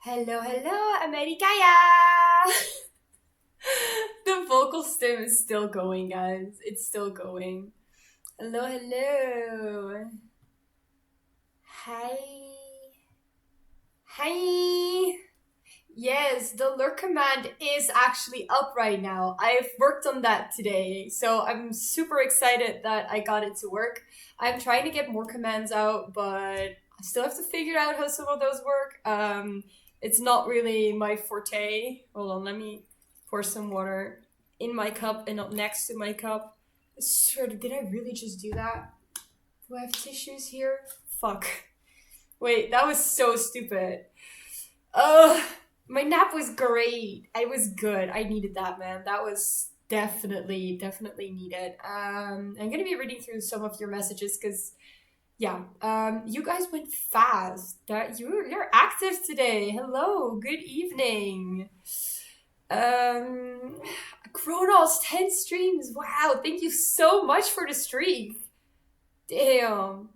Hello, hello, Americaya! The vocal stem is still going, guys. It's still going. Hello, hello. Hi. Hi. Yes, the lurk command is actually up right now. I've worked on that today, so I'm super excited that I got it to work. I'm trying to get more commands out, but I still have to figure out how some of those work. It's not really my forte. Hold on, let me pour some water in my cup and not next to my cup. Sure, did I really just do that? Do I have tissues here? Fuck. Wait, that was so stupid. Ugh. My nap was great. I was good. I needed that, man. That was definitely needed. I'm gonna be reading through some of your messages because, yeah, you guys went fast. That you're active today. Hello, good evening. Um, Kronos 10 streams. Wow, thank you so much for the streak. Damn.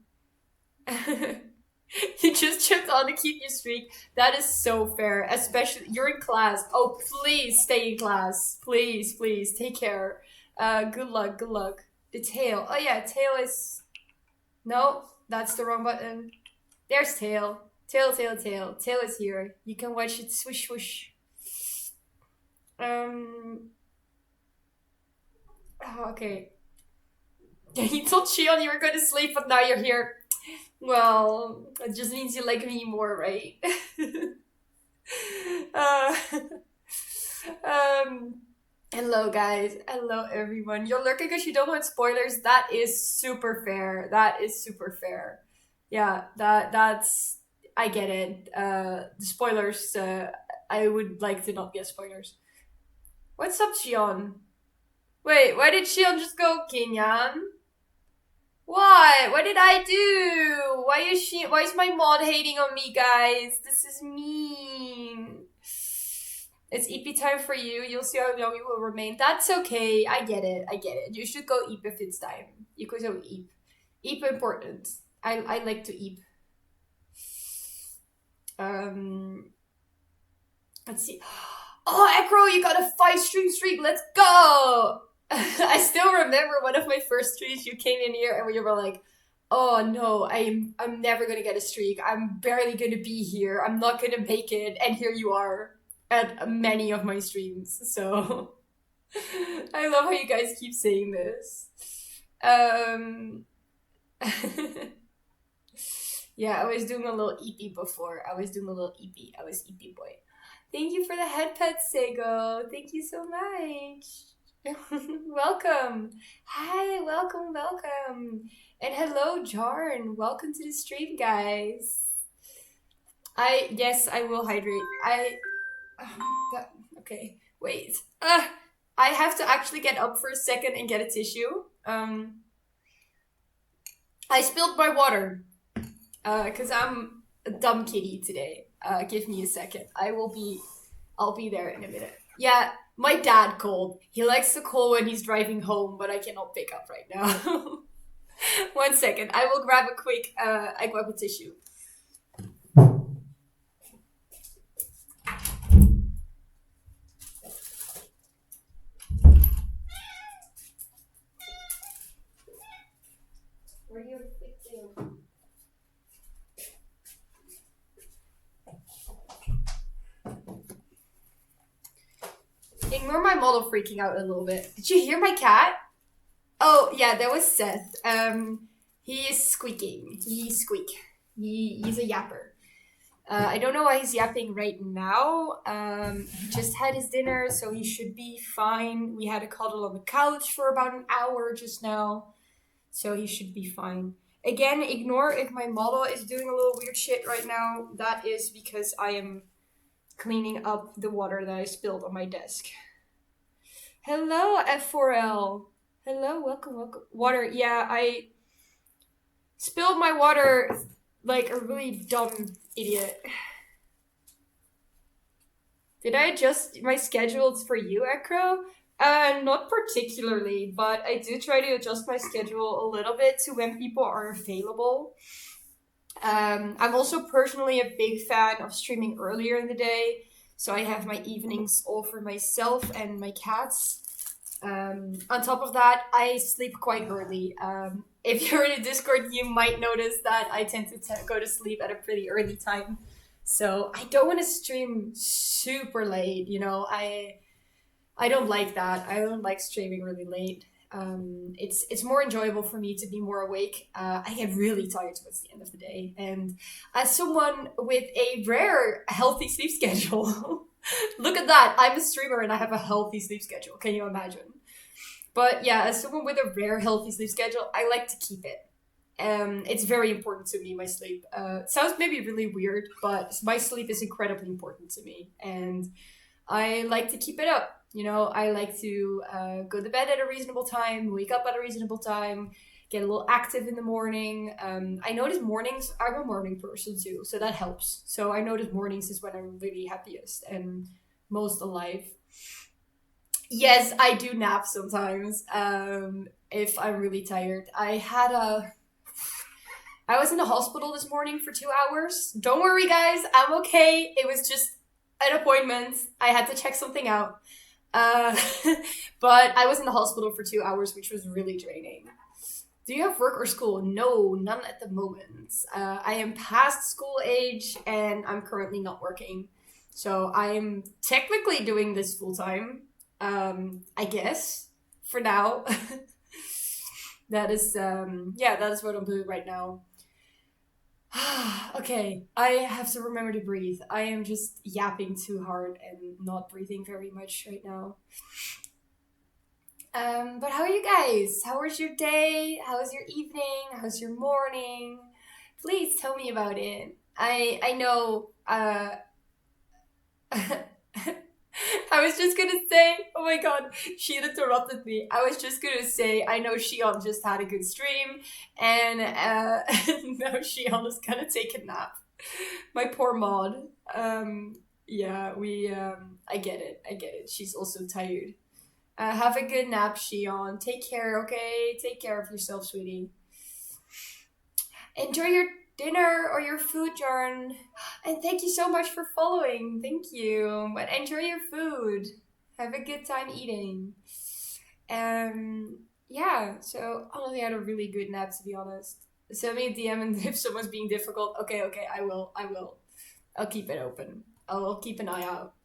You just chipped on to keep your streak. That is so fair. Especially you're in class. Oh, please stay in class. Please take care. Good luck. Good luck. The tail. Oh yeah, tail is. No, that's the wrong button. There's tail. Tail. Tail is here. You can watch it swish swoosh. Um. Oh, okay. You told Shion you were going to sleep, but now you're here. Well, it just means you like me more, right? uh, um, hello, guys. Hello, everyone. You're lurking because you don't want spoilers. That is super fair. That is super fair. Yeah, that's. I get it. The spoilers. I would like to not get spoilers. What's up, Shion? Wait, why did Shion just go Kinyan? What? What did I do? Why is my mod hating on me, guys? This is mean. It's EP time for you. You'll see how long you will remain. That's okay. I get it. You should go EP if it's time. You could go EP. EP important. I like to EP. Let's see. Oh, Ekro, you got a 5 stream streak. Let's go. I still remember one of my first streaks. You came in here and you were like, "Oh no, I'm never gonna get a streak. I'm barely gonna be here. I'm not gonna make it." And here you are at many of my streams. So I love how you guys keep saying this. Yeah, I was doing a little EP before. I was doing a little EP. I was EP boy. Thank you for the head pet, Sego. Thank you so much. Welcome. Hi, welcome. And hello, Jarn. Welcome to the stream, guys. Yes, I will hydrate. Okay, wait. I have to actually get up for a second and get a tissue. I spilled my water. Cause I'm a dumb kitty today. Give me a second. I'll be there in a minute. Yeah, my dad called. He likes to call when he's driving home, but I cannot pick up right now. 1 second. I will grab I grab a tissue. Where do you fixing? Ignore my model freaking out a little bit. Did you hear my cat? Oh yeah, that was Seth. He is squeaking. He squeak. He's a yapper. I don't know why he's yapping right now. He just had his dinner, so he should be fine. We had a cuddle on the couch for about an hour just now, so he should be fine. Again, ignore if my model is doing a little weird shit right now. That is because I am cleaning up the water that I spilled on my desk. Hello, F4L. Hello, welcome. Water, yeah, I spilled my water like a really dumb idiot. Did I adjust my schedules for you, Ekro? Not particularly, but I do try to adjust my schedule a little bit to when people are available. I'm also personally a big fan of streaming earlier in the day, so I have my evenings all for myself and my cats. On top of that, I sleep quite early. If you're in a Discord, you might notice that I tend to go to sleep at a pretty early time. So I don't want to stream super late. I don't like that. I don't like streaming really late. It's more enjoyable for me to be more awake. I get really tired towards the end of the day, and as someone with a rare healthy sleep schedule, look at that! I'm a streamer and I have a healthy sleep schedule. Can you imagine? But yeah, as someone with a rare healthy sleep schedule, I like to keep it. It's very important to me, my sleep. It sounds maybe really weird, but my sleep is incredibly important to me. And I like to keep it up. I like to go to bed at a reasonable time, wake up at a reasonable time, get a little active in the morning. I notice mornings, I'm a morning person too, so that helps. So I notice mornings is when I'm really happiest and most alive. Yes, I do nap sometimes. If I'm really tired. I was in the hospital this morning for 2 hours. Don't worry, guys, I'm okay. It was just an appointment. I had to check something out. Uh, but I was in the hospital for 2 hours, which was really draining. Do you have work or school? No, none at the moment. I am past school age and I'm currently not working. So I'm technically doing this full time. I guess for now. That is what I'm doing right now. Okay, I have to remember to breathe. I am just yapping too hard and not breathing very much right now. But how are you guys? How was your day? How was your evening? How's your morning? Please tell me about it. I know. I was just gonna say, oh my god, she interrupted me. I was just gonna say, I know Shion just had a good stream, and now Shion is gonna take a nap. My poor mod. Yeah, I get it. I get it. She's also tired. Have a good nap, Shion. Take care, okay? Take care of yourself, sweetie. Enjoy your dinner or your food, Jarn. And thank you so much for following. Thank you. But enjoy your food. Have a good time eating. Yeah, so I only had a really good nap, to be honest. Send me a DM and if someone's being difficult, okay, I will. I'll keep it open. I'll keep an eye out.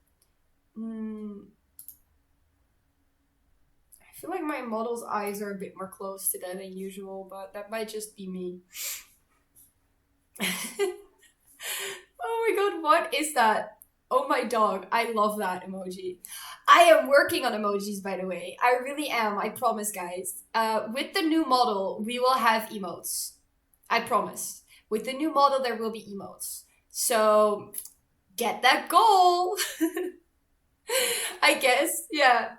Mm, I feel like my model's eyes are a bit more closed today than usual, but that might just be me. Oh my god, what is that? Oh my dog, I love that emoji. I am working on emojis, by the way. I really am, I promise, guys. With the new model, we will have emotes. I promise. With the new model, there will be emotes. So, get that goal! I guess, yeah.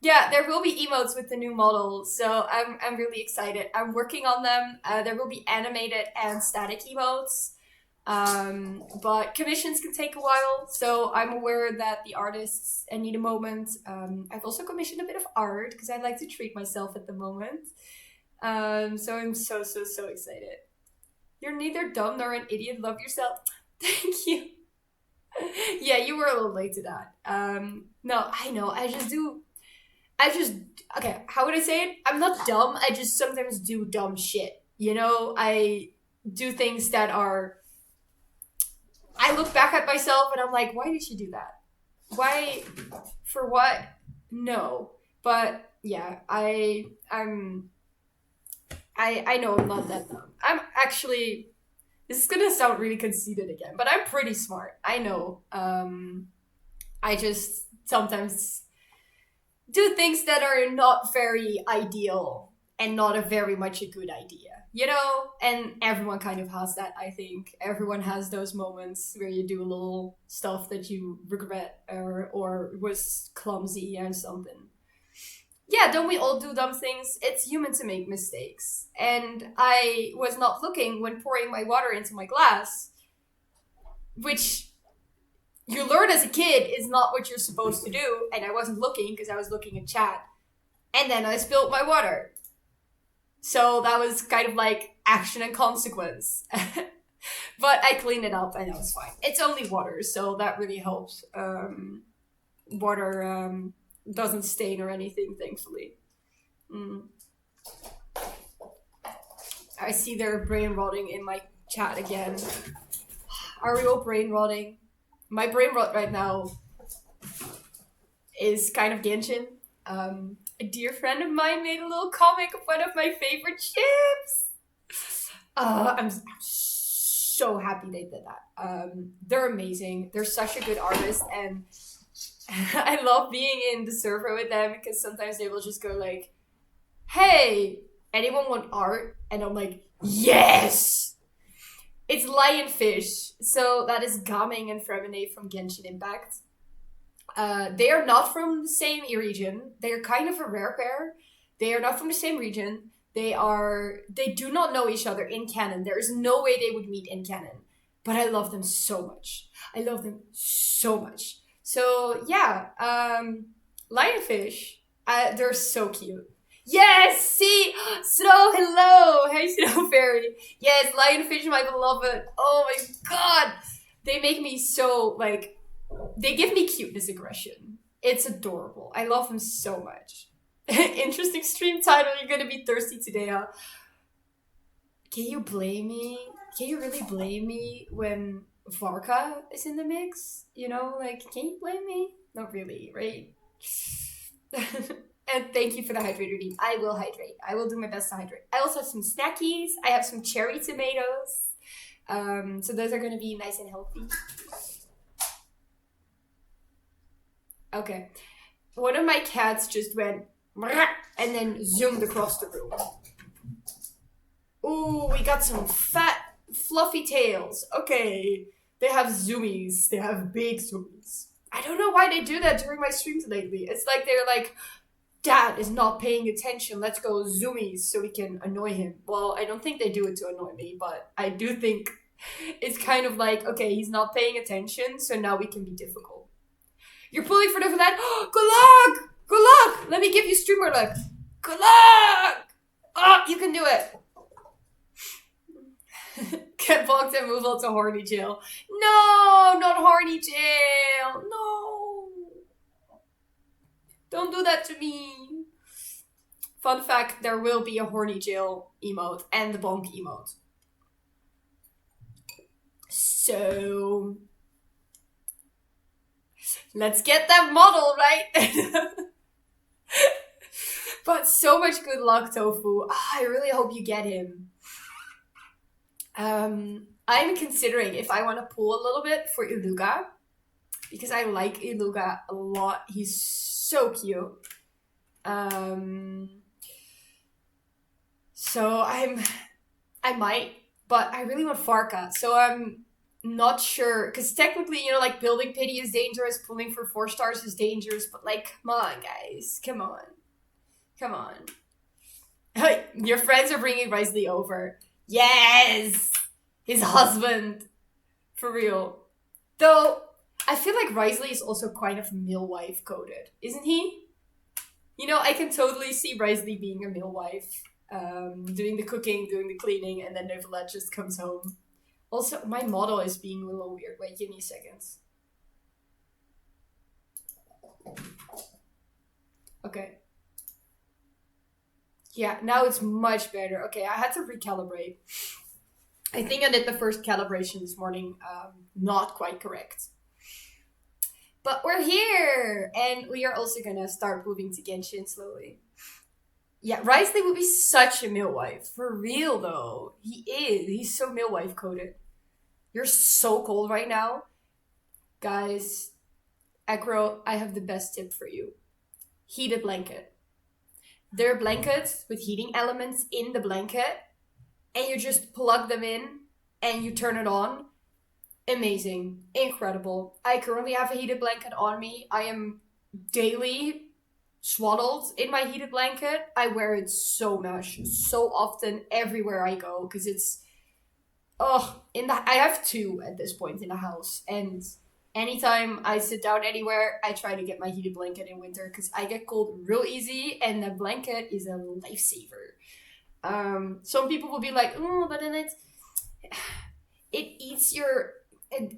Yeah, there will be emotes with the new model, so I'm really excited. I'm working on them. There will be animated and static emotes. But commissions can take a while, so I'm aware that the artists need a moment. I've also commissioned a bit of art because I like to treat myself at the moment. So I'm so excited. You're neither dumb nor an idiot. Love yourself. Thank you. Yeah, you were a little late to that. No, I know. I just okay. How would I say it? I'm not dumb. I just sometimes do dumb shit. I do things that are. I look back at myself and I'm like, why did you do that? Why? For what? No. But yeah, I know I'm not that dumb. I'm actually. This is gonna sound really conceited again, but I'm pretty smart. I know. I just sometimes do things that are not very ideal and not a very much a good idea. And everyone kind of has that. I think everyone has those moments where you do a little stuff that you regret or was clumsy and something. Yeah, don't we all do dumb things? It's human to make mistakes. And I was not looking when pouring my water into my glass, which you learn as a kid is not what you're supposed to do. And I wasn't looking because I was looking at chat. And then I spilled my water. So that was kind of like action and consequence. But I cleaned it up and it was fine. It's only water, so that really helps. Water doesn't stain or anything, thankfully. Mm. I see they're brain rotting in my chat again. Are we all brain rotting? My brain rot right now is kind of Genshin. A dear friend of mine made a little comic of one of my favorite ships. I'm so happy they did that. They're amazing. They're such a good artist, and I love being in the server with them because sometimes they will just go like, "Hey, anyone want art?" And I'm like, "Yes!" It's Lionfish, so that is Gaming and Fremine from Genshin Impact. They are not from the same region. They are kind of a rare pair. They are not from the same region. They do not know each other in canon. There is no way they would meet in canon. But I love them so much. I love them so much. So yeah, Lionfish, they're so cute. Yes, see, Snow, hello, hey Snow Fairy. Yes, Lionfish, my beloved. Oh my god, they make me so like, they give me cuteness aggression. It's adorable. I love them so much. Interesting stream title. You're gonna be thirsty today, huh? Can you blame me? Can you really blame me when Varka is in the mix? You know, like, can you blame me? Not really, right? And thank you for the hydrator, Deep. I will hydrate. I will do my best to hydrate. I also have some snackies. I have some cherry tomatoes. So those are going to be nice and healthy. Okay. One of my cats just went and then zoomed across the room. Ooh, we got some fat, fluffy tails. Okay. They have zoomies. They have big zoomies. I don't know why they do that during my streams lately. It's like they're like, Dad is not paying attention. Let's go zoomies so we can annoy him. Well, I don't think they do it to annoy me, but I do think it's kind of like, okay, he's not paying attention, so now we can be difficult. You're pulling for that. Good luck! Good luck! Let me give you streamer luck. Good luck! Oh, you can do it. Get blocked and move on to horny jail. No, not horny jail. No. Don't do that to me. Fun fact, there will be a horny jail emote and the bonk emote. So let's get that model, right? But so much good luck, Tofu. I really hope you get him. I'm considering if I want to pull a little bit for Iluga, because I like Iluga a lot. He's so cute. So I might, but I really want Varka. So I'm not sure, because technically, you know, like building pity is dangerous, pulling for 4 stars is dangerous, but like, come on, guys, come on. Come on. Your friends are bringing Risley over. Yes! His husband. For real. Though, I feel like Risley is also kind of millwife coded, isn't he? You know, I can totally see Risley being a millwife. Doing the cooking, doing the cleaning, and then Novelet just comes home. Also, my model is being a little weird. Wait, give me a second. Okay. Yeah, now it's much better. Okay, I had to recalibrate. I think I did the first calibration this morning. Not quite correct. But we're here! And we are also gonna start moving to Genshin slowly. Yeah, Risley would be such a millwife. For real, though. He is. He's so millwife coded. You're so cold right now. Guys, Acro, I have the best tip for you. Heated blanket. There are blankets with heating elements in the blanket, and you just plug them in and you turn it on. Amazing. Incredible. I currently have a heated blanket on me. I am daily swaddled in my heated blanket. I wear it so much, so often, everywhere I go, because it's... I have 2 at this point in the house, and anytime I sit down anywhere, I try to get my heated blanket in winter, because I get cold real easy, and the blanket is a lifesaver. Some people will be like, oh, but then it eats your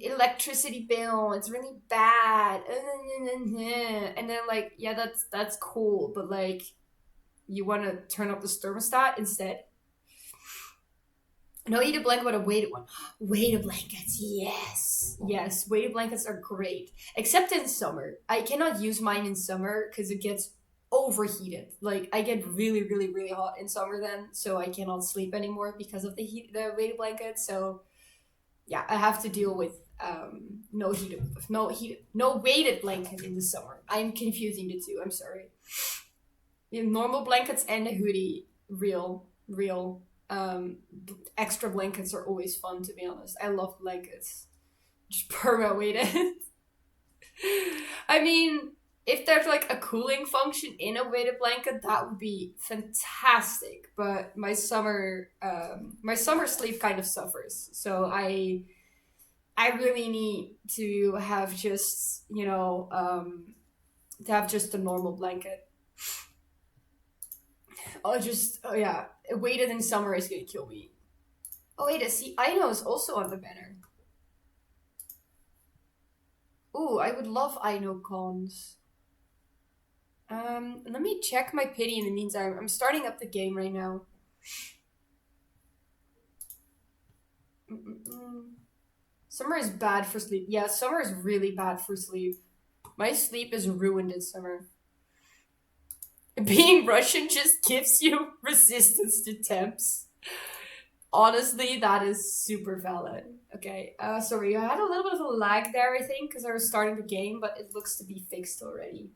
electricity bill. It's really bad. And then like, yeah, that's cool, but like, you want to turn up the thermostat instead. No heated blanket, but a weighted one. Weighted blankets, yes. Yes, weighted blankets are great. Except in summer. I cannot use mine in summer because it gets overheated. Like, I get really, really, really hot in summer then, so I cannot sleep anymore because of the weighted blanket. So, yeah, I have to deal with no weighted blanket in the summer. I'm confusing the two, I'm sorry. Yeah, normal blankets and a hoodie, real. Extra blankets are always fun, to be honest. I love blankets. Just perma weighted. I mean, if there's like a cooling function in a weighted blanket, that would be fantastic. But my summer sleep kind of suffers. So I really need to have just, to have just a normal blanket. Oh yeah, weighted in summer is gonna kill me. Oh wait, see, Ino is also on the banner. Ooh, I would love Ino cons. Let me check my pity in the meantime. I'm starting up the game right now. Summer is bad for sleep. Yeah, summer is really bad for sleep. My sleep is ruined in summer. Being Russian just gives you resistance to temps. Honestly, that is super valid. Okay, sorry, I had a little bit of a lag there, I think, because I was starting the game, but it looks to be fixed already.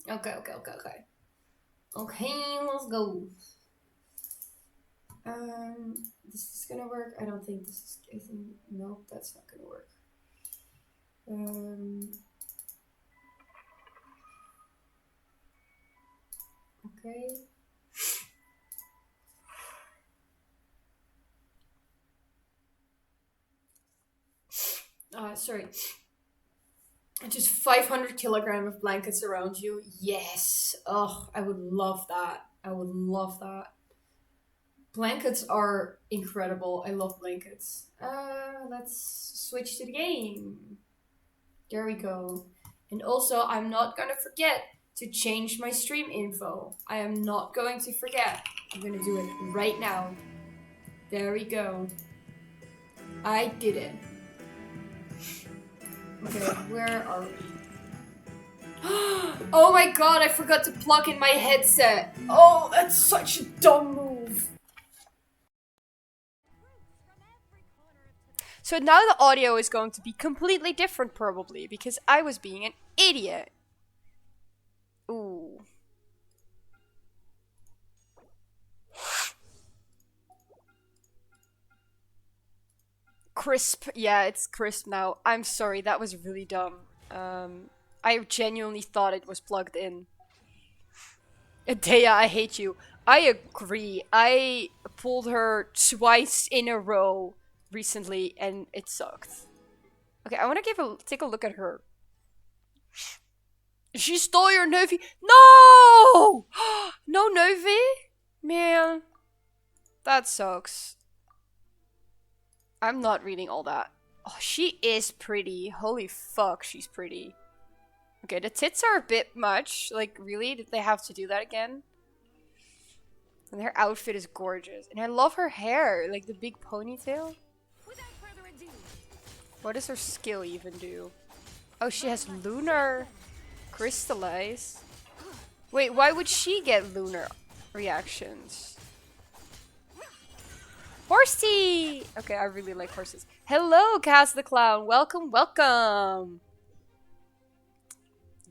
Okay. Okay, let's go. Is this gonna work? I don't think this is. I think no, that's not gonna work. Okay. Sorry. Just 500 kilogram of blankets around you. Yes. Oh, I would love that. I would love that. Blankets are incredible. I love blankets. Let's switch to the game. There we go. And also, I'm not gonna forget to change my stream info. I am not going to forget. I'm gonna do it right now. There we go. I did it. Okay, where are we? Oh my god, I forgot to plug in my headset. Oh, that's such a dumb move. So now the audio is going to be completely different probably, because I was being an idiot. Ooh. Crisp. Yeah, it's crisp now. I'm sorry, that was really dumb. I genuinely thought it was plugged in. Dea, I hate you. I agree. I pulled her twice in a row recently and it sucked. Okay, I want to take a look at her. She stole your Novi. No! No Novi? Man. That sucks. I'm not reading all that. Oh, she is pretty. Holy fuck, she's pretty. Okay, the tits are a bit much. Like, really? Did they have to do that again? And her outfit is gorgeous. And I love her hair. Like, the big ponytail. What does her skill even do? Oh, she has lunar crystallize. Wait, why would she get lunar reactions? Horsey! Okay, I really like horses. Hello, Cass the Clown. Welcome, welcome.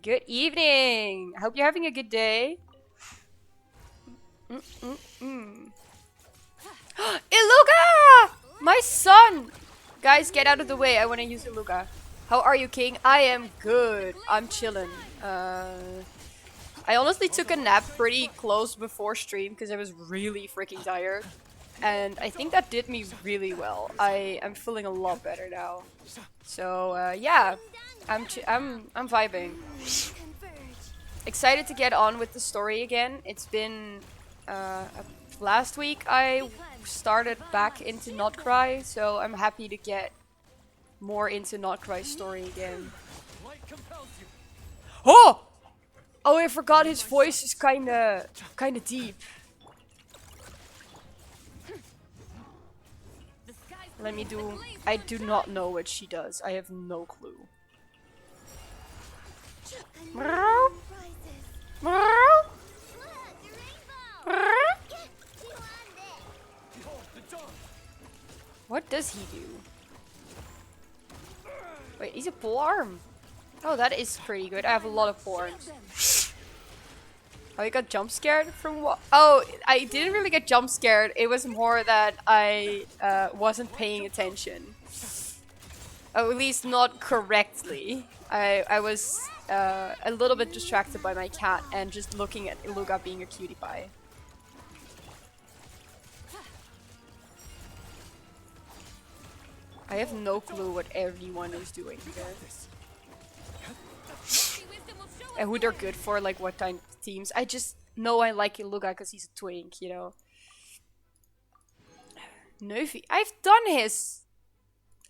Good evening. I hope you're having a good day. Iluga! My son! Guys, get out of the way. I want to use Iluga. How are you, King? I am good. I'm chilling. I honestly took a nap pretty close before stream because I was really freaking tired. And I think that did me really well. I am feeling a lot better now. So, yeah. I'm vibing. Excited to get on with the story again. It's been a last week I started back into Nod Krai, so I'm happy to get more into Nod Krai's story again. Oh! Oh, I forgot his voice is kinda deep. Let me do... I do not know what she does. I have no clue. What does he do? Wait, he's a polearm. Oh, that is pretty good. I have a lot of polearms. Oh, you got jump scared from what? Oh, I didn't really get jump scared. It was more that I wasn't paying attention. At least not correctly. I was a little bit distracted by my cat and just looking at Iluga being a cutie pie. I have no clue what everyone is doing here. And who they're good for, like what kind of teams. I just know I like Iluga because he's a twink, you know. Neuvy. I've done his...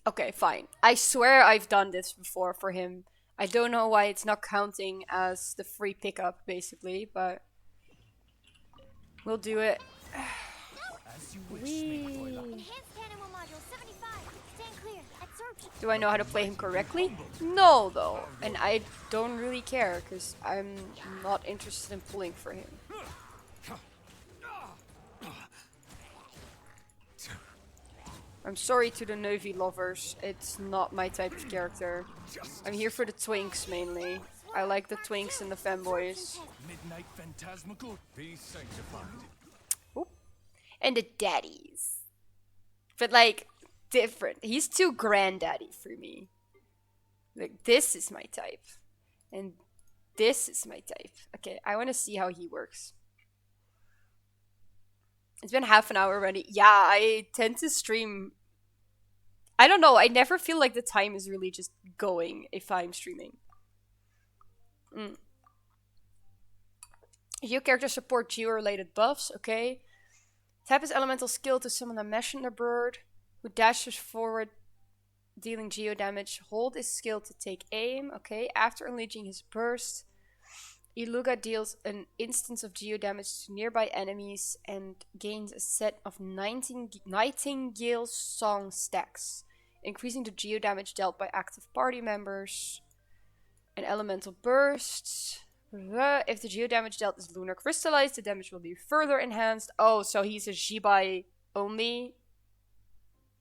Okay, fine. I swear I've done this before for him. I don't know why it's not counting as the free pickup, basically, but... We'll do it. Do I know how to play him correctly? No, though. And I don't really care, because I'm not interested in pulling for him. I'm sorry to the Neuvy lovers. It's not my type of character. I'm here for the twinks, mainly. I like the twinks and the femboys. Midnight phantasmical, be sanctified. Oop. And the daddies. But, like... different. He's too granddaddy for me. Like, this is my type. And this is my type. Okay, I want to see how he works. It's been half an hour already. Yeah, I tend to stream... I don't know, I never feel like the time is really just going if I'm streaming. Your character support geo-related buffs, okay. Tap his elemental skill to summon a messenger bird who dashes forward, dealing geo damage. Hold his skill to take aim. Okay, after unleashing his burst, Iluga deals an instance of geo damage to nearby enemies and gains a set of Nightingale Song stacks, increasing the geo damage dealt by active party members. An elemental burst. If the geo damage dealt is lunar crystallized, the damage will be further enhanced. Oh, so he's a Jibai only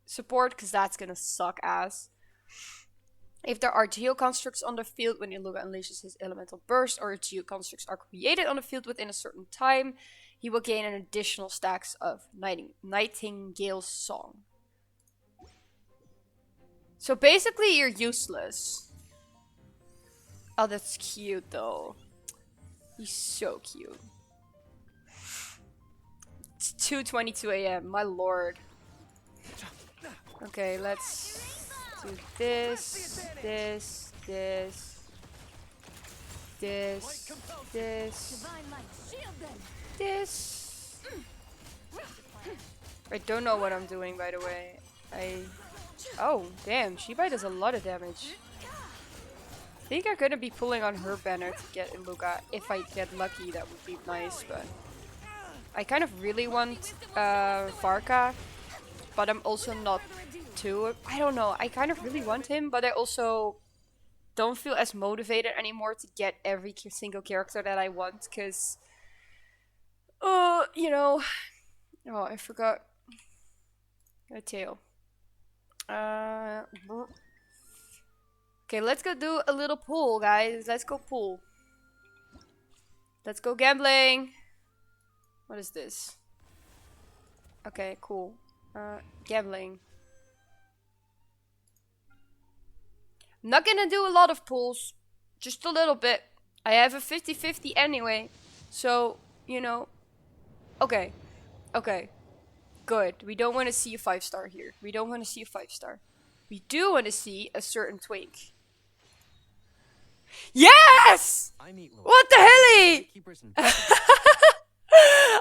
support, because that's gonna suck ass. If there are geoconstructs on the field when Iluga unleashes his elemental burst, or if geoconstructs are created on the field within a certain time, he will gain an additional stacks of Nightingale's Song. So basically you're useless. Oh, that's cute though. He's so cute. It's 2:22 AM, my lord. Okay, let's do this, this, this, this, this. I don't know what I'm doing, by the way. Oh, damn, Shibai does a lot of damage. I think I'm gonna be pulling on her banner to get Iluga. If I get lucky, that would be nice, but... I kind of really want Varka, but I'm also not too... I don't know, I kind of really want him, but I also don't feel as motivated anymore to get every single character that I want, because... you know... Oh, I forgot. A tail. Okay, let's go do a little pool, guys. Let's go pool. Let's go gambling. What is this? Okay, cool. Gambling. I'm not gonna do a lot of pools. Just a little bit. I have a 50-50 anyway. So, you know. Okay. Okay. Good. We don't want to see a 5-star here. We don't want to see a 5-star. We do want to see a certain twink. Yes! What the hell?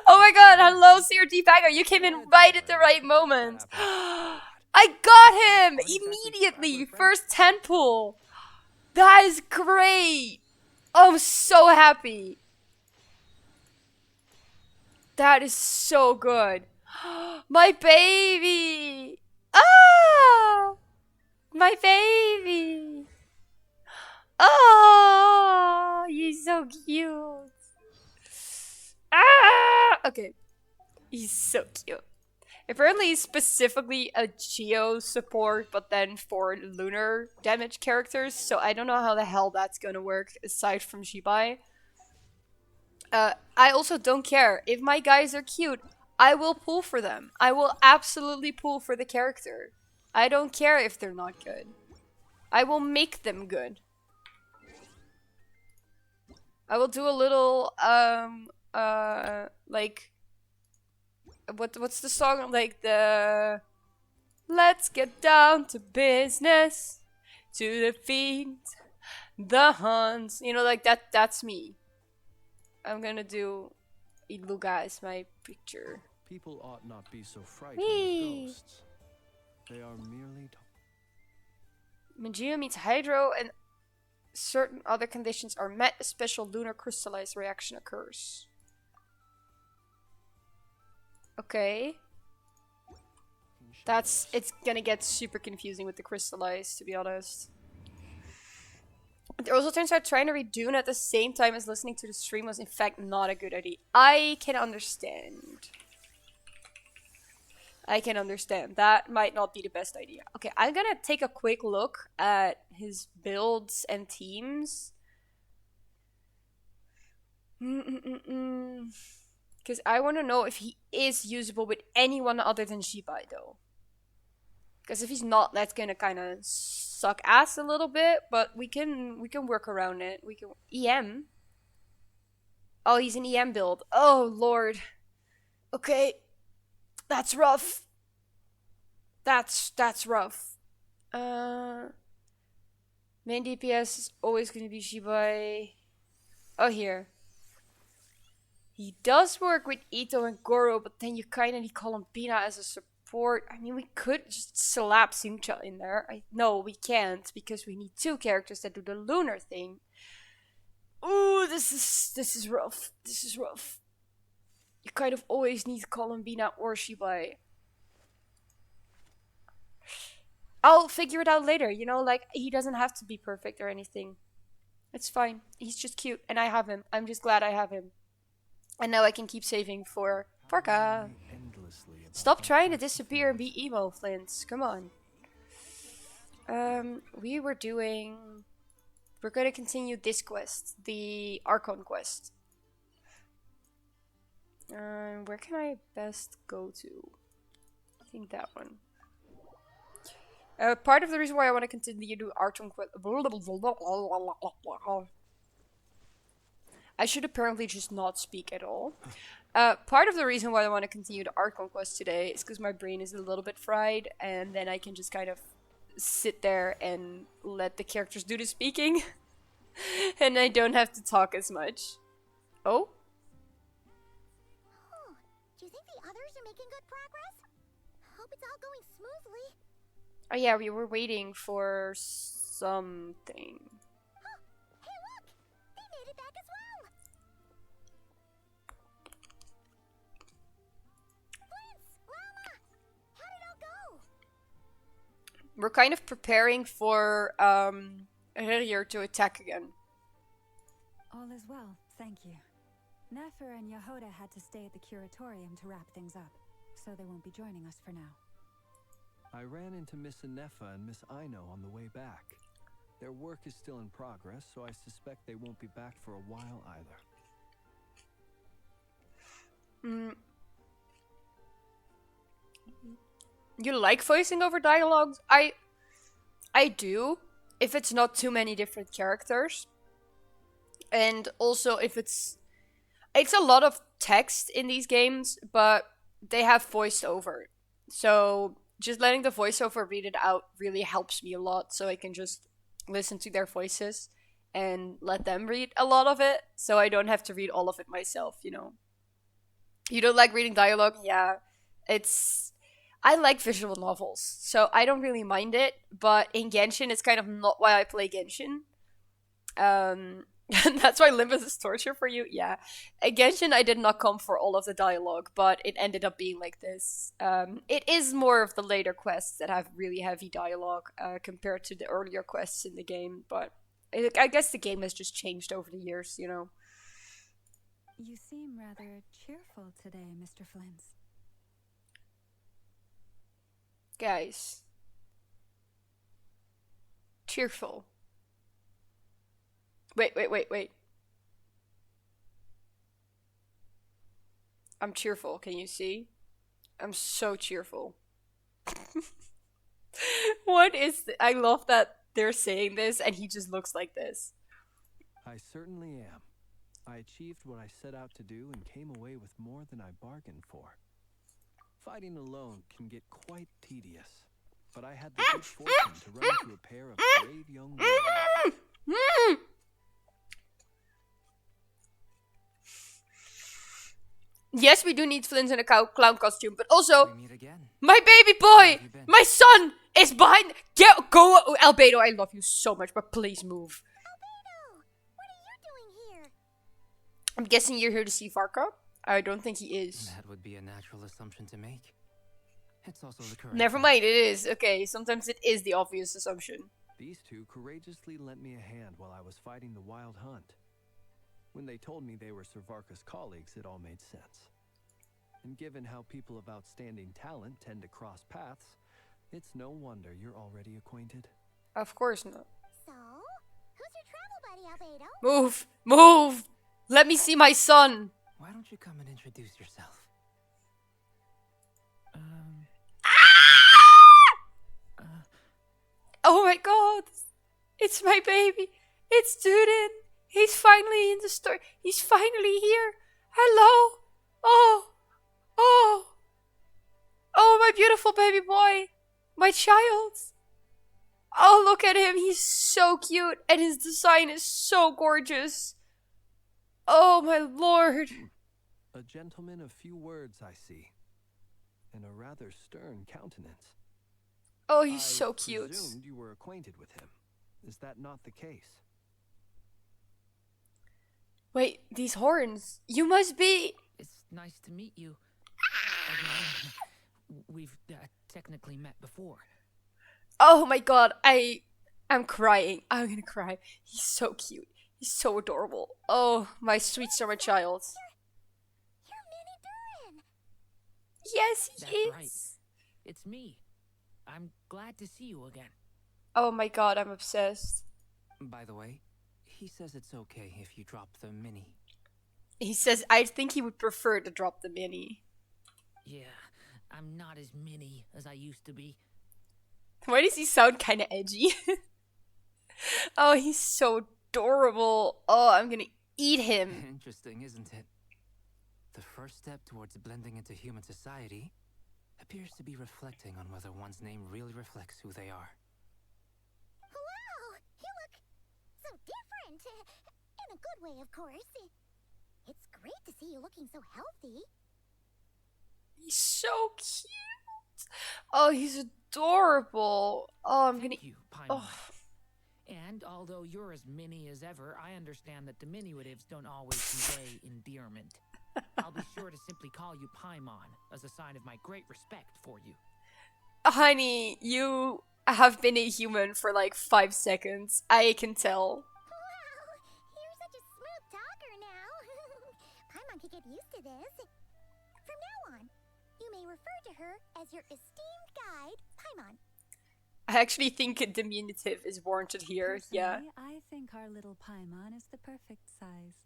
Oh my god, hello, CRT Bagger. You came in right at the right moment. I got him immediately. First 10 pull. That is great. Oh, I'm so happy. That is so good. My baby. Ah, my baby. Oh, he's so cute. Ah, okay. He's so cute. Apparently, he's specifically a Geo support, but then for lunar damage characters. So I don't know how the hell that's gonna work aside from Shibai. I also don't care if my guys are cute. I will pull for them. I will absolutely pull for the character. I don't care if they're not good. I will make them good. I will do a little like what's the song, like the let's get down to business to defeat the Huns. You know, like that's me. I'm gonna do Iluga as my picture. People ought not be so frightened Whee! of ghosts. They are merely Magia meets Hydro and certain other conditions are met, a special lunar crystallized reaction occurs. Okay. It's gonna get super confusing with the crystallized, to be honest. It also turns out trying to read Dune at the same time as listening to the stream was in fact not a good idea. I can understand. I can understand. That might not be the best idea. Okay, I'm gonna take a quick look at his builds and teams. Because I want to know if he is usable with anyone other than Shibai, though. Because if he's not, that's gonna kind of suck ass a little bit. But we can work around it. We can EM. Oh, he's an EM build. Oh lord. Okay, that's rough. That's rough. Main DPS is always gonna be Shibai. Oh, here. He does work with Ito and Goro, but then you kind of need Columbina as a support. I mean, we could just slap Xingqiu in there. No, we can't, because we need two characters that do the lunar thing. Ooh, this is rough. This is rough. You kind of always need Columbina or Shibai. I'll figure it out later, you know, like, he doesn't have to be perfect or anything. It's fine. He's just cute, and I have him. I'm just glad I have him. And now I can keep saving for Varka. Stop trying to disappear and be emo, Flint. Come on. We're gonna continue this quest, the Archon quest. Where can I best go to? I think that one. Part of the reason why I want to continue to do Archon quest. I should apparently just not speak at all. Part of the reason why I want to continue the art conquest today is because my brain is a little bit fried, and then I can just kind of sit there and let the characters do the speaking, and I don't have to talk as much. Oh? Do you think the others are making good progress? Hope it's all going smoothly. Oh yeah, we were waiting for something. Hey, look! They made it back as well! Prince! Lama! How did it all go? We're kind of preparing for Herrier to attack again. All is well, thank you. Nefer and Yehoda had to stay at the curatorium to wrap things up, so they won't be joining us for now. I ran into Miss Anefa and Miss Aino on the way back. Their work is still in progress, so I suspect they won't be back for a while either. You like voicing over dialogues? I do, if it's not too many different characters. And also if it's a lot of text in these games, but they have voiced over. So just letting the voiceover read it out really helps me a lot, so I can just listen to their voices and let them read a lot of it, so I don't have to read all of it myself, you know. You don't like reading dialogue? Yeah. It's. I like visual novels, so I don't really mind it, but in Genshin, it's kind of not why I play Genshin. That's why Limbus is torture for you? Yeah. At Genshin, I did not come for all of the dialogue, but it ended up being like this. It is more of the later quests that have really heavy dialogue compared to the earlier quests in the game, but I guess the game has just changed over the years, you know? You seem rather cheerful today, Mr. Flint's. Guys. Cheerful. Wait. I'm cheerful, can you see? I'm so cheerful. What is I love that they're saying this and he just looks like this. I certainly am. I achieved what I set out to do and came away with more than I bargained for. Fighting alone can get quite tedious, but I had the good fortune to run into a pair of brave young warriors. Yes, we do need Flint in a clown costume, but also, We meet again. my baby Where boy, have you been? my son, is behind. Go, Albedo. I love you so much, but please move. Albedo, what are you doing here? I'm guessing you're here to see Varka. I don't think he is. That would be a natural assumption to make. It's also the correct Never one. mind, it is. Okay, sometimes it is the obvious assumption. These two courageously lent me a hand while I was fighting the wild hunt. When they told me they were Sir Varka's colleagues, it all made sense. And given how people of outstanding talent tend to cross paths, it's no wonder you're already acquainted. Of course not. So, who's your travel buddy, Albedo? Move! Let me see my son! Why don't you come and introduce yourself? Oh my god! It's my baby! It's Duden! He's finally in the store! He's finally here! Hello! Oh, my beautiful baby boy! My child! Oh, look at him! He's so cute! And his design is so gorgeous! Oh my lord! A gentleman of few words, I see, and a rather stern countenance. Oh, he's I so cute. presumed you were acquainted with him. Is that not the case? Wait, these horns. You must be. It's nice to meet you. We've technically met before. Oh my god, I'm crying. I'm gonna cry. He's so cute. He's so adorable. Oh, my sweet summer child. You're Mini Durin. Yes, he That's is. right. It's me. I'm glad to see you again. Oh my god, I'm obsessed. By the way, he says it's okay if you drop the mini. He says, I think he would prefer to drop the mini. Yeah, I'm not as mini as I used to be. Why does he sound kind of edgy? Oh, he's so adorable. Oh, I'm gonna eat him. Interesting, isn't it? The first step towards blending into human society appears to be reflecting on whether one's name really reflects who they are. Wow, you look so different. In a good way, of course. It's great to see you looking so healthy. He's so cute. Oh, he's adorable. Oh, I'm gonna. Thank you, Paimon. Oh. And although you're as mini as ever, I understand that diminutives don't always convey endearment. I'll be sure to simply call you Paimon as a sign of my great respect for you. Honey, you have been a human for like 5 seconds. I can tell. Wow, you're such a smooth talker now. Paimon could get used to this. From now on, you may refer to her as your esteemed guide, Paimon. I actually think a diminutive is warranted here. Yeah. Personally, I think our little Paimon is the perfect size.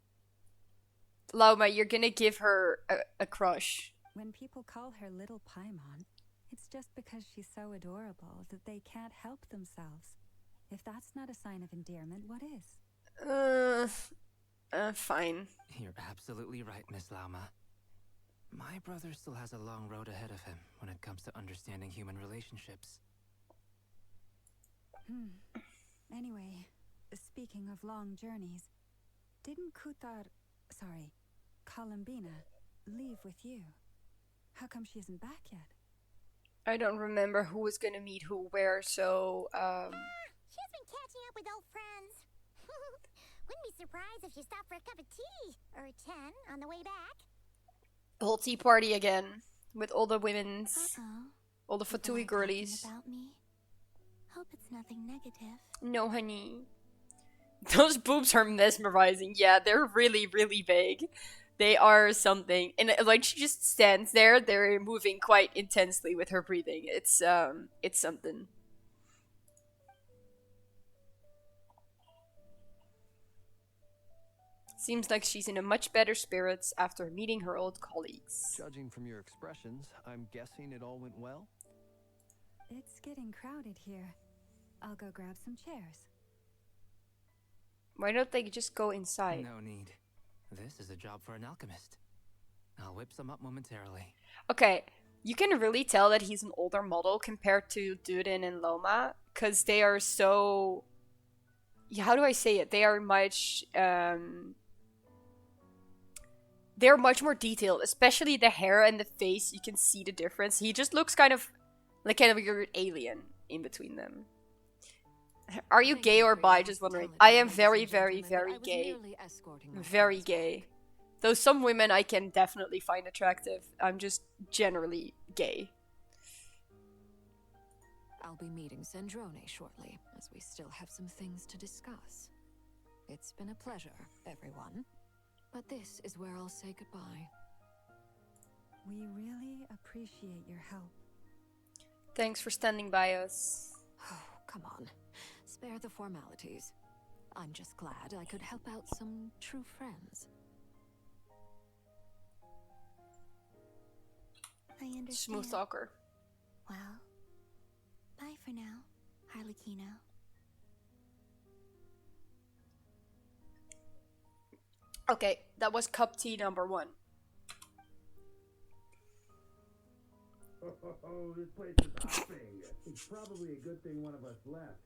Lauma, you're gonna give her a crush. When people call her little Paimon, it's just because she's so adorable that they can't help themselves. If that's not a sign of endearment, what is? Fine. You're absolutely right, Miss Lauma. My brother still has a long road ahead of him when it comes to understanding human relationships. Anyway, speaking of long journeys, didn't Columbina leave with you. How come she isn't back yet? I don't remember who was gonna meet who where, so, She's been catching up with old friends. Wouldn't be surprised if she stopped for a cup of tea or 10 on the way back. whole tea party again. With all the women's, Uh-oh. all the People fatui are girlies. talking about me. Hope it's nothing negative. No, honey. Those boobs are mesmerizing. Yeah, they're really, really big. They are something. And like she just stands there, they're moving quite intensely with her breathing. It's something. Seems like she's in a much better spirits after meeting her old colleagues. Judging from your expressions, I'm guessing it all went well? It's getting crowded here. I'll go grab some chairs. Why don't they just go inside? No need. This is a job for an alchemist. I'll whip some up momentarily. Okay, you can really tell that he's an older model compared to Durin and Loma, because they are so... Yeah, how do I say it? They are much... They're much more detailed, especially the hair and the face. You can see the difference. He just looks kind of like a weird alien in between them. Are you gay or bi? Just wondering. I am very, very, very gay. Very gay. Though some women I can definitely find attractive. I'm just generally gay. I'll be meeting Sandrone shortly, as we still have some things to discuss. It's been a pleasure, everyone. But this is where I'll say goodbye. We really appreciate your help. Thanks for standing by us. Oh, come on. Spare the formalities. I'm just glad I could help out some true friends. I understand. Smooth talker. Well, bye for now, Harlequino. Okay, that was cup tea number 1. Oh, this place is hopping. It's probably a good thing one of us left.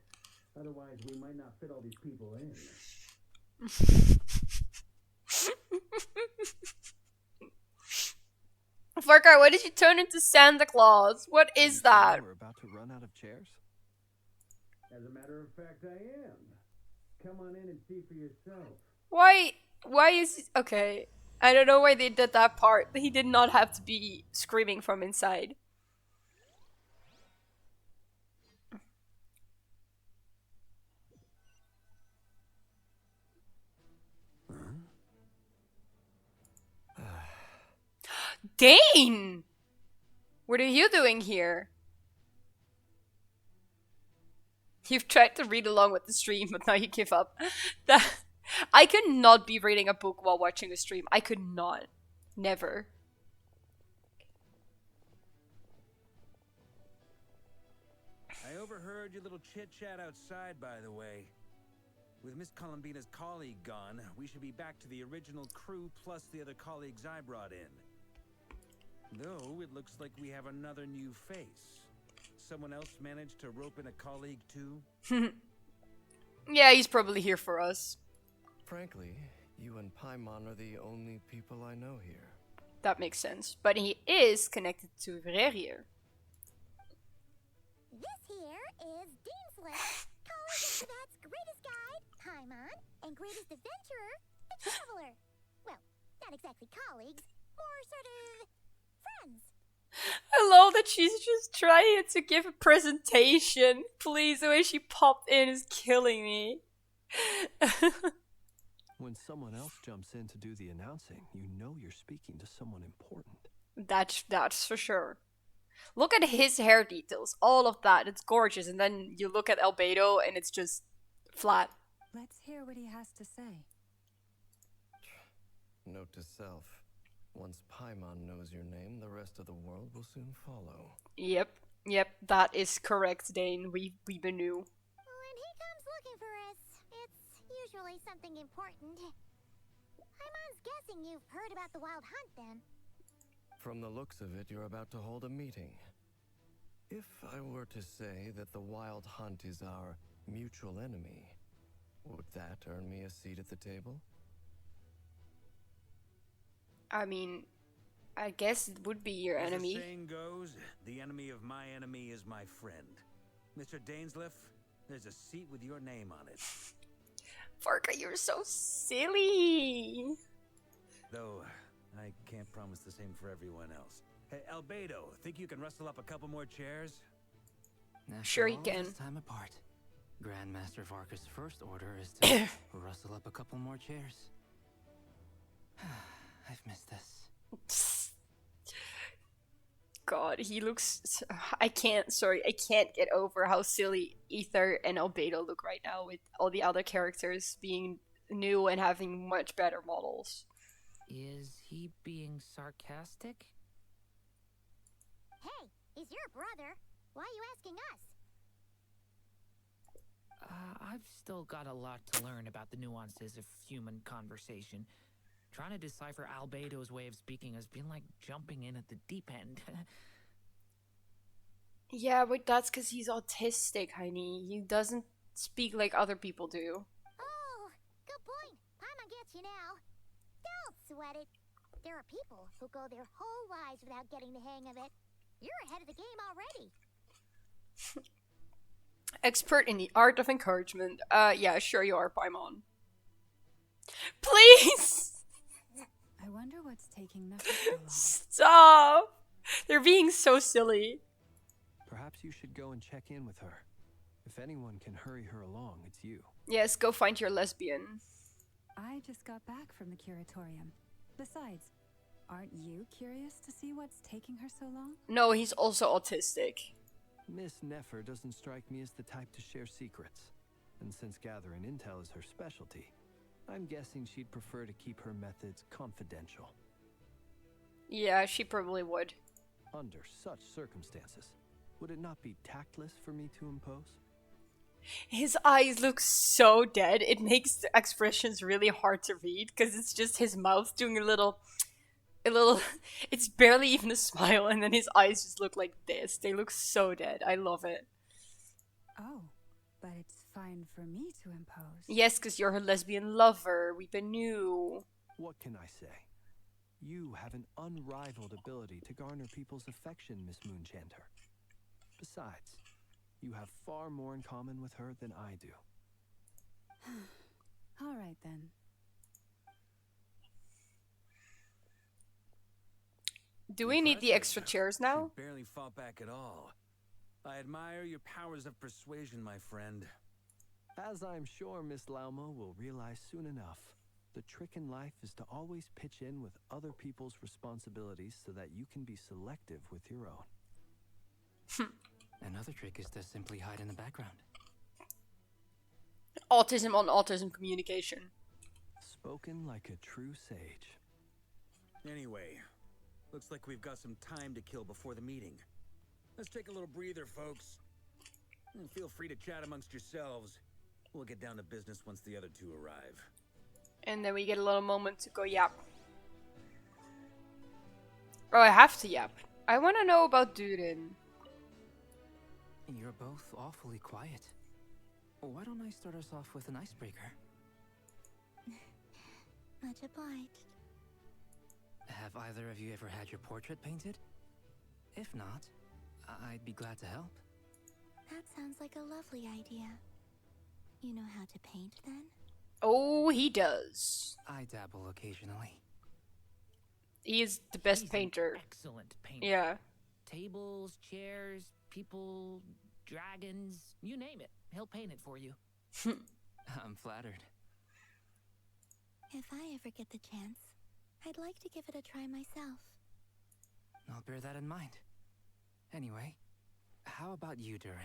Otherwise, we might not fit all these people in. Varka, why did you turn into Santa Claus? What is that? We're about to run out of chairs? As a matter of fact, I am. Come on in and see for yourself. Why is... Okay. I don't know why they did that part. He did not have to be screaming from inside. Dane! What are you doing here? You've tried to read along with the stream, but now you give up. I could not be reading a book while watching a stream. I could not. Never. I overheard your little chit-chat outside, by the way. With Miss Columbina's colleague gone, we should be back to the original crew plus the other colleagues I brought in. Though, it looks like we have another new face. Someone else managed to rope in a colleague too? Yeah, he's probably here for us. Frankly, you and Paimon are the only people I know here. That makes sense. But he is connected to Verrier. This here is Deanslip, colleague of Tibet's greatest guide, Paimon, and greatest adventurer, the Traveler. Well, not exactly colleagues, more sort of friends. I love that she's just trying to give a presentation. Please, the way she popped in is killing me. When someone else jumps in to do the announcing, you know you're speaking to someone important. That's for sure. Look at his hair details, all of that. It's gorgeous. And then you look at Albedo and it's just flat. Let's hear what he has to say. Note to self. Once Paimon knows your name, the rest of the world will soon follow. Yep, that is correct, Dane. We knew. When he comes looking for us, it's usually something important. Paimon's guessing you've heard about the Wild Hunt, then. From the looks of it, you're about to hold a meeting. If I were to say that the Wild Hunt is our mutual enemy, would that earn me a seat at the table? I mean, I guess it would be your As the enemy. saying goes, the enemy of my enemy is my friend. Mr. Dainsleif, there's a seat with your name on it. Varka, you're so silly. Though, I can't promise the same for everyone else. Hey, Albedo, think you can rustle up a couple more chairs? After Sure you all can. this time apart, Grandmaster Varka's first order is to rustle up a couple more chairs. I've missed this. God, he looks... I can't get over how silly Ether and Albedo look right now with all the other characters being new and having much better models. Is he being sarcastic? Hey, he's your brother. Why are you asking us? I've still got a lot to learn about the nuances of human conversation. Trying to decipher Albedo's way of speaking has been like jumping in at the deep end. Yeah, but that's because he's autistic, honey. He doesn't speak like other people do. Oh, good point. Paimon gets you now. Don't sweat it. There are people who go their whole lives without getting the hang of it. You're ahead of the game already. Expert in the art of encouragement. Yeah, sure you are, Paimon. Please! I wonder what's taking Nefer so long. Stop! They're being so silly. Perhaps you should go and check in with her. If anyone can hurry her along, it's you. Yes, go find your lesbian. I just got back from the curatorium. Besides, aren't you curious to see what's taking her so long? No, he's also autistic. Miss Nefer doesn't strike me as the type to share secrets. And since gathering intel is her specialty, I'm guessing she'd prefer to keep her methods confidential. Yeah, she probably would. Under such circumstances, would it not be tactless for me to impose? His eyes look so dead. It makes the expressions really hard to read because it's just his mouth doing a little, it's barely even a smile, and then his eyes just look like this. They look so dead. I love it. Oh, but it's fine for me to impose. Yes, because you're her lesbian lover. We knew. What can I say? You have an unrivaled ability to garner people's affection, Miss Moonchanter. Besides, you have far more in common with her than I do. All right then. Do we need the extra chairs now? You barely fought back at all. I admire your powers of persuasion, my friend. As I'm sure Miss Lauma will realize soon enough, the trick in life is to always pitch in with other people's responsibilities so that you can be selective with your own. Another trick is to simply hide in the background. Autism on autism communication. Spoken like a true sage. Anyway, looks like we've got some time to kill before the meeting. Let's take a little breather, folks. And feel free to chat amongst yourselves. We'll get down to business once the other two arrive. And then we get a little moment to go yap. Oh, I have to yap. I want to know about Durin. You're both awfully quiet. Why don't I start us off with an icebreaker? Much obliged. Have either of you ever had your portrait painted? If not, I'd be glad to help. That sounds like a lovely idea. You know how to paint then? Oh, he does. I dabble occasionally. He is the best He's an painter. Excellent painter. Yeah. Tables, chairs, people, dragons, you name it. He'll paint it for you. I'm flattered. If I ever get the chance, I'd like to give it a try myself. I'll bear that in mind. Anyway, how about you, Durin?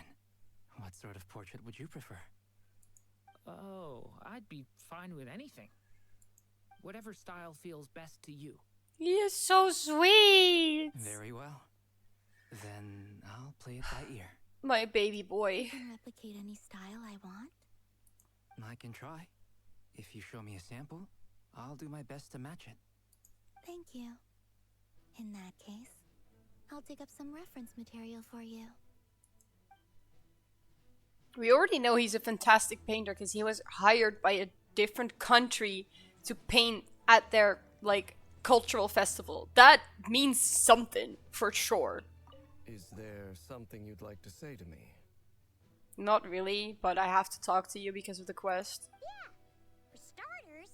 What sort of portrait would you prefer? Oh, I'd be fine with anything. Whatever style feels best to you. He is so sweet. Very well. Then I'll play it by ear. My baby boy. I can replicate any style I want. I can try. If you show me a sample, I'll do my best to match it. Thank you. In that case, I'll dig up some reference material for you. We already know he's a fantastic painter because he was hired by a different country to paint at their, like, cultural festival. That means something, for sure. Is there something you'd like to say to me? Not really, but I have to talk to you because of the quest. Yeah. For starters,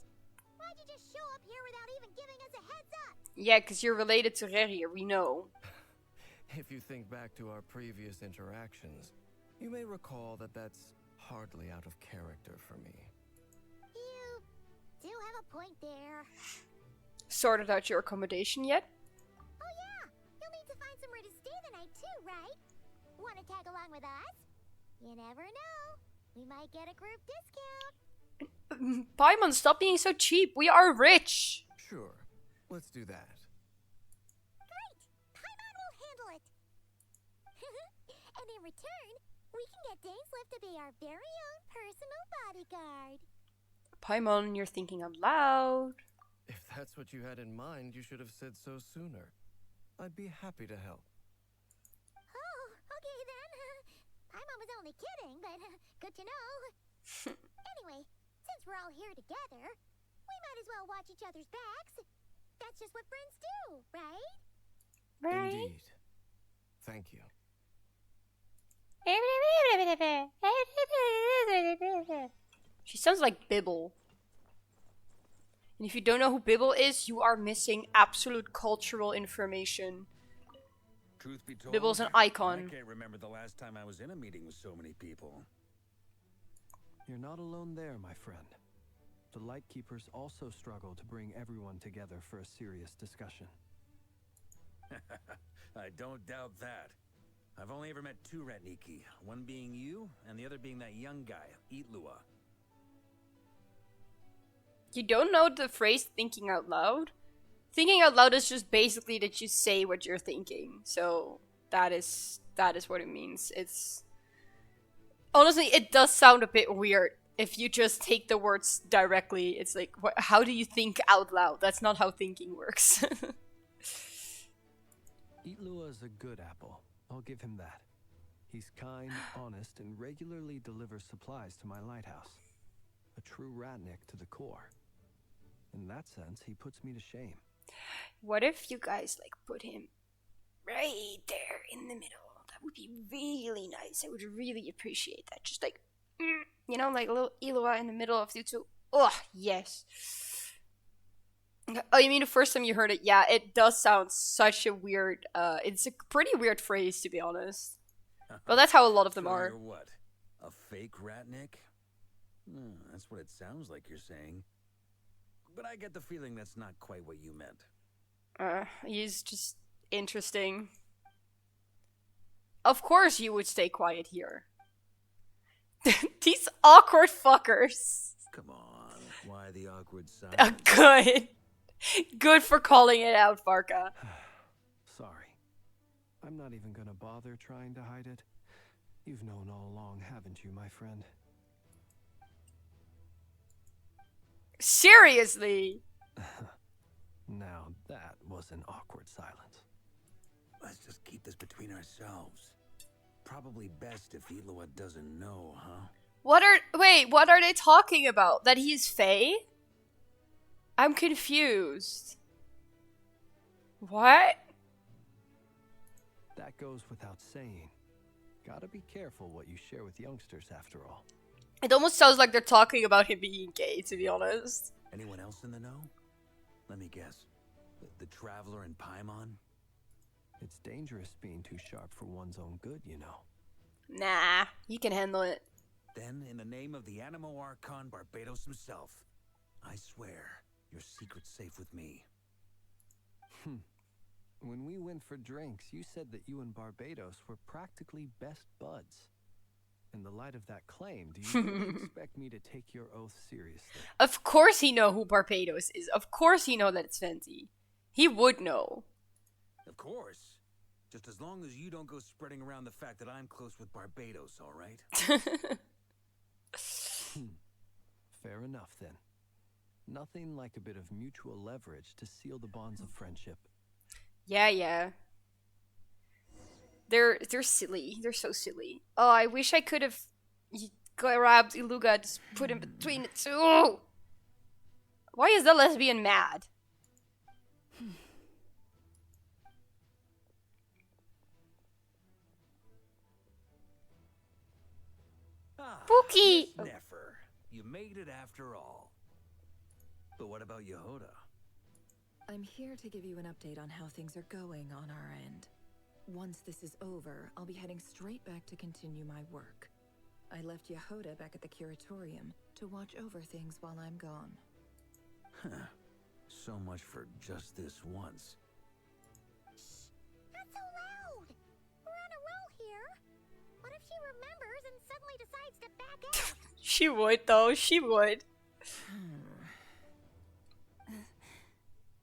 why'd you just show up here without even giving us a heads up? Yeah, because you're related to Rerir, we know. If you think back to our previous interactions, you may recall that that's hardly out of character for me. You do have a point there. Sorted out your accommodation yet? Oh yeah, you'll need to find somewhere to stay the night too, right? Wanna tag along with us? You never know. We might get a group discount. Paimon, stop being so cheap. We are rich. Sure, let's do that. Great! Paimon will handle it. And in return, we can get Dainslift to be our very own personal bodyguard. Paimon, you're thinking out loud. If that's what you had in mind, you should have said so sooner. I'd be happy to help. Oh, okay then. Paimon was only kidding, but good to know. Anyway, since we're all here together, we might as well watch each other's backs. That's just what friends do, right? Indeed. Thank you. She sounds like Bibble. And if you don't know who Bibble is, you are missing absolute cultural information. Truth be told, Bibble's an icon. I can't remember the last time I was in a meeting with so many people. You're not alone there, my friend. The Lightkeepers also struggle to bring everyone together for a serious discussion. I don't doubt that. I've only ever met two Ratniki, one being you, and the other being that young guy, Itlua. You don't know the phrase thinking out loud? Thinking out loud is just basically that you say what you're thinking. So that is what it means. It's honestly, it does sound a bit weird if you just take the words directly. It's like, how do you think out loud? That's not how thinking works. Itlua is a good apple. I'll give him that. He's kind, honest, and regularly delivers supplies to my lighthouse. A true Ratnik to the core. In that sense, he puts me to shame. What if you guys like put him right there in the middle? That would be really nice. I would really appreciate that. Just like, you know, like a little Itlua in the middle of you two. Oh, yes. Oh, you mean the first time you heard it? Yeah, it does sound such a weird, it's a pretty weird phrase, to be honest. But that's how a lot of them are. You're what? A fake Ratnik? That's what it sounds like you're saying. But I get the feeling that's not quite what you meant. He's just interesting. Of course you would stay quiet here. These awkward fuckers. Come on, why the awkward silence? Good. Good for calling it out, Varka. Sorry. I'm not even gonna bother trying to hide it. You've known all along, haven't you, my friend? Seriously? Now that was an awkward silence. Let's just keep this between ourselves. Probably best if Itlua doesn't know, huh? What are they talking about? That he's Fae? I'm confused. What? That goes without saying. Gotta be careful what you share with youngsters, after all. It almost sounds like they're talking about him being gay, to be honest. Anyone else in the know? Let me guess. The Traveler and Paimon? It's dangerous being too sharp for one's own good, you know. Nah, you can handle it. Then, in the name of the Animo Archon Barbados himself, I swear your secret's safe with me. When we went for drinks, you said that you and Barbados were practically best buds. In the light of that claim, do you really expect me to take your oath seriously? Of course he know who Barbados is. Of course he know that it's Fenty. He would know. Of course. Just as long as you don't go spreading around the fact that I'm close with Barbados, all right? Fair enough, then. Nothing like a bit of mutual leverage to seal the bonds of friendship. Yeah. They're silly. They're so silly. Oh, I wish I could have grabbed Iluga, just put him between the two. Why is the lesbian mad? Cookie! Miss Nefer, you made it after all. But what about Yehoda? I'm here to give you an update on how things are going on our end. Once this is over, I'll be heading straight back to continue my work. I left Yehoda back at the curatorium to watch over things while I'm gone. So much for just this once. Shh! Not so loud! We're on a roll here. What if she remembers and suddenly decides to back out? She would, though. She would.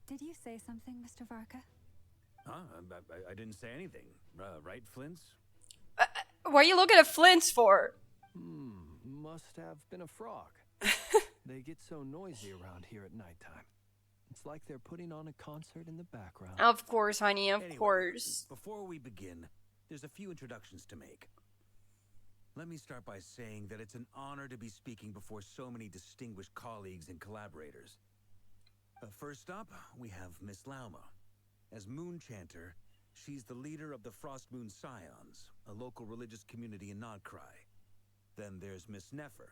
Did you say something, Mr. Varka? Huh? I didn't say anything. Right, Flints? What are you looking at Flints for? Must have been a frog. They get so noisy around here at nighttime. It's like they're putting on a concert in the background. Of course, honey, of Anyway, course. Before we begin, there's a few introductions to make. Let me start by saying that it's an honor to be speaking before so many distinguished colleagues and collaborators. First up, we have Miss Lauma. As Moon Chanter, she's the leader of the Frost Moon Scions, a local religious community in Nod Krai. Then there's Miss Nefer,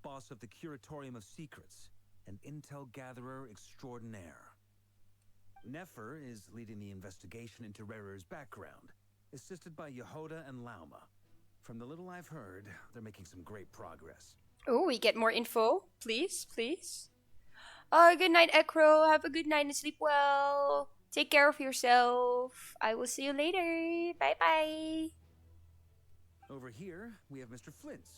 boss of the Curatorium of Secrets, an intel gatherer extraordinaire. Nefer is leading the investigation into Rerer's background, assisted by Yehoda and Lauma. From the little I've heard, they're making some great progress. Oh, we get more info. Please, please. Good night, Ekro. Have a good night and sleep well. Take care of yourself. I will see you later. Bye-bye. Over here, we have Mr. Flints,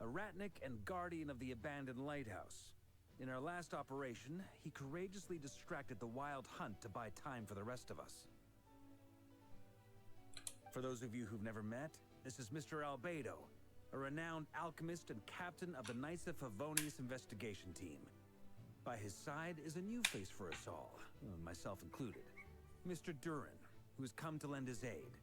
a ratnik and guardian of the abandoned lighthouse. In our last operation, he courageously distracted the wild hunt to buy time for the rest of us. For those of you who've never met, this is Mr. Albedo, a renowned alchemist and captain of the Knights of Favonius investigation team. By his side is a new face for us all, myself included, Mr. Durin, who has come to lend his aid.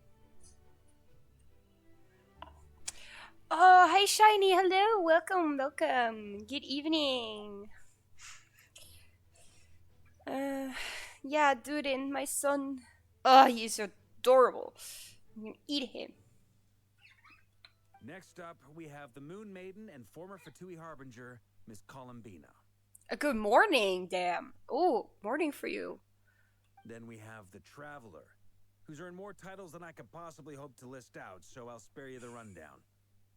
Oh, hi, Shiny. Hello. Welcome, welcome. Good evening. Yeah, Durin, my son. Oh, he's adorable. I'm gonna eat him. Next up, we have the Moon Maiden and former Fatui Harbinger, Miss Columbina. Good morning, damn. Oh, morning for you. Then we have the Traveler, who's earned more titles than I could possibly hope to list out, so I'll spare you the rundown.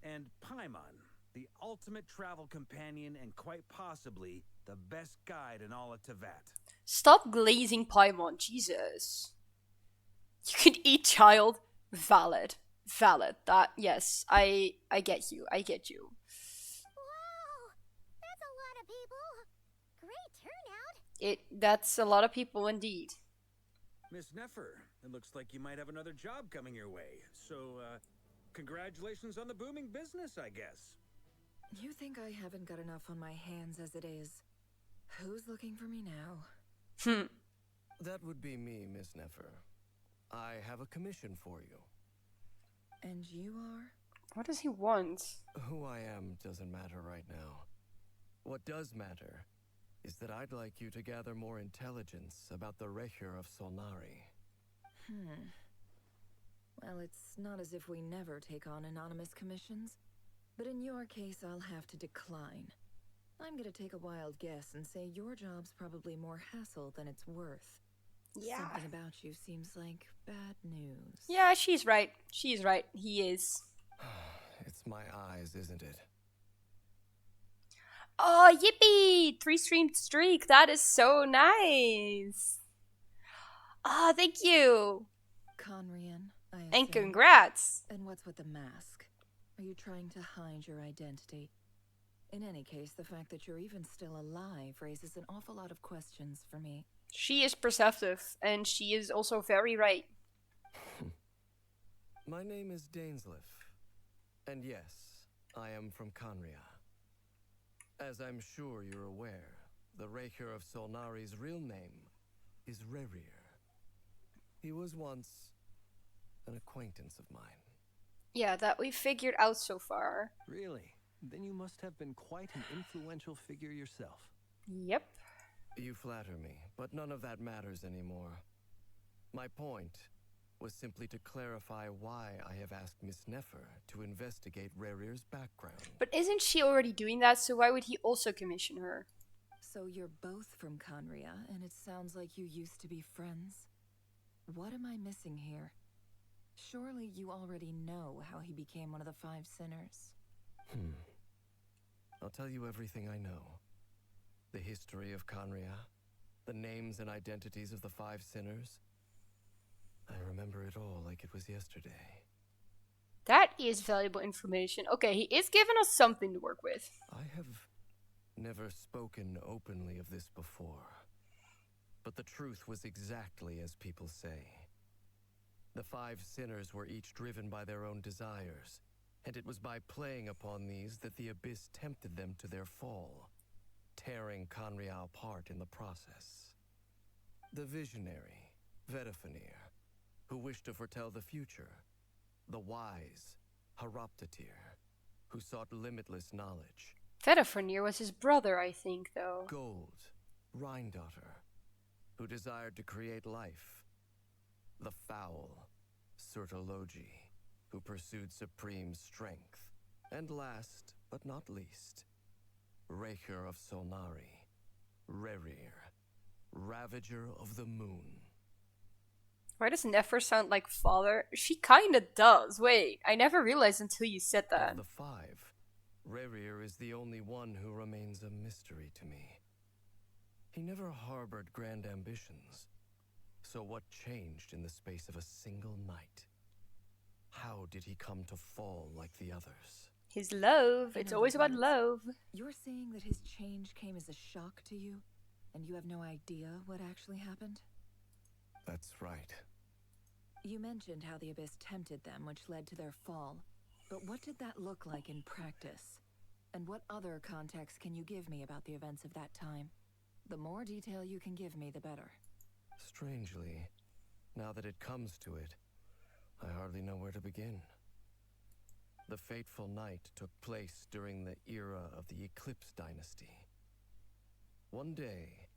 And Paimon, the ultimate travel companion and quite possibly the best guide in all of Tevat. Stop glazing Paimon, Jesus. You can eat, child. Valid. Valid. That, yes, I get you. I get you. Wow! That's a lot of people. Great turnout. That's a lot of people indeed. Miss Nefer, it looks like you might have another job coming your way. So, congratulations on the booming business, I guess. You think I haven't got enough on my hands as it is? Who's looking for me now? That would be me, Miss Nefer. I have a commission for you. And you are? What does he want? Who I am doesn't matter right now. What does matter is that I'd like you to gather more intelligence about the Recher of Solnari. Well, it's not as if we never take on anonymous commissions, but in your case, I'll have to decline. I'm gonna take a wild guess and say your job's probably more hassle than it's worth. Yeah. Something about you seems like bad news. Yeah, she's right. She's right. He is. It's my eyes, isn't it? Oh, yippee! 3-stream streak. That is so nice. Ah, thank you. Conrian, I assume. And congrats. And what's with the mask? Are you trying to hide your identity? In any case, the fact that you're even still alive raises an awful lot of questions for me. She is perceptive, and she is also very right. My name is Dainsliff, and yes, I am from Conria. As I'm sure you're aware, the Recher of Solnari's real name is Rerir. He was once an acquaintance of mine. Yeah, that we figured out so far. Really? Then you must have been quite an influential figure yourself. Yep. You flatter me, but none of that matters anymore. My point was simply to clarify why I have asked Miss Nefer to investigate Rerir's background. But isn't she already doing that, so why would he also commission her? So you're both from Conria, and it sounds like you used to be friends. What am I missing here? Surely you already know how he became one of the Five Sinners. I'll tell you everything I know. The history of Conria, the names and identities of the Five Sinners. I remember it all like it was yesterday. That is valuable information. Okay, he is giving us something to work with. I have never spoken openly of this before, but the truth was exactly as people say. The Five Sinners were each driven by their own desires, and it was by playing upon these that the Abyss tempted them to their fall, tearing Conria apart in the process. The visionary, Vedafenir, who wished to foretell the future. The wise, Haroptatir, who sought limitless knowledge. Vedafenir was his brother, I think, though. Gold, Rhindaughter, who desired to create life. The foul, Surtologi, who pursued supreme strength. And last, but not least, Raker of Solnari, Rerir, Ravager of the Moon. Why does Nefer sound like father? She kinda does. Wait, I never realized until you said that. Of the five, Rerir is the only one who remains a mystery to me. He never harbored grand ambitions. So what changed in the space of a single night? How did he come to fall like the others? His love. It's always about love. You're saying that his change came as a shock to you, and you have no idea what actually happened? That's right. You mentioned how the Abyss tempted them, which led to their fall. But what did that look like in practice? And what other context can you give me about the events of that time? The more detail you can give me, the better. Strangely, now that it comes to it, I hardly know where to begin. The fateful night took place during the era of the Eclipse Dynasty. One day,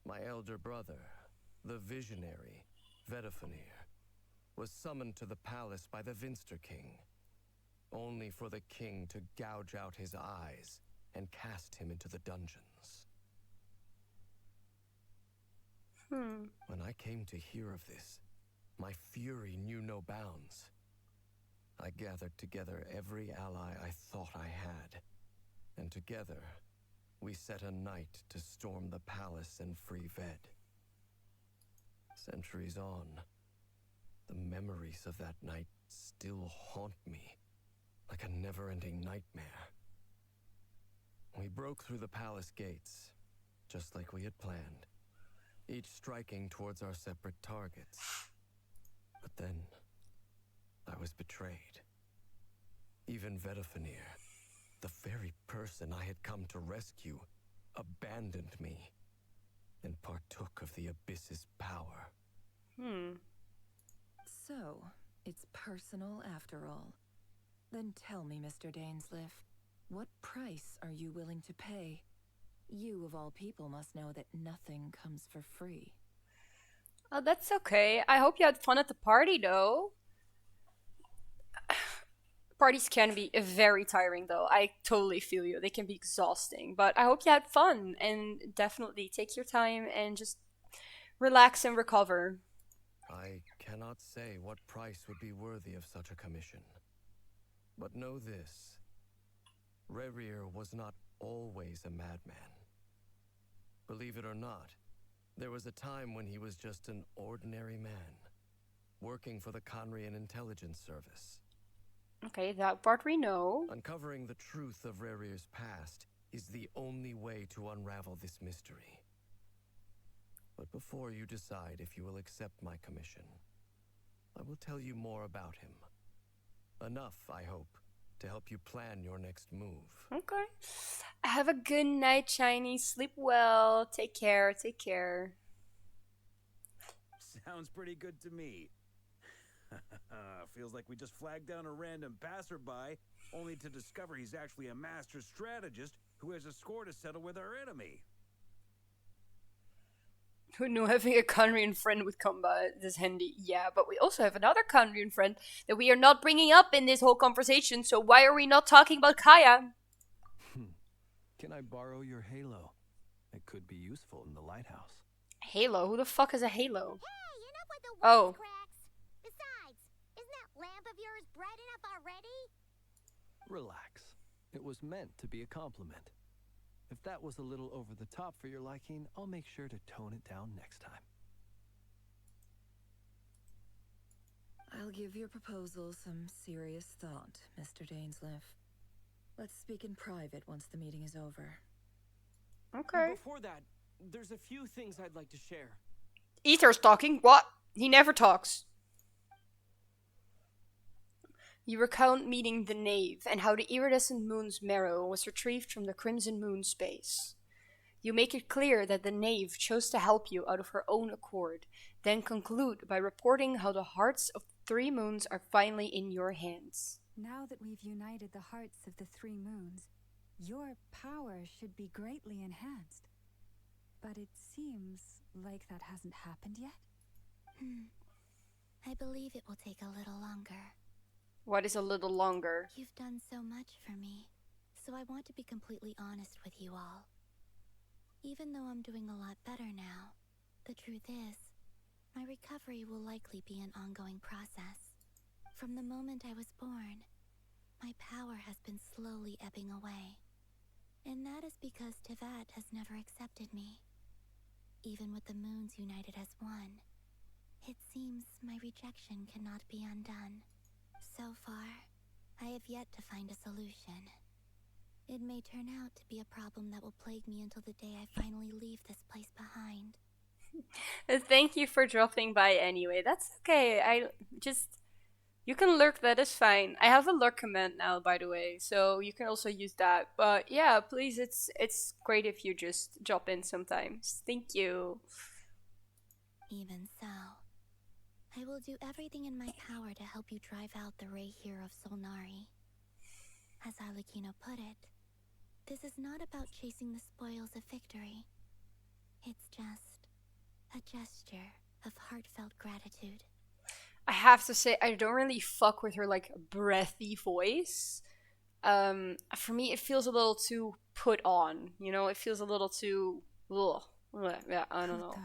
my elder brother, the visionary, Vedafenir, was summoned to the palace by the Vinster King, only for the king to gouge out his eyes and cast him into the dungeons. When I came to hear of this, my fury knew no bounds. I gathered together every ally I thought I had, and together we set a night to storm the palace and free Ved. Centuries on, the memories of that night still haunt me like a never-ending nightmare. We broke through the palace gates, just like we had planned, each striking towards our separate targets. But then, I was betrayed. Even Vedafenir, the very person I had come to rescue, abandoned me and partook of the Abyss's power. So, it's personal after all. Then tell me, Mr. Dainsliff, what price are you willing to pay? You, of all people, must know that nothing comes for free. Oh, that's okay. I hope you had fun at the party, though. Parties can be very tiring, though. I totally feel you. They can be exhausting. But I hope you had fun, and definitely take your time and just relax and recover. I cannot say what price would be worthy of such a commission. But know this. Rerir was not always a madman. Believe it or not, there was a time when he was just an ordinary man, working for the Conrian Intelligence Service. Okay, that part we know. Uncovering the truth of Rerir's past is the only way to unravel this mystery. But before you decide if you will accept my commission, I will tell you more about him. Enough, I hope, to help you plan your next move. Okay. Have a good night, Shiny. Sleep well. Take care. Take care. Sounds pretty good to me. Feels like we just flagged down a random passerby, only to discover he's actually a master strategist who has a score to settle with our enemy. Who knew having a Conrian friend would come by this handy? Yeah, but we also have another Conrian friend that we are not bringing up in this whole conversation, so why are we not talking about Kaya? Can I borrow your halo? It could be useful in the lighthouse. Halo? Who the fuck is a halo? Hey, enough with the Oh. wisecracks. Besides, isn't that lamp of yours bright enough already? Relax. It was meant to be a compliment. If that was a little over the top for your liking, I'll make sure to tone it down next time. I'll give your proposal some serious thought, Mr. Dainsleif. Let's speak in private once the meeting is over. Okay. Before that, there's a few things I'd like to share. Ether's talking? What? He never talks. You recount meeting the Knave and how the iridescent moon's marrow was retrieved from the crimson moon space. You make it clear that the Knave chose to help you out of her own accord, then conclude by reporting how the hearts of 3 moons are finally in your hands. Now that we've united the hearts of the 3 moons, your power should be greatly enhanced. But it seems like that hasn't happened yet. I believe it will take a little longer. What is a little longer? You've done so much for me, so I want to be completely honest with you all. Even though I'm doing a lot better now, the truth is, my recovery will likely be an ongoing process. From the moment I was born, my power has been slowly ebbing away. And that is because Tevat has never accepted me. Even with the moons united as one, it seems my rejection cannot be undone. So far, I have yet to find a solution. It may turn out to be a problem that will plague me until the day I finally leave this place behind. Thank you for dropping by anyway. That's okay. You can lurk, that is fine. I have a lurk command now, by the way, so you can also use that. But yeah, please, it's great if you just drop in sometimes. Thank you. Even so, I will do everything in my power to help you drive out the Ray here of Solnari. As Arlecchino put it, this is not about chasing the spoils of victory. It's just a gesture of heartfelt gratitude. I have to say, I don't really fuck with her, like, breathy voice. For me, it feels a little too put on, you know? It feels a little too... Ugh. Yeah, I don't know.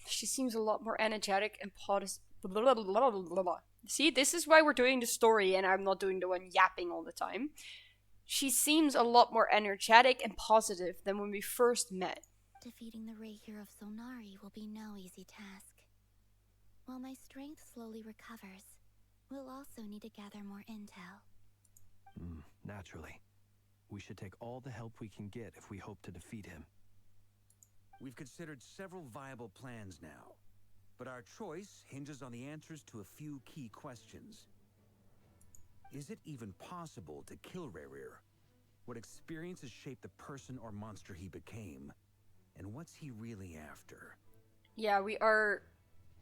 She seems a lot more energetic and positive. See, this is why we're doing the story and I'm not doing the one yapping all the time. She seems a lot more energetic and positive than when we first met. Defeating the Ray here of Solnari will be no easy task. While my strength slowly recovers, we'll also need to gather more intel. Naturally. We should take all the help we can get if we hope to defeat him. We've considered several viable plans now, but our choice hinges on the answers to a few key questions. Is it even possible to kill Rerir? What experiences shaped the person or monster he became? And what's he really after? Yeah, we are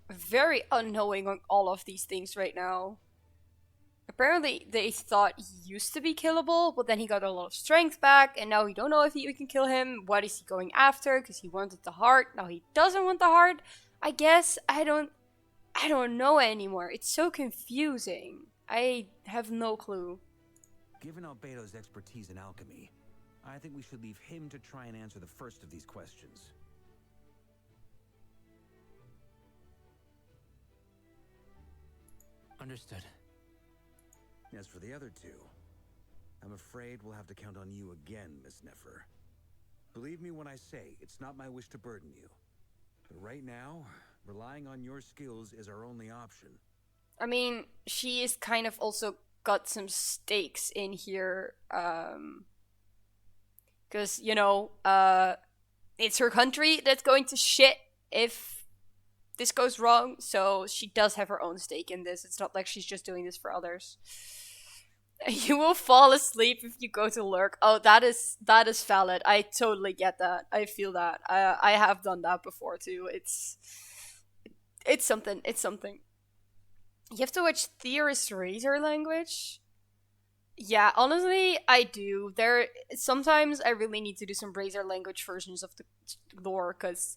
very unknowing on all of these things right now. Apparently, they thought he used to be killable, but then he got a lot of strength back, and now we don't know if we can kill him. What is he going after? Because he wanted the heart. Now he doesn't want the heart. I guess I don't know anymore. It's so confusing. I have no clue. Given Albedo's expertise in alchemy, I think we should leave him to try and answer the first of these questions. Understood. As for the other two, I'm afraid we'll have to count on you again, Miss Nefer. Believe me when I say it's not my wish to burden you. But right now, relying on your skills is our only option. I mean, she is kind of also got some stakes in here, because, you know, it's her country that's going to shit if this goes wrong, so she does have her own stake in this. It's not like she's just doing this for others. You will fall asleep if you go to lurk. Oh, that is valid. I totally get that. I feel that. I have done that before too. It's something. It's something. You have to watch Theorist Razor language. Yeah, honestly, I do. Sometimes I really need to do some Brazer language versions of the lore because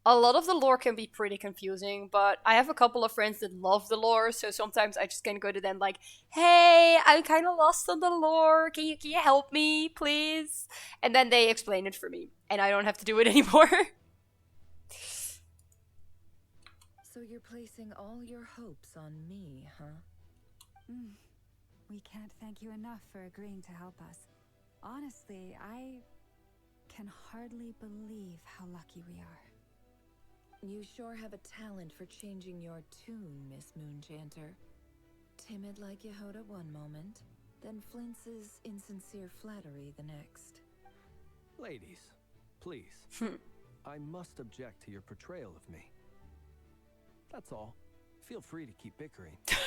a lot of the lore can be pretty confusing. But I have a couple of friends that love the lore, so sometimes I just can go to them like, "Hey, I'm kind of lost on the lore. Can you help me, please?" And then they explain it for me, and I don't have to do it anymore. So you're placing all your hopes on me, huh? We can't thank you enough for agreeing to help us. Honestly, I can hardly believe how lucky we are. You sure have a talent for changing your tune, Miss Moonchanter. Timid like Yehoda one moment, then flinches insincere flattery the next. Ladies, please. I must object to your portrayal of me. That's all. Feel free to keep bickering. Just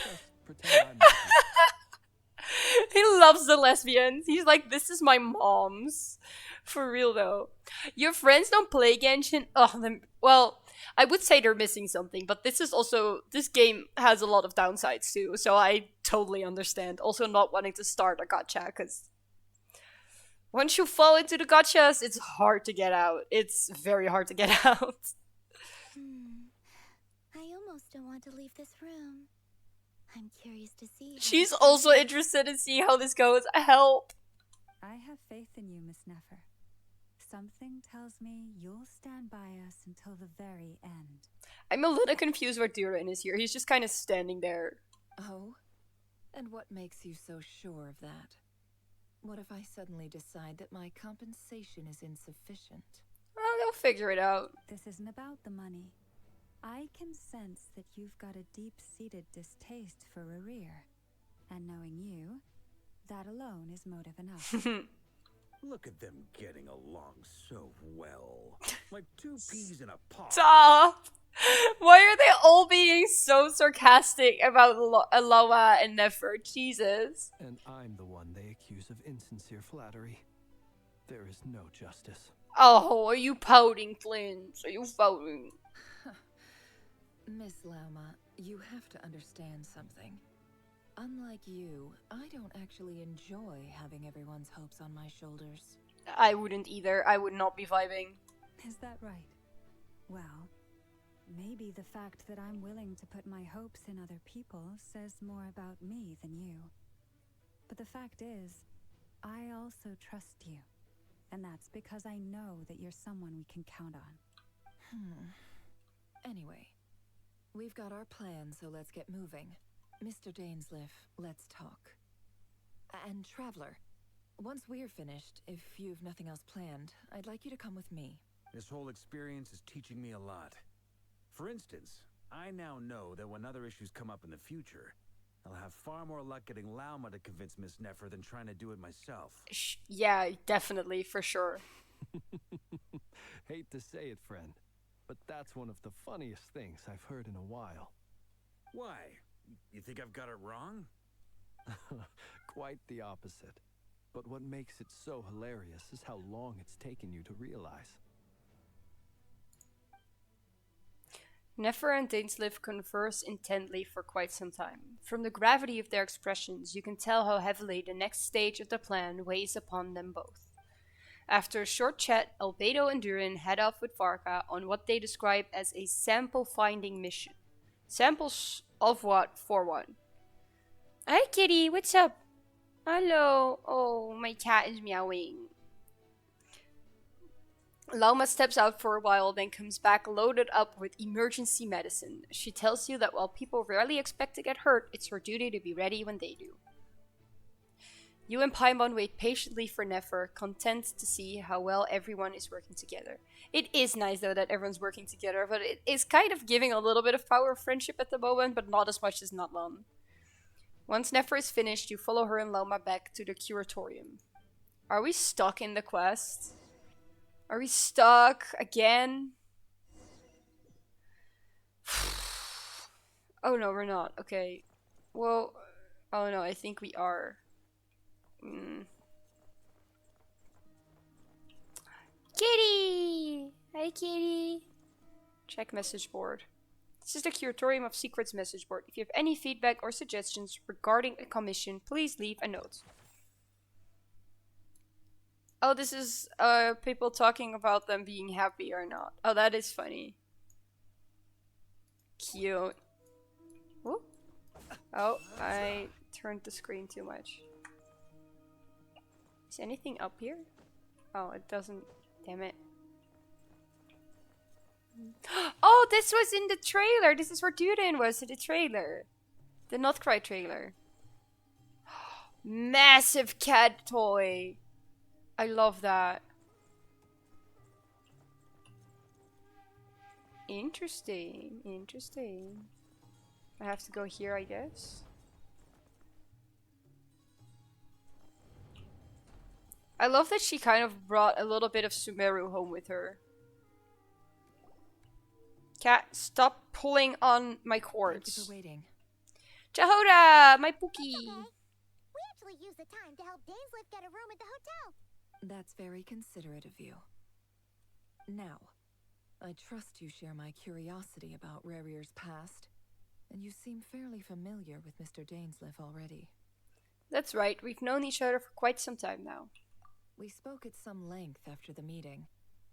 pretend I'm not here. He loves the lesbians. He's like, this is my mom's. For real though. Your friends don't play Genshin? Well, I would say they're missing something, but this game has a lot of downsides too, so I totally understand. Also not wanting to start a gacha, because once you fall into the gachas, it's hard to get out. It's very hard to get out. I almost don't want to leave this room. I'm curious to see. She's also interested to see how this goes. Help! I have faith in you, Miss Nefer. Something tells me you'll stand by us until the very end. I'm a little confused where Durin is here. He's just kind of standing there. Oh? And what makes you so sure of that? What if I suddenly decide that my compensation is insufficient? Oh, they'll figure it out. This isn't about the money. I can sense that you've got a deep-seated distaste for Rerir. And knowing you, that alone is motive enough. Look at them getting along so well. Like two peas in a pod. Stop! Why are they all being so sarcastic about Loa and Nefer? Jesus. And I'm the one they accuse of insincere flattery. There is no justice. Oh, are you pouting, Flint? Are you pouting? Miss Lauma, you have to understand something. Unlike you, I don't actually enjoy having everyone's hopes on my shoulders. I wouldn't either. I would not be vibing. Is that right? Well, maybe the fact that I'm willing to put my hopes in other people says more about me than you. But the fact is, I also trust you. And that's because I know that you're someone we can count on. Anyway, we've got our plan, so let's get moving. Mr. Dainsleif, let's talk. And Traveler, once we're finished, if you've nothing else planned, I'd like you to come with me. This whole experience is teaching me a lot. For instance, I now know that when other issues come up in the future, I'll have far more luck getting Lauma to convince Miss Nefer than trying to do it myself. Yeah, definitely, for sure. Hate to say it, friend, but that's one of the funniest things I've heard in a while. Why? You think I've got it wrong? Quite the opposite. But what makes it so hilarious is how long it's taken you to realize. Nefer and Dainsleif converse intently for quite some time. From the gravity of their expressions, you can tell how heavily the next stage of the plan weighs upon them both. After a short chat, Albedo and Durin head off with Varka on what they describe as a sample-finding mission. Samples of what? For one. Hi kitty, what's up? Hello. Oh, my cat is meowing. Lauma steps out for a while, then comes back loaded up with emergency medicine. She tells you that while people rarely expect to get hurt, it's her duty to be ready when they do. You and Paimon wait patiently for Nefer, content to see how well everyone is working together. It is nice though that everyone's working together, but it is kind of giving a little bit of power of friendship at the moment, but not as much as Natlan. Once Nefer is finished, you follow her and Lauma back to the curatorium. Are we stuck in the quest? Are we stuck again? Oh no, we're not. Okay. Well, oh no, I think we are. Kitty! Hi, kitty! Check message board. This is the Curatorium of Secrets message board. If you have any feedback or suggestions regarding a commission, please leave a note. Oh, this is people talking about them being happy or not. Oh, that is funny. Cute. Whoop. Oh, I turned the screen too much. Is anything up here? Oh, it doesn't. Damn it. Oh, this was in the trailer. This is where Duden was in the trailer. The Nod Krai trailer. Massive cat toy. I love that. Interesting. Interesting. I have to go here, I guess. I love that she kind of brought a little bit of Sumeru home with her. Cat, stop pulling on my cords. Thank you for waiting. Jahoda, my Pookie. Okay. We actually used the time to help Dainsleif get a room at the hotel. That's very considerate of you. Now, I trust you share my curiosity about Rarier's past, and you seem fairly familiar with Mr. Dainsleif already. That's right, we've known each other for quite some time now. We spoke at some length after the meeting.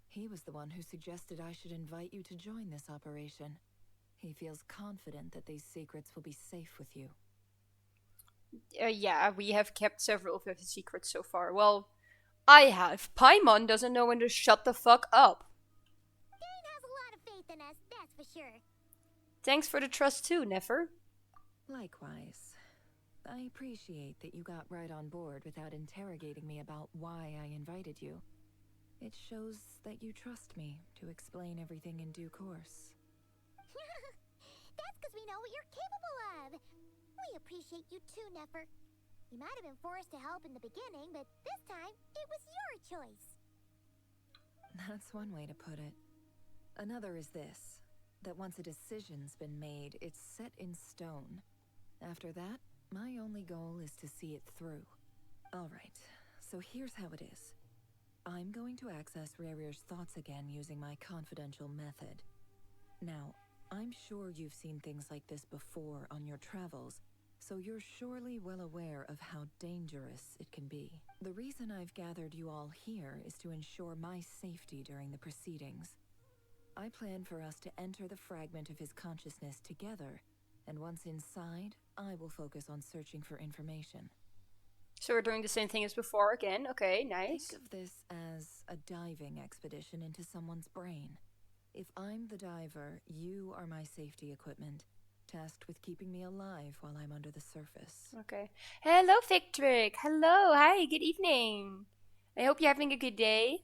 He was the one who suggested I should invite you to join this operation. He feels confident that these secrets will be safe with you. Yeah, we have kept several of his secrets so far. Well, I have. Paimon doesn't know when to shut the fuck up. Dane has a lot of faith in us, that's for sure. Thanks for the trust too, Nefer. Likewise. I appreciate that you got right on board without interrogating me about why I invited you. It shows that you trust me to explain everything in due course. That's because we know what you're capable of. We appreciate you too, Nefer. You might have been forced to help in the beginning, but this time, it was your choice. That's one way to put it. Another is this, that once a decision's been made, it's set in stone. After that, my only goal is to see it through. Alright, so here's how it is. I'm going to access Rarier's thoughts again using my confidential method. Now, I'm sure you've seen things like this before on your travels, so you're surely well aware of how dangerous it can be. The reason I've gathered you all here is to ensure my safety during the proceedings. I plan for us to enter the fragment of his consciousness together, and once inside, I will focus on searching for information. So we're doing the same thing as before again. Okay, nice. Think of this as a diving expedition into someone's brain. If I'm the diver, you are my safety equipment, tasked with keeping me alive while I'm under the surface. Okay. Hello, Victric. Hello. Hi, good evening. I hope you're having a good day.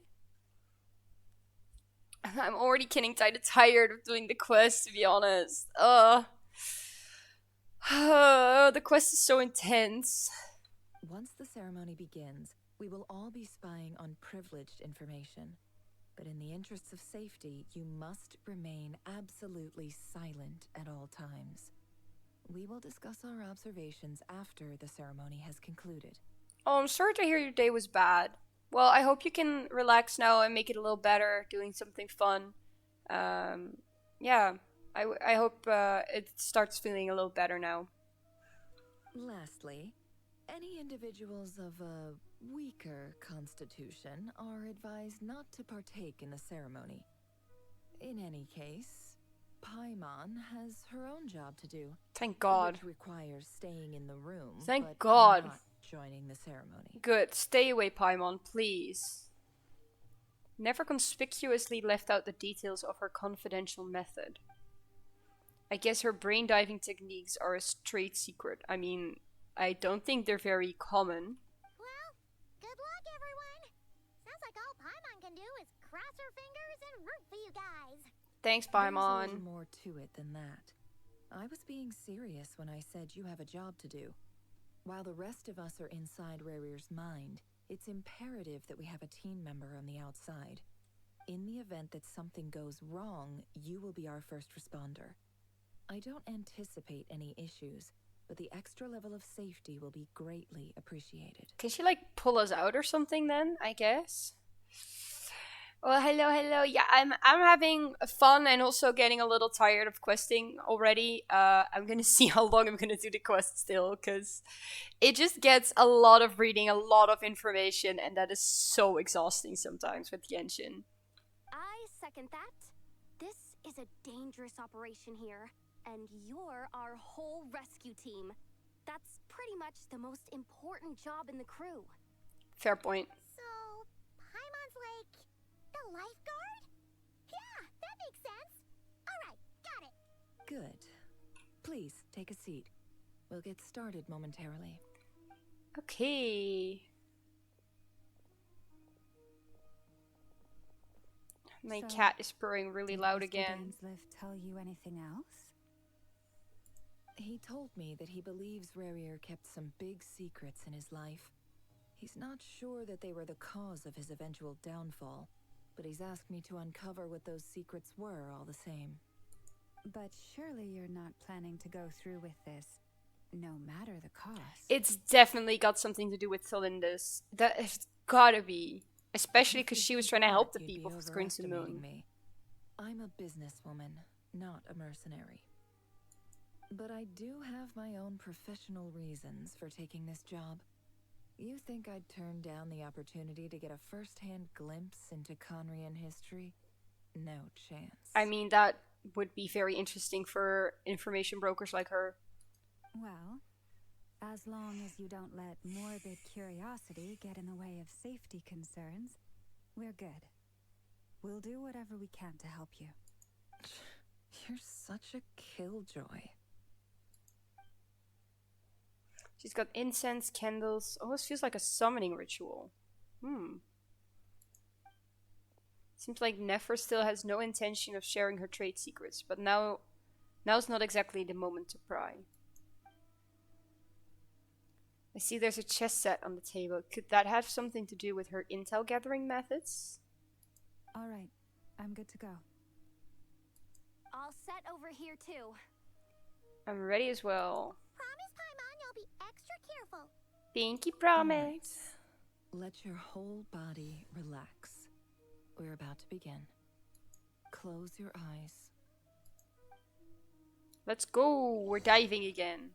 I'm already getting kind of tired of doing the quest, to be honest. The quest is so intense. Once the ceremony begins, we will all be spying on privileged information. But in the interests of safety, you must remain absolutely silent at all times. We will discuss our observations after the ceremony has concluded. Oh, I'm sorry to hear your day was bad. Well, I hope you can relax now and make it a little better, doing something fun. Yeah, I hope it starts feeling a little better now. Lastly, any individuals of a weaker constitution are advised not to partake in the ceremony. In any case, Paimon has her own job to do. Thank God. Which requires staying in the room. Thank but God. Not joining the ceremony. Good. Stay away, Paimon, please. Never conspicuously left out the details of her confidential method. I guess her brain diving techniques are a straight secret. I mean, I don't think they're very common. Well, good luck, everyone. Sounds like all Paimon can do is cross her fingers and root for you guys. Thanks, There's a Paimon. little more to it than that. I was being serious when I said you have a job to do. While the rest of us are inside Rarier's mind, it's imperative that we have a team member on the outside. In the event that something goes wrong, you will be our first responder. I don't anticipate any issues, but the extra level of safety will be greatly appreciated. Can she, like, pull us out or something then, I guess? Well, hello, hello. Yeah, I'm having fun and also getting a little tired of questing already. I'm gonna see how long I'm gonna do the quest still, because it just gets a lot of reading, a lot of information, and that is so exhausting sometimes with Genshin. I second that. This is a dangerous operation here, and you're our whole rescue team. That's pretty much the most important job in the crew. Fair point. So, Paimon's like the lifeguard? Yeah, that makes sense. All right, got it. Good. Please, take a seat. We'll get started momentarily. Okay. My So, cat is purring really Did loud Mr. again. Dainsleif tell you anything else? He told me that he believes Rarier kept some big secrets in his life. He's not sure that they were the cause of his eventual downfall, but he's asked me to uncover what those secrets were all the same. But surely you're not planning to go through with this, no matter the cost. It's definitely got something to do with Celinda's. That has gotta be. Especially because she was trying to help the You'd be people for Crimson overestimating Moon. me. I'm a businesswoman, not a mercenary. But I do have my own professional reasons for taking this job. You think I'd turn down the opportunity to get a first-hand glimpse into Conrian history? No chance. I mean, that would be very interesting for information brokers like her. Well, as long as you don't let morbid curiosity get in the way of safety concerns, we're good. We'll do whatever we can to help you. You're such a killjoy. She's got incense, candles. Almost feels like a summoning ritual. Seems like Nefer still has no intention of sharing her trade secrets, but now's not exactly the moment to pry. I see there's a chess set on the table. Could that have something to do with her intel gathering methods? All right, I'm good to go. All set over here too. I'm ready as well. Promise, Paimon, you'll be extra careful. Pinky promise. Let your whole body relax. We're about to begin. Close your eyes. Let's go. We're diving again.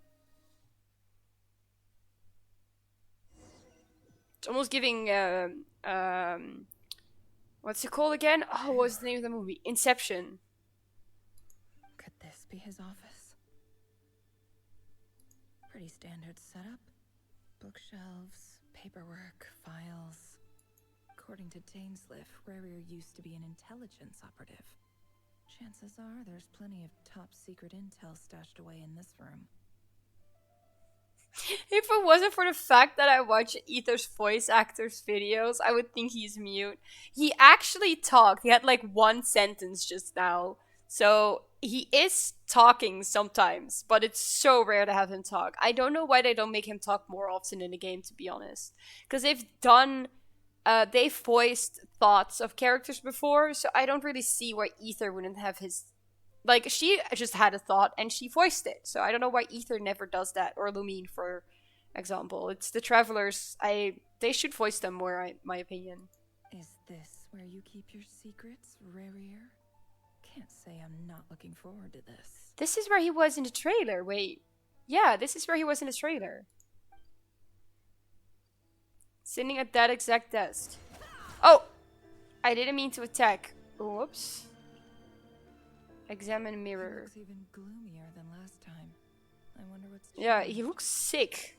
It's almost giving what's it called again? Oh, what was the name of the movie? Inception. Could this be his office? Pretty standard setup. Bookshelves, paperwork, files. According to Dainsleif, Rarier used to be an intelligence operative. Chances are there's plenty of top secret intel stashed away in this room. If it wasn't for the fact that I watch Ether's voice actors' videos, I would think he's mute. He actually talked. He had like one sentence just now. So he is talking sometimes, but it's so rare to have him talk. I don't know why they don't make him talk more often in the game, to be honest. Because they've voiced thoughts of characters before, so I don't really see why Ether wouldn't have his... Like, she just had a thought and she voiced it, so I don't know why Ether never does that, or Lumine, for example. It's the Travelers. They should voice them more, my opinion. Is this where you keep your secrets, Rarier? Can't say I'm not looking forward to this. This is where he was in the trailer. Wait. Yeah, this is where he was in the trailer. Sitting at that exact desk. Oh! I didn't mean to attack. Whoops. Examine mirror. He looks even gloomier than last time. I wonder what's changed. Yeah, he looks sick.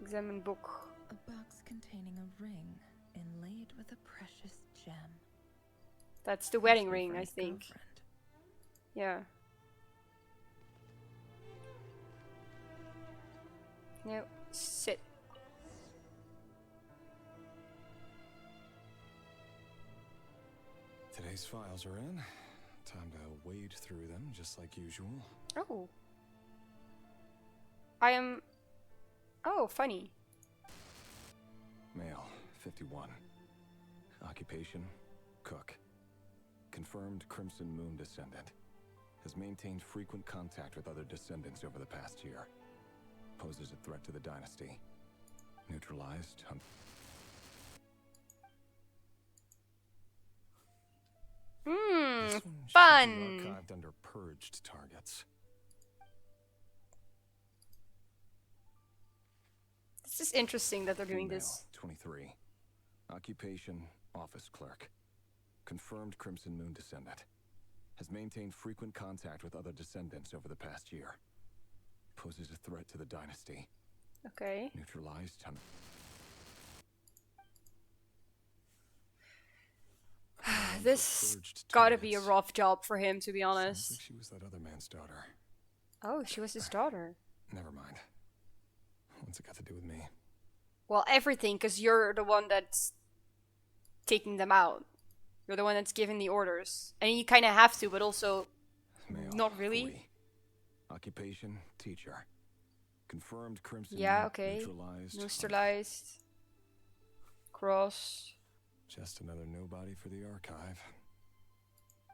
Examine book. A box containing a ring inlaid with a precious gem. That's the wedding ring, I think. Girlfriend. Yeah. No, sit. Today's files are in. Time to wade through them, just like usual. Oh. I am... Oh, funny. Male, 51. Occupation, cook. Confirmed Crimson Moon descendant. Has maintained frequent contact with other descendants over the past year. poses a threat to the dynasty. Neutralized. This one should be Fun. archived under purged targets. This is interesting that they're doing Female, this. 23. Occupation, office clerk. Confirmed Crimson Moon descendant. Has maintained frequent contact with other descendants over the past year. Poses a threat to the dynasty. Okay. Neutralized. This gotta be a rough job for him, to be Sounds honest. like she was that other man's daughter. Oh, she was his daughter. Never mind. What's it got to do with me? Well, everything, because you're the one that's taking them out. You're the one that's giving the orders. And you kind of have to, but also Male, not really. 40. Occupation, teacher. Confirmed Crimson Yeah, Moon, okay. Neutralized. Neutralized. Cross. Just another nobody for the archive.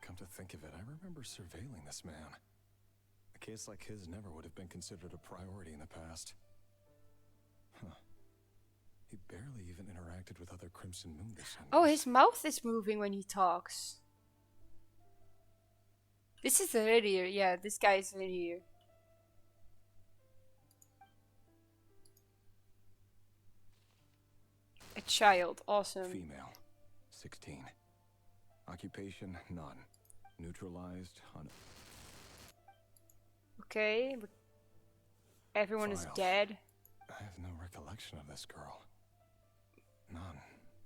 Come to think of it, I remember surveilling this man. A case like his never would have been considered a priority in the past. Huh. He barely even interacted with other Crimson Moon descendants. Oh, his mouth is moving when he talks. This is an idiot. Yeah, this guy is an idiot. A child. Awesome. Female, 16. Occupation, none. Neutralized, Okay. But everyone is Files. dead. I have no recollection of this girl. None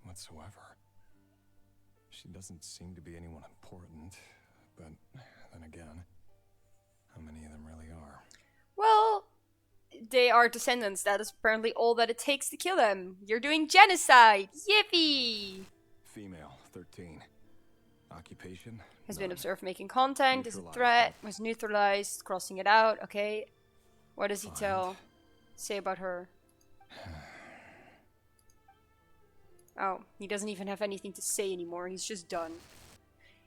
whatsoever. She doesn't seem to be anyone important, but then again, how many of them really are? Well, they are descendants. That is apparently all that it takes to kill them. You're doing genocide. Yippee! Female, 13. Occupation, Has none. been observed making contact. Is a Neutralized. threat. Was neutralized. Crossing it out. Okay. What does he Find. say about her? Oh, he doesn't even have anything to say anymore. He's just done.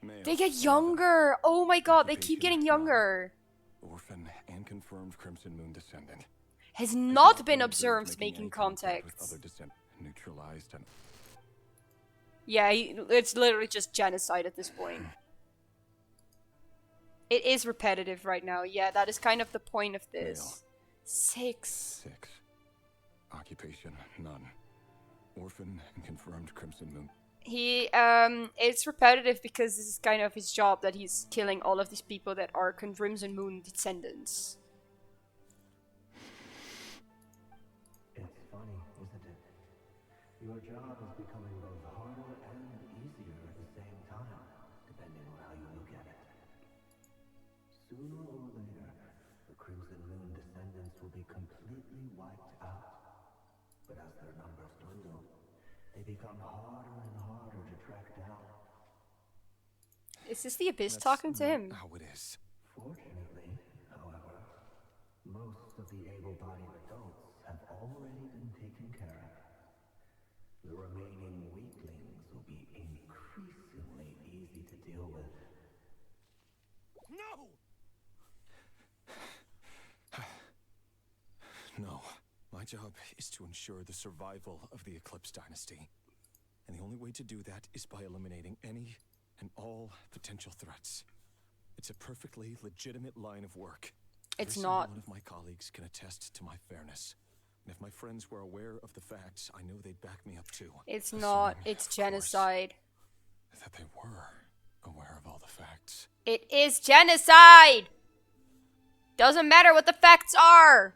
Male, They get 11. younger. Oh my god, they keep Occupation, getting none. younger. Orphan and confirmed Crimson Moon descendant. Has Has not been observed making any contact with contacts. other neutralized and Yeah, it's literally just genocide at this point. It is repetitive right now. Yeah, that is kind of the point of this. Male. 6. 6. Occupation, none. Orphan and confirmed Crimson Moon. It's repetitive because this is kind of his job, that he's killing all of these people that are Crimson Moon descendants. It's funny, isn't it? Your job is becoming both harder and easier at the same time, depending on how you look at it. Sooner or later, the Crimson Moon descendants will be completely wiped out. But as their numbers dwindle, they become harder and harder to track down. Is this the Abyss That's talking to not him? how it is. Fortunately, however, most of the able-bodied adults have already been taken care of. The remaining weaklings will be increasingly easy to deal with. No! No. My job is to ensure the survival of the Eclipse Dynasty. And the only way to do that is by eliminating any and all potential threats. It's a perfectly legitimate line of work. It's Every not. single one of my colleagues can attest to my fairness. And if my friends were aware of the facts, I know they'd back me up too. It's Assuming, not. It's of course, genocide. that they were aware of all the facts. It is genocide! Doesn't matter what the facts are!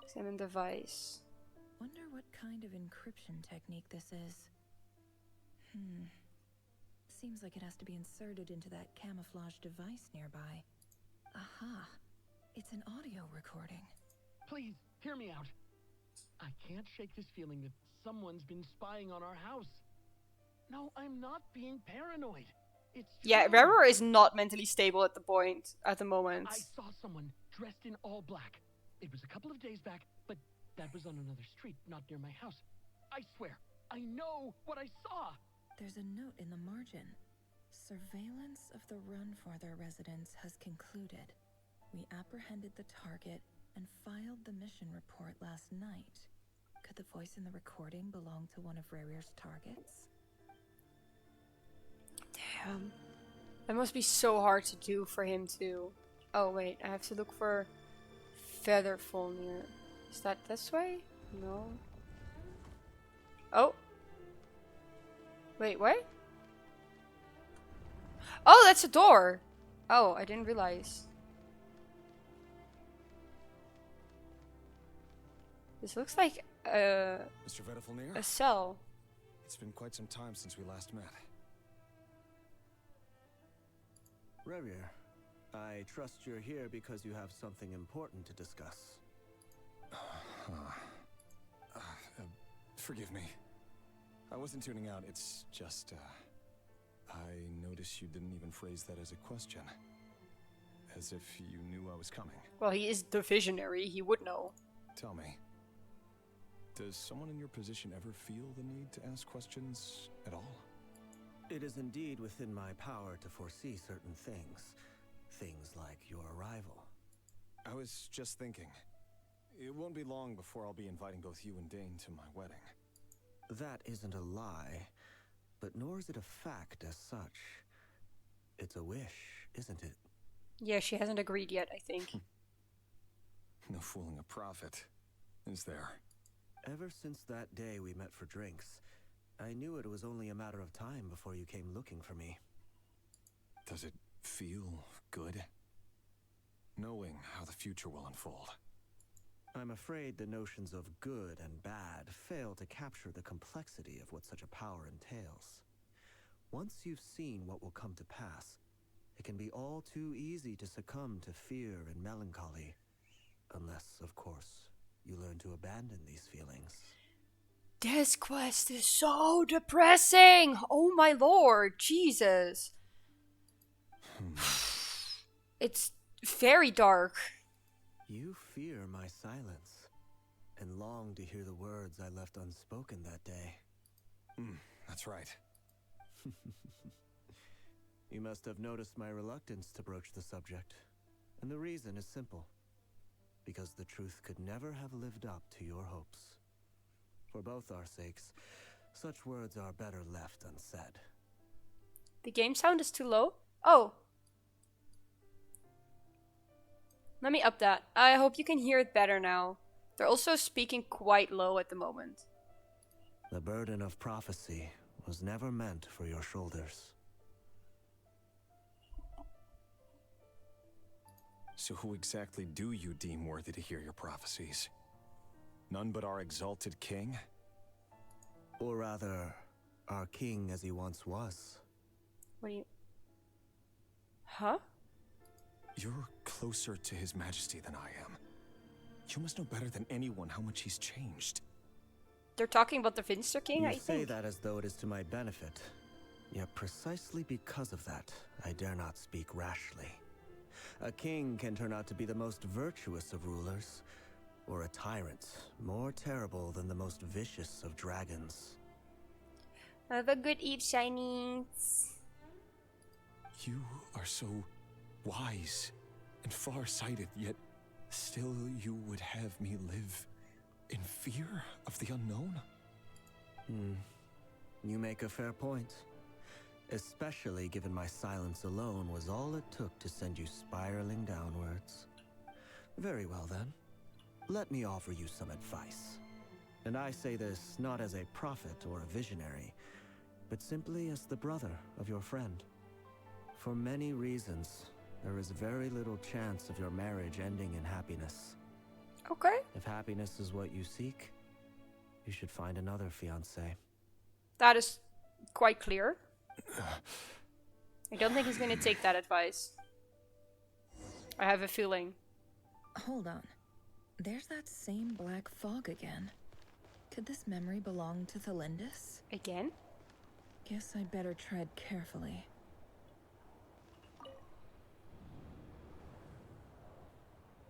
Examine device. Wonder what kind of encryption technique this is. Seems like it has to be inserted into that camouflage device nearby. Aha. It's an audio recording. Please, hear me out. I can't shake this feeling that someone's been spying on our house. No, I'm not being paranoid. It's Yeah, true. Revor is not mentally stable at the moment. I saw someone dressed in all black. It was a couple of days back, but that was on another street, not near my house. I swear, I know what I saw. There's a note in the margin. Surveillance of the Runfather residence has concluded. We apprehended the target and filed the mission report last night. Could the voice in the recording belong to one of Rarir's targets? Damn. That must be so hard to do for him to... Oh wait, I have to look for Featherfall. Is that this way? No. Oh. Wait, what? Oh, that's a door! Oh, I didn't realize. This looks like Mr. Vedafalnir? a cell. It's been quite some time since we last met. Rerir, I trust you're here because you have something important to discuss. Forgive me. I wasn't tuning out, it's just, I noticed you didn't even phrase that as a question. As if you knew I was coming. Well, he is the visionary, he would know. Tell me, does someone in your position ever feel the need to ask questions at all? It is indeed within my power to foresee certain things. Things like your arrival. I was just thinking. It won't be long before I'll be inviting both you and Dane to my wedding. That isn't a lie, but nor is it a fact as such. It's a wish, isn't it? Yeah, she hasn't agreed yet, I think. No fooling a prophet, is there? Ever since that day we met for drinks, I knew it was only a matter of time before you came looking for me. Does it feel good? Knowing how the future will unfold. I'm afraid the notions of good and bad fail to capture the complexity of what such a power entails. Once you've seen what will come to pass, it can be all too easy to succumb to fear and melancholy. Unless, of course, you learn to abandon these feelings. This quest is so depressing! Oh my lord, Jesus. It's very dark. You fear my silence, and long to hear the words I left unspoken that day. That's right. You must have noticed my reluctance to broach the subject, and the reason is simple. Because the truth could never have lived up to your hopes. For both our sakes, such words are better left unsaid. The game sound is too low? Oh. Let me up that. I hope you can hear it better now. They're also speaking quite low at the moment. The burden of prophecy was never meant for your shoulders. So who exactly do you deem worthy to hear your prophecies? None but our exalted king? Or rather, our king as he once was. What do you... Huh? You're closer to his majesty than I am. You must know better than anyone how much he's changed. They're talking about the Finster King, You I say think. that as though it is to my benefit. Yet precisely because of that, I dare not speak rashly. A king can turn out to be the most virtuous of rulers, or a tyrant more terrible than the most vicious of dragons. Have a good eat, shinies. You are so wise and far-sighted, yet still you would have me live in fear of the unknown? You make a fair point. Especially given my silence alone was all it took to send you spiraling downwards. Very well then. Let me offer you some advice. And I say this not as a prophet or a visionary, but simply as the brother of your friend. For many reasons, there is very little chance of your marriage ending in happiness. Okay. If happiness is what you seek, you should find another fiancé. That is quite clear. I don't think he's going to take that advice. I have a feeling. Hold on. There's that same black fog again. Could this memory belong to Thelindis? Again? Guess I'd better tread carefully.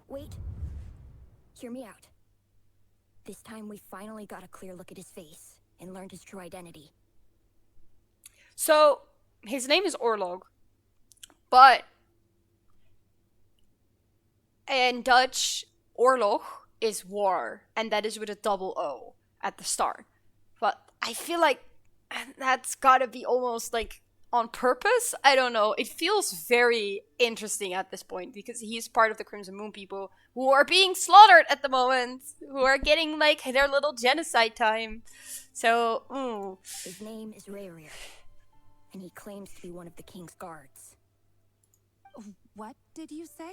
Wait. Hear me out. This time we finally got a clear look at his face and learned his true identity. So, his name is Orlog, but in Dutch, Oorlog is war, and that is with a double O at the start. But I feel like that's gotta be almost like on purpose. I don't know. It feels very interesting at this point because he's part of the Crimson Moon people who are being slaughtered at the moment, who are getting like their little genocide time. So, His name is Rayrir, and he claims to be one of the king's guards. What did you say?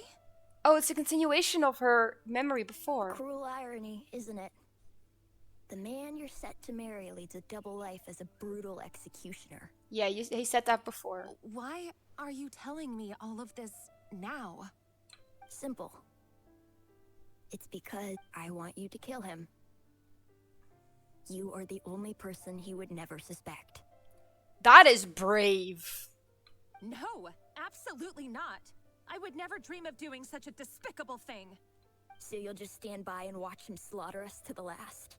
Oh, it's a continuation of her memory before. Cruel irony, isn't it? The man you're set to marry leads a double life as a brutal executioner. Yeah, he said that before. Why are you telling me all of this now? Simple. It's because I want you to kill him. You are the only person he would never suspect. That is brave. No, absolutely not. I would never dream of doing such a despicable thing. So you'll just stand by and watch him slaughter us to the last?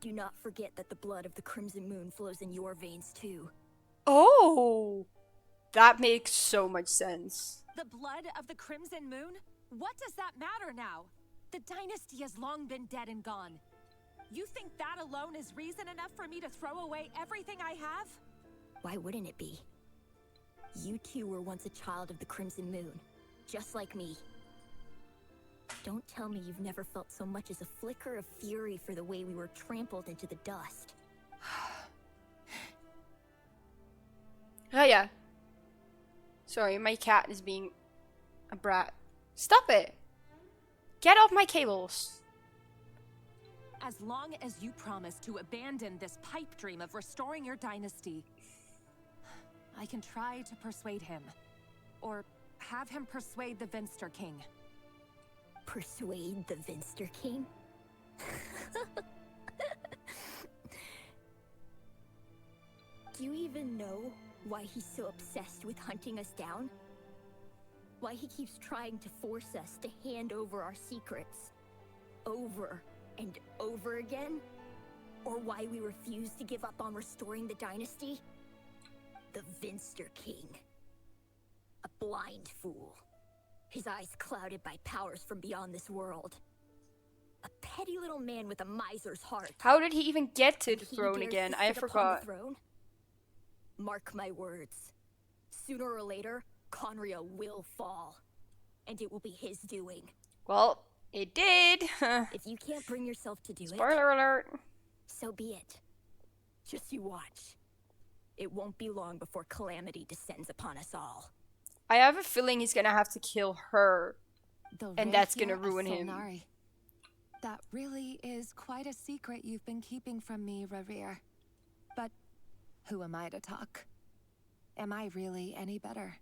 Do not forget that the blood of the Crimson Moon flows in your veins too. Oh, that makes so much sense. The blood of the Crimson Moon? What does that matter now? The dynasty has long been dead and gone. You think that alone is reason enough for me to throw away everything I have? Why wouldn't it be? You two were once a child of the Crimson Moon, just like me. Don't tell me you've never felt so much as a flicker of fury for the way we were trampled into the dust. Oh yeah. Sorry, my cat is being a brat. Stop it! Get off my cables! As long as you promise to abandon this pipe dream of restoring your dynasty, I can try to persuade him. Or have him persuade the Vinster King. Persuade the Vinster King? Do you even know why he's so obsessed with hunting us down? Why he keeps trying to force us to hand over our secrets? Over and over again? Or why we refuse to give up on restoring the dynasty? The Vinster King. A blind fool. His eyes clouded by powers from beyond this world. A petty little man with a miser's heart. How did he even get to the He throne dares again? to I sit upon forgot. the throne? Mark my words. Sooner or later, Conria will fall. And it will be his doing. Well, it did. If you can't bring yourself to do Spoiler alert. so be it. Just you watch. It won't be long before calamity descends upon us all. I have a feeling he's gonna have to kill her. The And that's Rapier gonna of ruin him. Solnari. That really is quite a secret you've been keeping from me, Rayrir. But who am I to talk? Am I really any better?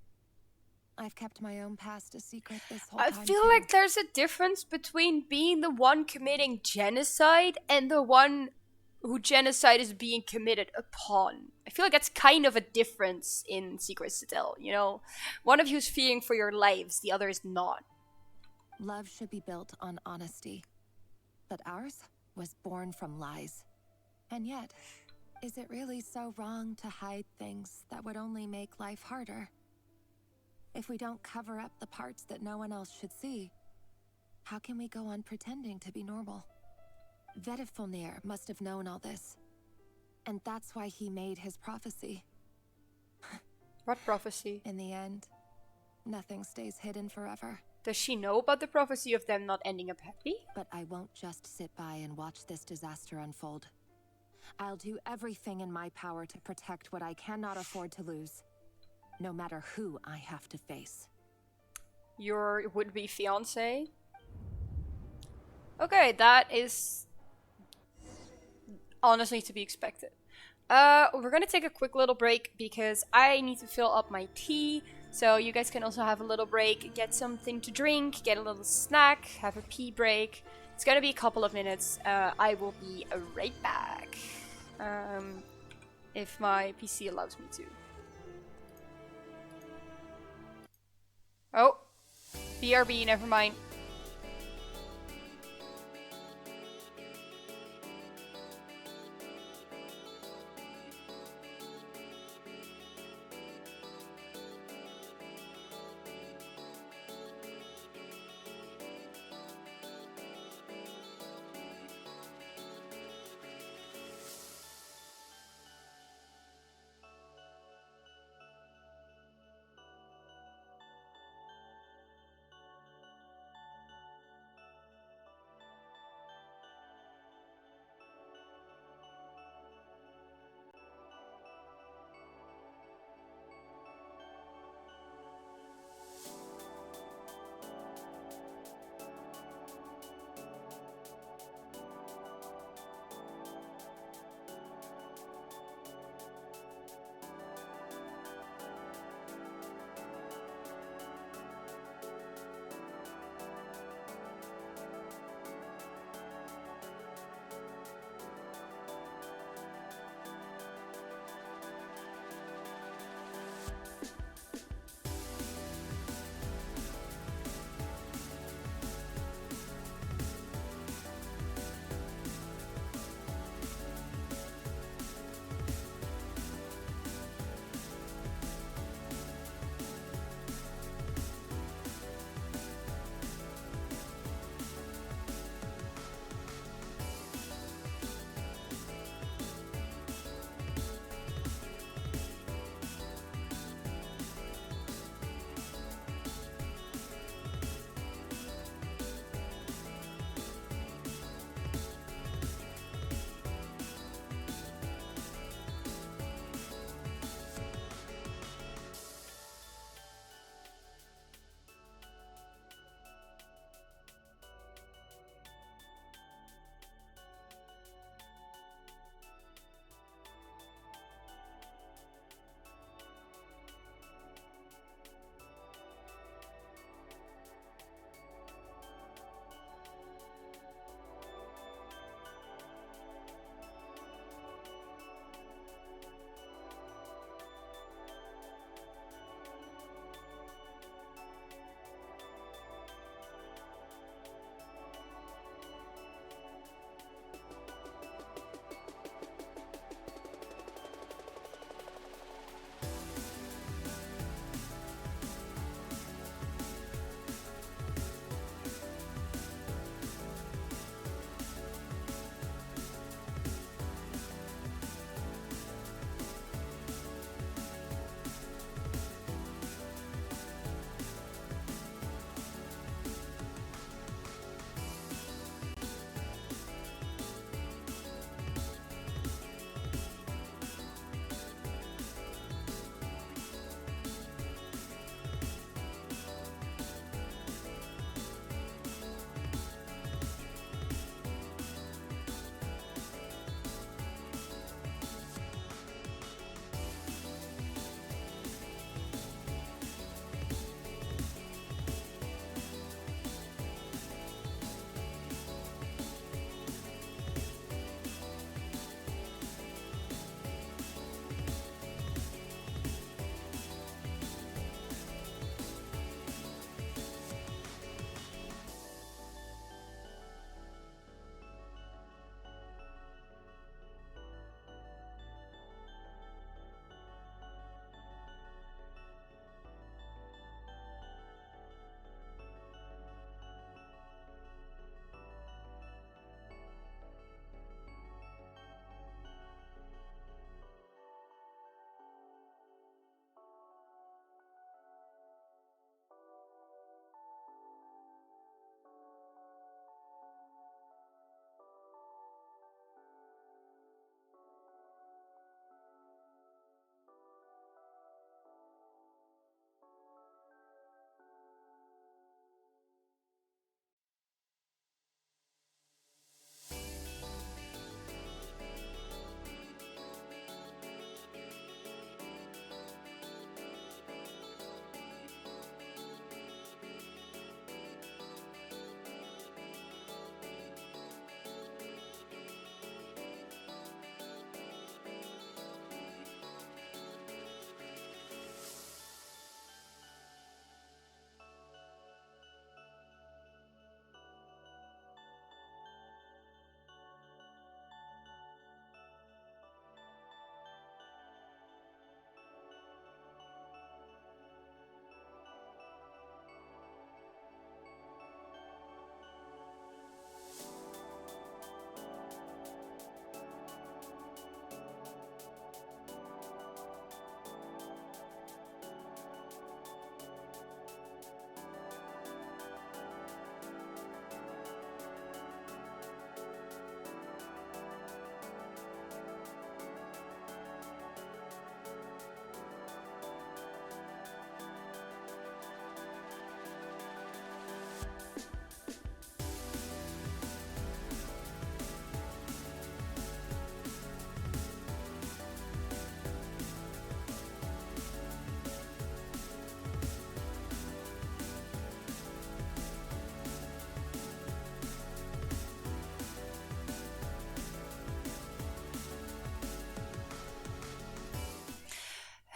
I've kept my own past a secret this whole I time. feel too. like there's a difference between being the one committing genocide and the one who genocide is being committed upon. I feel like that's kind of a difference in Secret Citadel, you know? One of you is fearing for your lives, the other is not. Love should be built on honesty. But ours was born from lies. And yet, is it really so wrong to hide things that would only make life harder? If we don't cover up the parts that no one else should see, how can we go on pretending to be normal? Vedifulnir must have known all this. And that's why he made his prophecy. What prophecy? In the end, nothing stays hidden forever. Does she know about the prophecy of them not ending up happy? But I won't just sit by and watch this disaster unfold. I'll do everything in my power to protect what I cannot afford to lose, no matter who I have to face. Your would-be fiance? Okay, that is honestly to be expected. We're gonna take a quick little break because I need to fill up my tea. So you guys can also have a little break, get something to drink, get a little snack, have a pee break. It's gonna be a couple of minutes. I will be right back. If my PC allows me to. Oh, BRB, never mind.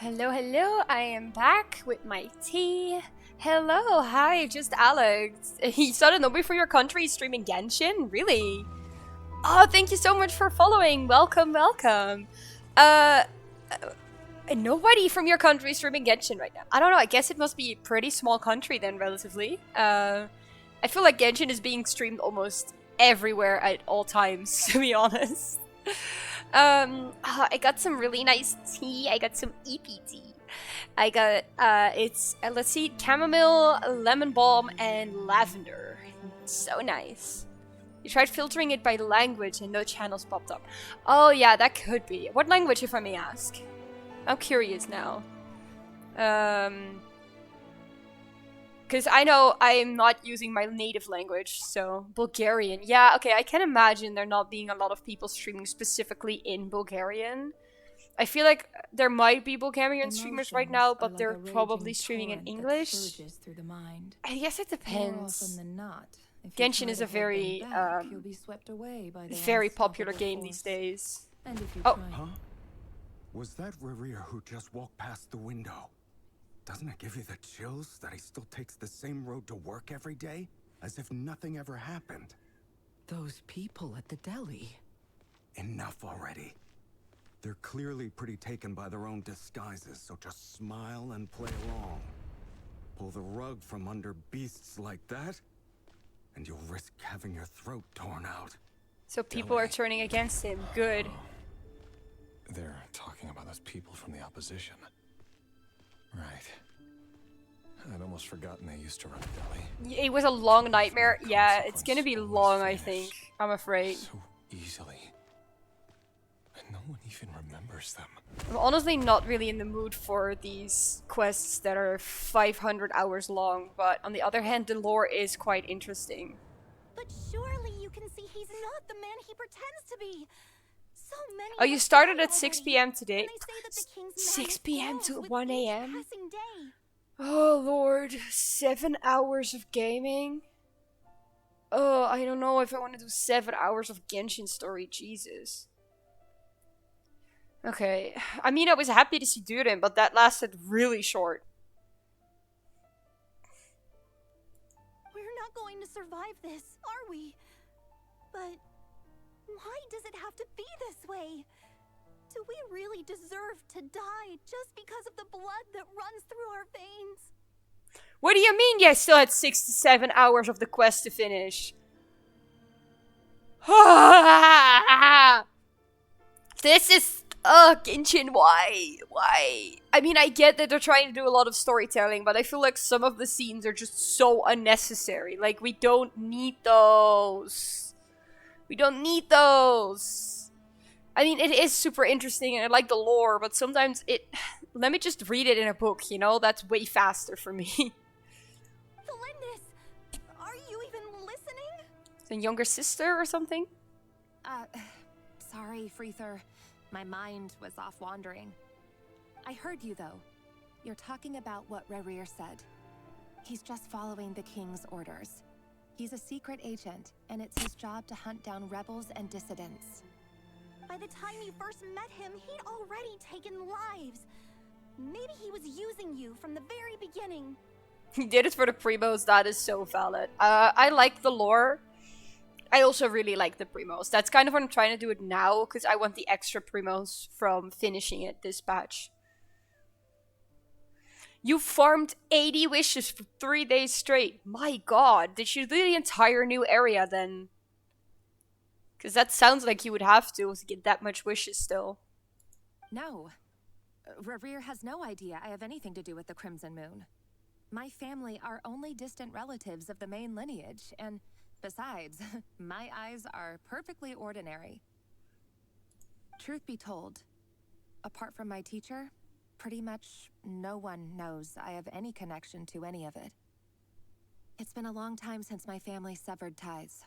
Hello, hello, I am back with my tea. Hello, hi, just Alex. You started nobody for your country streaming Genshin? Really? Oh, thank you so much for following. Welcome, welcome. Nobody from your country is streaming Genshin right now. I don't know, I guess it must be a pretty small country then, relatively. I feel like Genshin is being streamed almost everywhere at all times, to be honest. I got some really nice tea. I got some EPT. I got, let's see, chamomile, lemon balm, and lavender. So nice. You tried filtering it by language and no channels popped up. Oh yeah, that could be. What language, if I may ask? I'm curious now. Because I know I am not using my native language, so Bulgarian. Yeah, okay, I can imagine there not being a lot of people streaming specifically in Bulgarian. I feel like there might be Bulgarian streamers right now, but they're probably streaming in English. Through the mind. I guess it More depends. often than not, if you Genshin try is to a hold them very, back, you'll be swept away by the very popular unstoppable game force. these days. And if you Oh. try Huh? Was that Rerir who just walked past the window? Doesn't it give you the chills that he still takes the same road to work every day? As if nothing ever happened. Those people at the deli. Enough already. They're clearly pretty taken by their own disguises, so just smile and play along. Pull the rug from under beasts like that, and you'll risk having your throat torn out. So people are turning against him. Good. They're talking about those people from the opposition. Right. I'd almost forgotten they used to run a deli. It was a long nightmare. Yeah, it's gonna be long, I think. I'm afraid. So easily. And no one even remembers them. I'm honestly not really in the mood for these quests that are 500 hours long, but on the other hand, the lore is quite interesting. But surely you can see he's not the man he pretends to be. So many. Oh, you have started died at 6 already, p.m. today? and they say that the king's 6 madness p.m. to grows with 1 each a.m.? passing day. Oh lord, 7 hours of gaming? Oh, I don't know if I want to do 7 hours of Genshin story, Jesus. Okay, I mean, I was happy to see Durin, but that lasted really short. We're not going to survive this, are we? But why does it have to be this way? Do we really deserve to die just because of the blood that runs through our veins? What do you mean you still had 6 to 7 hours of the quest to finish? This is... Genshin, why? Why? I mean, I get that they're trying to do a lot of storytelling, but I feel like some of the scenes are just so unnecessary. Like, we don't need those. We don't need those. I mean, it is super interesting and I like the lore, but sometimes it... Let me just read it in a book, you know? That's way faster for me. Felindis, are you even listening? A younger sister or something? Sorry, Freether. My mind was off wandering. I heard you, though. You're talking about what Rerir said. He's just following the king's orders. He's a secret agent, and it's his job to hunt down rebels and dissidents. By the time you first met him, he'd already taken lives. Maybe he was using you from the very beginning. He did it for the primos. That is so valid. I like the lore. I also really like the primos. That's kind of what I'm trying to do it now, because I want the extra primos from finishing it this batch. You farmed 80 wishes for 3 days straight. My god, did you do the entire new area then? Because that sounds like you would have to get that much wishes still. No. Rerir has no idea I have anything to do with the Crimson Moon. My family are only distant relatives of the main lineage, and besides, my eyes are perfectly ordinary. Truth be told, apart from my teacher, pretty much no one knows I have any connection to any of it. It's been a long time since my family severed ties.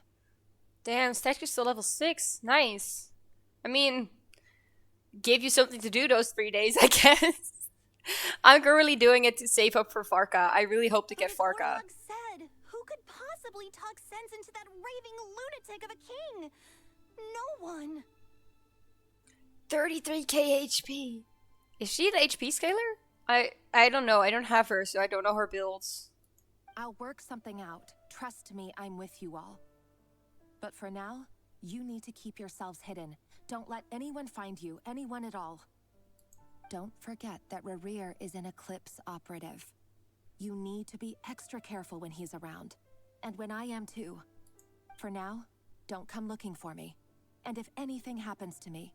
Damn, statue's still level 6. Nice. I mean, gave you something to do those 3 days, I guess. I'm currently doing it to save up for Varka. I really hope to get Varka. Said, who could possibly talk sense into that raving lunatic of a king? No one. 33k HP. Is she the HP scaler? I don't know. I don't have her, so I don't know her builds. I'll work something out. Trust me, I'm with you all. But for now, you need to keep yourselves hidden. Don't let anyone find you, anyone at all. Don't forget that Rerir is an Eclipse operative. You need to be extra careful when he's around. And when I am too. For now, don't come looking for me. And if anything happens to me,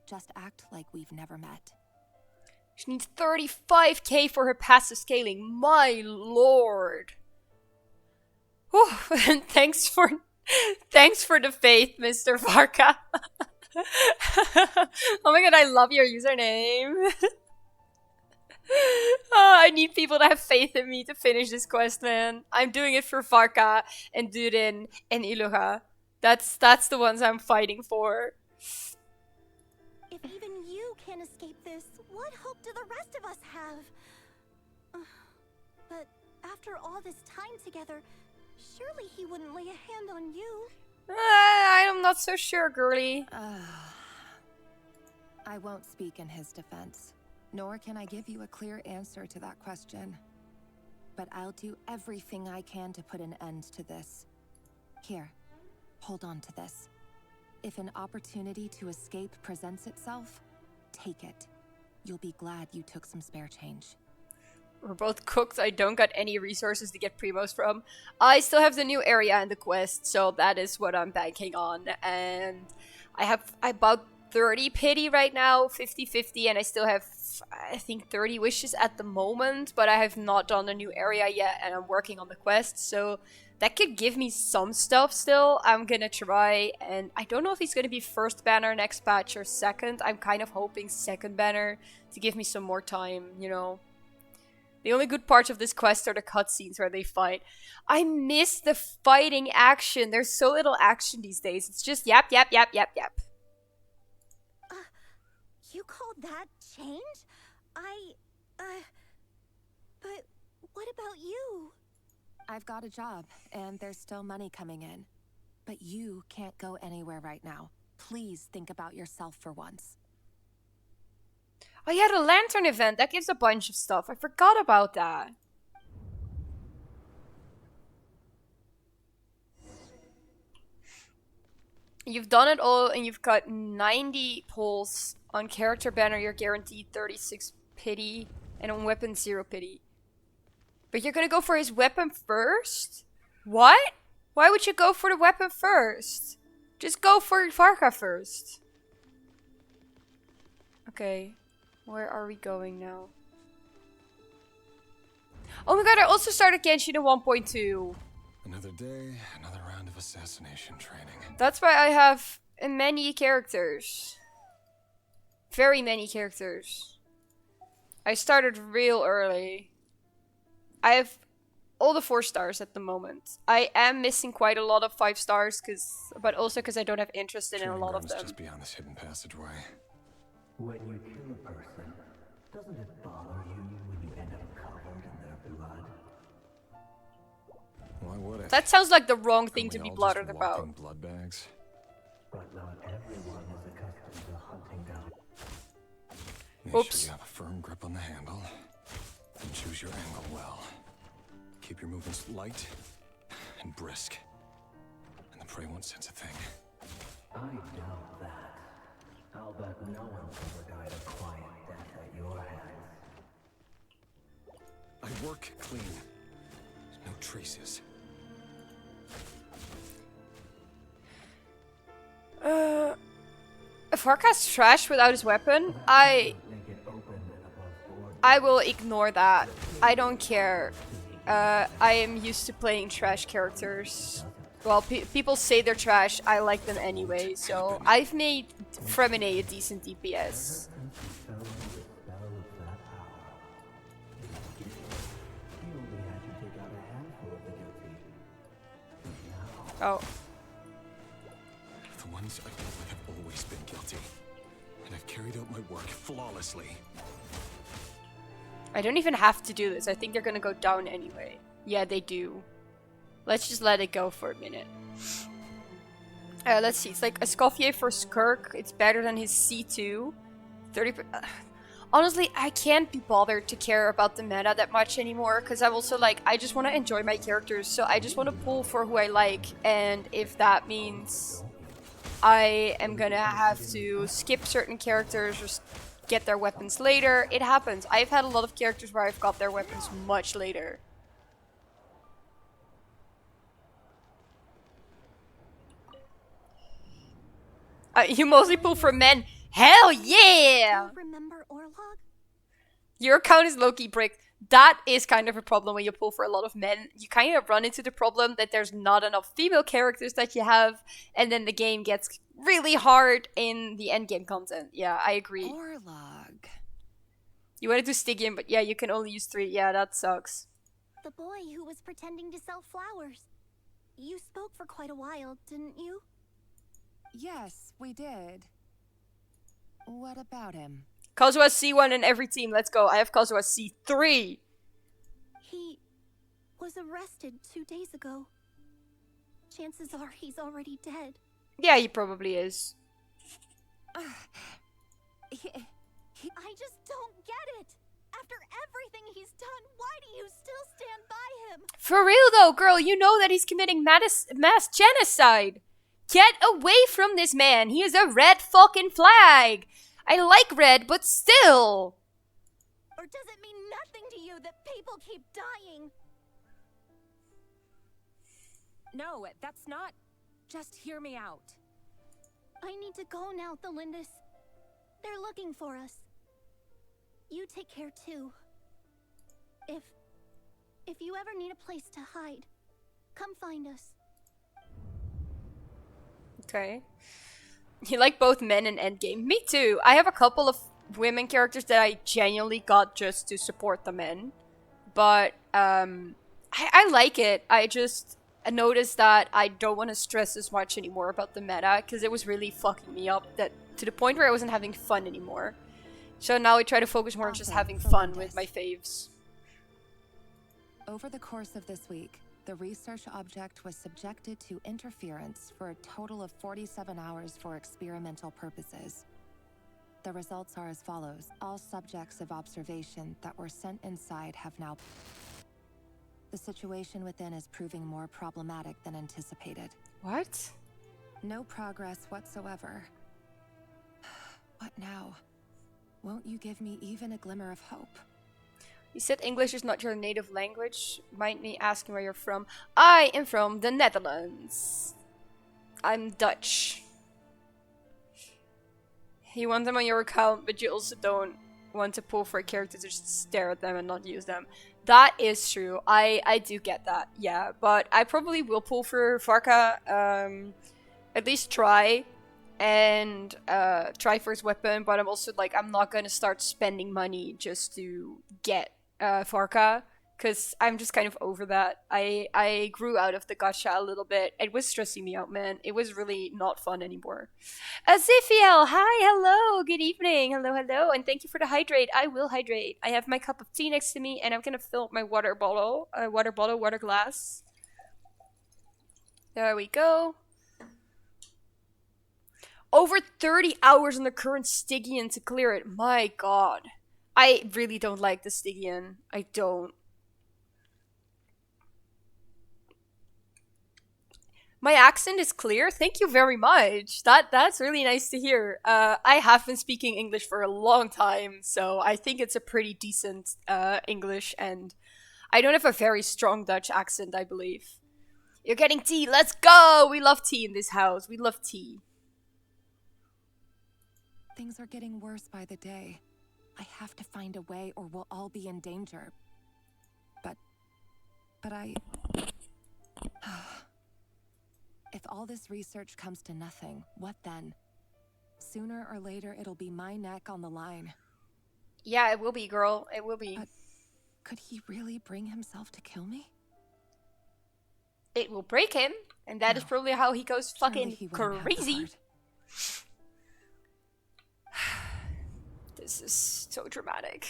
just act like we've never met. She needs 35k for her passive scaling. My lord. Whew. Thanks for the faith, Mr. Varka. Oh my god, I love your username. Oh, I need people to have faith in me to finish this quest, man. I'm doing it for Varka and Durin and Iluha. That's the ones I'm fighting for. If even you can't escape this, what hope do the rest of us have? But after all this time together, surely he wouldn't lay a hand on you. I'm not so sure, girly. I won't speak in his defense, nor can I give you a clear answer to that question. But I'll do everything I can to put an end to this. Here, hold on to this. If an opportunity to escape presents itself, take it. You'll be glad you took some spare change. We're both cooked. I don't got any resources to get primos from. I still have the new area in the quest, so that is what I'm banking on. And I have about 30 pity right now, 50-50, and I still have, I think, 30 wishes at the moment, but I have not done the new area yet, and I'm working on the quest, so that could give me some stuff still. I'm gonna try, and I don't know if he's gonna be first banner next patch or second. I'm kind of hoping second banner to give me some more time, you know. The only good parts of this quest are the cutscenes where they fight. I miss the fighting action. There's so little action these days. It's just yap, yap, yap, yap, yap. You called that change? But what about you? I've got a job, and there's still money coming in. But you can't go anywhere right now. Please think about yourself for once. Oh yeah, the lantern event. That gives a bunch of stuff. I forgot about that. You've done it all, and you've got 90 pulls. On character banner, you're guaranteed 36 pity, and on weapon, 0 pity. But you're gonna go for his weapon first? What? Why would you go for the weapon first? Just go for Varka first. Okay. Where are we going now? Oh my god, I also started Genshin in 1.2. Another day, another round of assassination training. That's why I have many characters. Very many characters. I started real early. I have all the 4 stars at the moment. I am missing quite a lot of 5 stars, but also because I don't have interest in a lot of them. Just beyond this hidden passageway. When you kill a person, doesn't it bother you when you end up covered in their blood? Why would it? That sounds like the wrong thing to be blotted about. Blood bags? But not everyone is accustomed to hunting down. Make Oops. sure you have a firm grip on the handle. And choose your angle well. Keep your movements light and brisk. And the prey won't sense a thing. I doubt that. I'll bet no one's ever died a quiet death at your hands. I work clean. No traces. If Varka's trash without his weapon, I will ignore that. I don't care. I am used to playing trash characters. Well, people say they're trash, I like them anyway, so I've made Fremine a decent DPS. Oh. The ones I dealt with have always been guilty. And I've carried out my work flawlessly. I don't even have to do this. I think they're gonna go down anyway. Yeah, they do. Let's just let it go for a minute. Let's see. It's like Escoffier for Skirk. It's better than his C2. 30. Honestly, I can't be bothered to care about the meta that much anymore, because I'm also like, I just want to enjoy my characters, so I just want to pull for who I like, and if that means I am gonna have to skip certain characters or get their weapons later, it happens. I've had a lot of characters where I've got their weapons much later. You mostly pull for men. Hell yeah! Remember Orlog? Your account is low-key bricked. That is kind of a problem when you pull for a lot of men. You kind of run into the problem that there's not enough female characters that you have, and then the game gets really hard in the endgame content. Yeah, I agree. Orlog. You wanted to stick in, but yeah, you can only use 3. Yeah, that sucks. The boy who was pretending to sell flowers. You spoke for quite a while, didn't you? Yes, we did. What about him? Kazuha C1 in every team. Let's go. I have Kazuha C3. He was arrested 2 days ago. Chances are he's already dead. Yeah, he probably is. I just don't get it. After everything he's done, why do you still stand by him? For real though, girl, you know that he's committing mass genocide. Get away from this man. He is a red fucking flag. I like red, but still. Or does it mean nothing to you that people keep dying? No, that's not. Just hear me out. I need to go now, Thelindis. They're looking for us. You take care too. If you ever need a place to hide, come find us. Okay. You like both men and endgame. Me too. I have a couple of women characters that I genuinely got just to support the men. But, I like it. I just noticed that I don't want to stress as much anymore about the meta, because it was really fucking me up that to the point where I wasn't having fun anymore. So now I try to focus more on just having fun with my faves. Over the course of this week, the research object was subjected to interference for a total of 47 hours for experimental purposes. The results are as follows. All subjects of observation that were sent inside have now... The situation within is proving more problematic than anticipated. What? No progress whatsoever. What now? Won't you give me even a glimmer of hope? You said English is not your native language. Mind me asking where you're from? I am from the Netherlands. I'm Dutch. You want them on your account, but you also don't want to pull for a character to just stare at them and not use them. That is true. I do get that. Yeah, but I probably will pull for Varka. At least try. And try for his weapon, but I'm also like, I'm not gonna start spending money just to get Varka, because I'm just kind of over that. I grew out of the gacha a little bit. It was stressing me out, man. It was really not fun anymore. Azithiel, hi, hello, good evening, hello, hello, and thank you for the hydrate. I will hydrate. I have my cup of tea next to me, and I'm gonna fill up my water glass. There we go. Over 30 hours on the current Stygian to clear it. My god. I really don't like the Stygian. I don't. My accent is clear. Thank you very much. That's really nice to hear. I have been speaking English for a long time, so I think it's a pretty decent English, and I don't have a very strong Dutch accent, I believe. You're getting tea. Let's go! We love tea in this house. We love tea. Things are getting worse by the day. I have to find a way or we'll all be in danger. But I... If all this research comes to nothing, what then? Sooner or later, it'll be my neck on the line. Yeah, it will be, girl. It will be. But could he really bring himself to kill me? It will break him, and that is probably how he goes fucking crazy. This is so dramatic.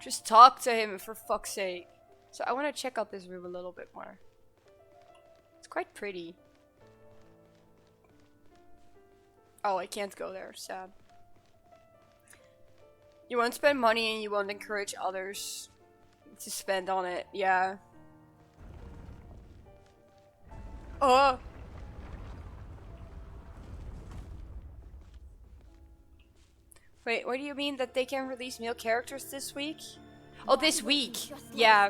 Just talk to him, for fuck's sake. So I want to check out this room a little bit more. It's quite pretty. Oh, I can't go there. Sad. You won't spend money and you won't encourage others to spend on it. Yeah. Oh. Wait, what do you mean that they can release male characters this week? Oh, this week. Yeah.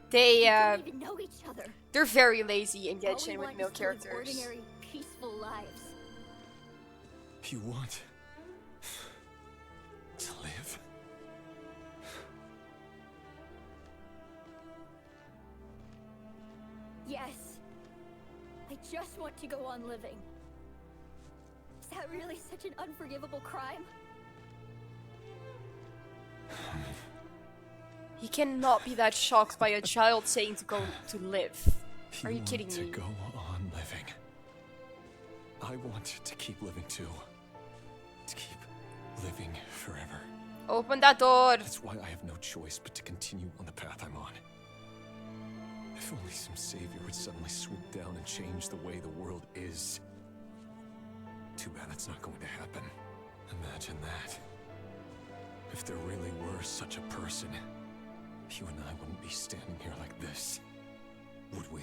They don't even know each other. they're very lazy in All we Genshin with want male is to live characters. ordinary, peaceful lives. You want to live? Yes. I just want to go on living. Is that really such an unforgivable crime? He cannot be that shocked by a child saying to go to live. Are you kidding to me? go on living. I want to keep living too. To keep living forever. Open that door. That's why I have no choice but to continue on the path I'm on. If only some savior would suddenly swoop down and change the way the world is. Too bad that's not going to happen. Imagine that. If there really were such a person, you and I wouldn't be standing here like this, would we?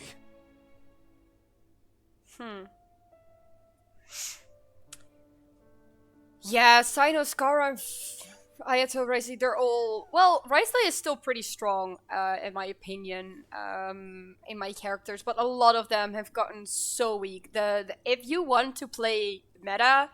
Yeah, Sino, Scar, and Ayato, Risley, they're all... Well, Risley is still pretty strong, in my opinion, in my characters, but a lot of them have gotten so weak. If you want to play meta,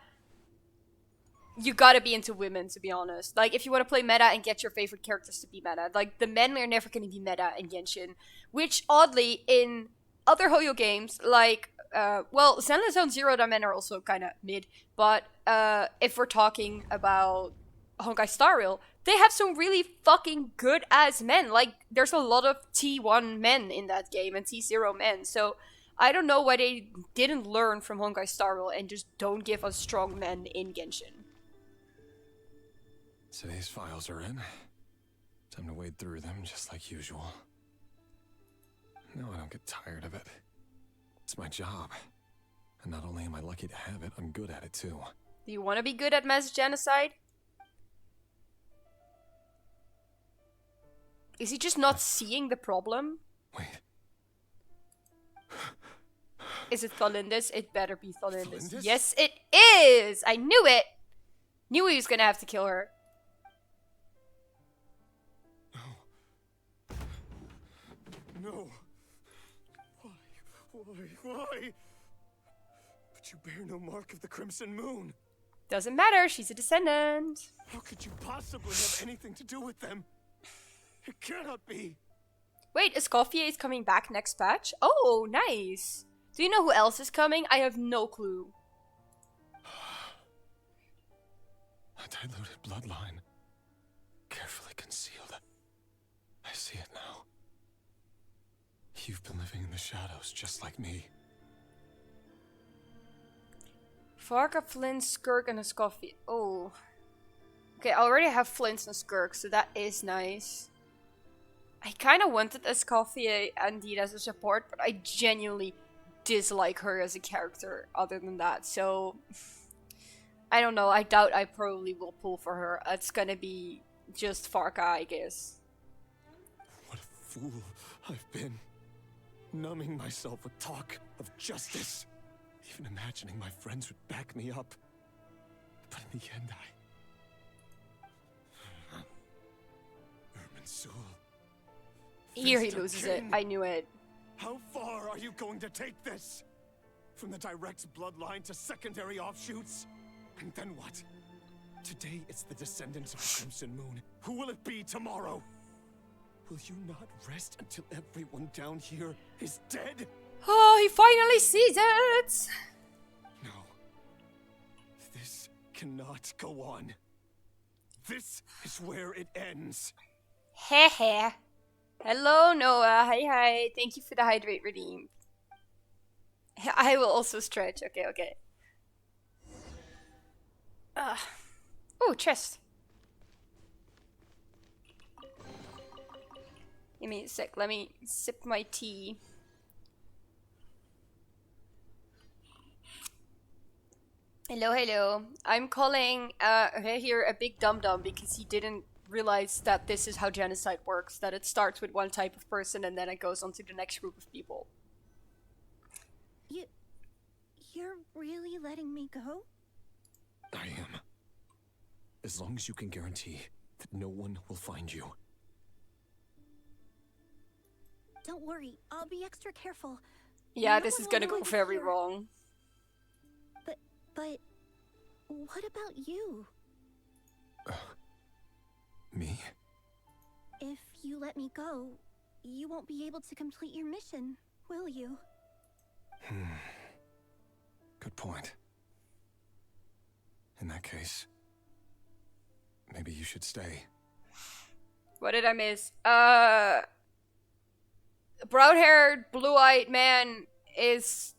you gotta be into women, to be honest. Like, if you want to play meta and get your favorite characters to be meta, like, the men are never gonna be meta in Genshin. Which, oddly, in other Hoyo games, like, well, Zenless Zone Zero, the men are also kind of mid, but if we're talking about Honkai Star Rail, they have some really fucking good-ass men. Like, there's a lot of T1 men in that game, and T0 men, so I don't know why they didn't learn from Honkai Star Rail and just don't give us strong men in Genshin. Today's files are in. Time to wade through them just like usual. No, I don't get tired of it. It's my job. And not only am I lucky to have it, I'm good at it too. Do you want to be good at mass genocide? Is he just not seeing the problem? Wait. Is it Thalindis? It better be Thalindis. Thalindis? Yes, it is! I knew it! Knew he was gonna have to kill her. No. Why? But you bear no mark of the Crimson Moon. Doesn't matter, she's a descendant. How could you possibly have anything to do with them? It cannot be. Wait, Escoffier is coming back next patch? Oh, nice. Do you know who else is coming? I have no clue. A diluted bloodline. Carefully concealed. I see it now. You've been living in the shadows just like me. Varka, Flint, Skirk, and Escoffier. Oh. Okay, I already have Flint and Skirk, so that is nice. I kind of wanted Escoffier indeed as a support, but I genuinely dislike her as a character other than that, so... I don't know, I doubt I probably will pull for her. It's gonna be just Varka, I guess. What a fool I've been. Numbing myself with talk of justice. Even imagining my friends would back me up. But in the end, Irminsul. Here he loses it. I knew it. How far are you going to take this? From the direct bloodline to secondary offshoots? And then what? Today it's the descendants of the Crimson Moon. Who will it be tomorrow? Will you not rest until everyone down here is dead? Oh, he finally sees it! No. This cannot go on. This is where it ends. Heh. Hello, Noah. Hi. Thank you for the hydrate redeem. I will also stretch. Okay. Oh, chest. Give me a sec. Let me sip my tea. Hello, hello. I'm calling here a big dum-dum because he didn't realize that this is how genocide works, that it starts with one type of person and then it goes on to the next group of people. You're really letting me go? I am. As long as you can guarantee that no one will find you. Don't worry, I'll be extra careful. Yeah, No this one is will gonna know go I'm very here. wrong. But what about you? Me? If you let me go, you won't be able to complete your mission, will you? Good point. In that case, maybe you should stay. What did I miss? Brown-haired, blue-eyed man is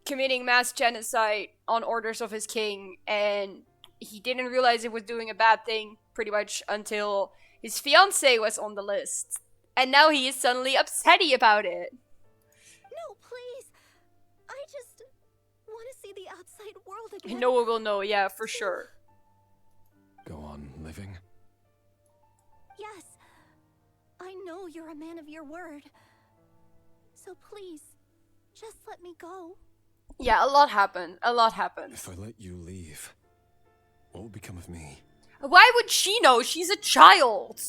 committing mass genocide on orders of his king, and he didn't realize it was doing a bad thing pretty much until his fiance was on the list. And now he is suddenly upsetty about it. No, please! I just want to see the outside world again. No one will know, yeah, for sure. Go on living? Yes. I know you're a man of your word. So please, just let me go. Yeah, a lot happened. A lot happened. If I let you leave, what will become of me? Why would she know? She's a child.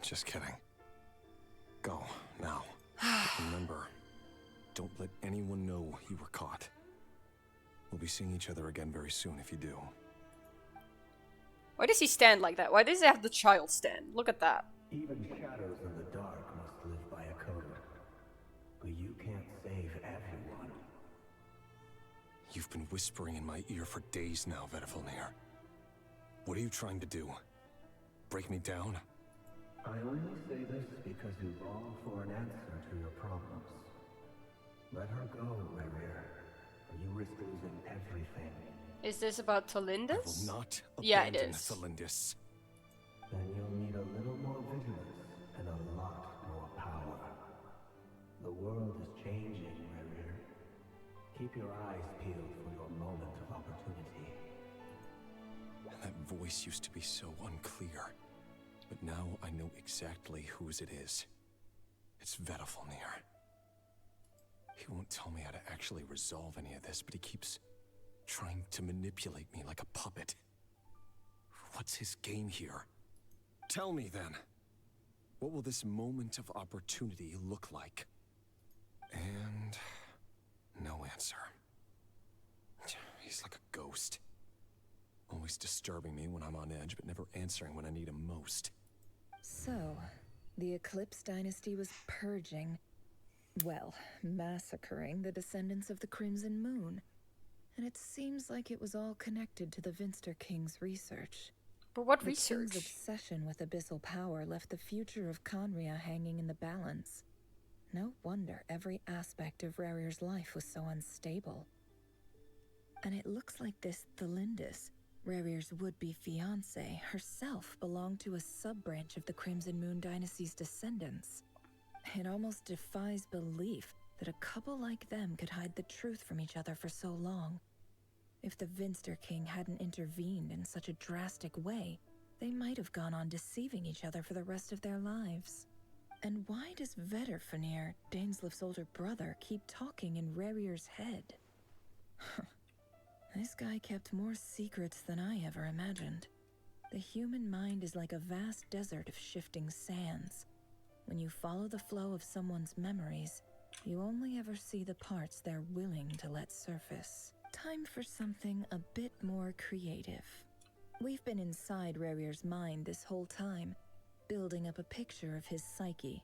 Just kidding. Go, now. Remember, don't let anyone know you were caught. We'll be seeing each other again very soon if you do. Why does he stand like that? Why does he have the child stand? Look at that. Even shadows in the dark must live by a code. But you can't save everyone. You've been whispering in my ear for days now, Vedifilnir. What are you trying to do? Break me down? I only say this because you long for an answer to your problems. Let her go, Rerir, or you risk losing everything. Is this about I Talindus? will not Yeah, it abandon is. Thalindus. Then you'll need a little more vigilance and a lot more power. The world is changing, Rerir. Keep your eyes peeled for your moment of opportunity. That voice used to be so unclear, but now I know exactly whose it is. It's Vedifilnir. He won't tell me how to actually resolve any of this, but he keeps trying to manipulate me like a puppet. What's his game here? Tell me then. What will this moment of opportunity look like? And no answer. He's like a ghost. Always disturbing me when I'm on edge, but never answering when I need him most. So, the Eclipse Dynasty was purging, well, massacring the descendants of the Crimson Moon. And it seems like it was all connected to the Vinster King's research. But what The King's research? obsession with abyssal power left the future of Conria hanging in the balance. No wonder every aspect of Rerir's life was so unstable. And it looks like this Thalindus, Rerir's would-be fiancé, herself belonged to a sub-branch of the Crimson Moon Dynasty's descendants. It almost defies belief that a couple like them could hide the truth from each other for so long. If the Vinster King hadn't intervened in such a drastic way, they might have gone on deceiving each other for the rest of their lives. And why does Vedifilnir, Dainslif's older brother, keep talking in Rerir's head? This guy kept more secrets than I ever imagined. The human mind is like a vast desert of shifting sands. When you follow the flow of someone's memories, you only ever see the parts they're willing to let surface. Time for something a bit more creative. We've been inside Rerir's mind this whole time, building up a picture of his psyche.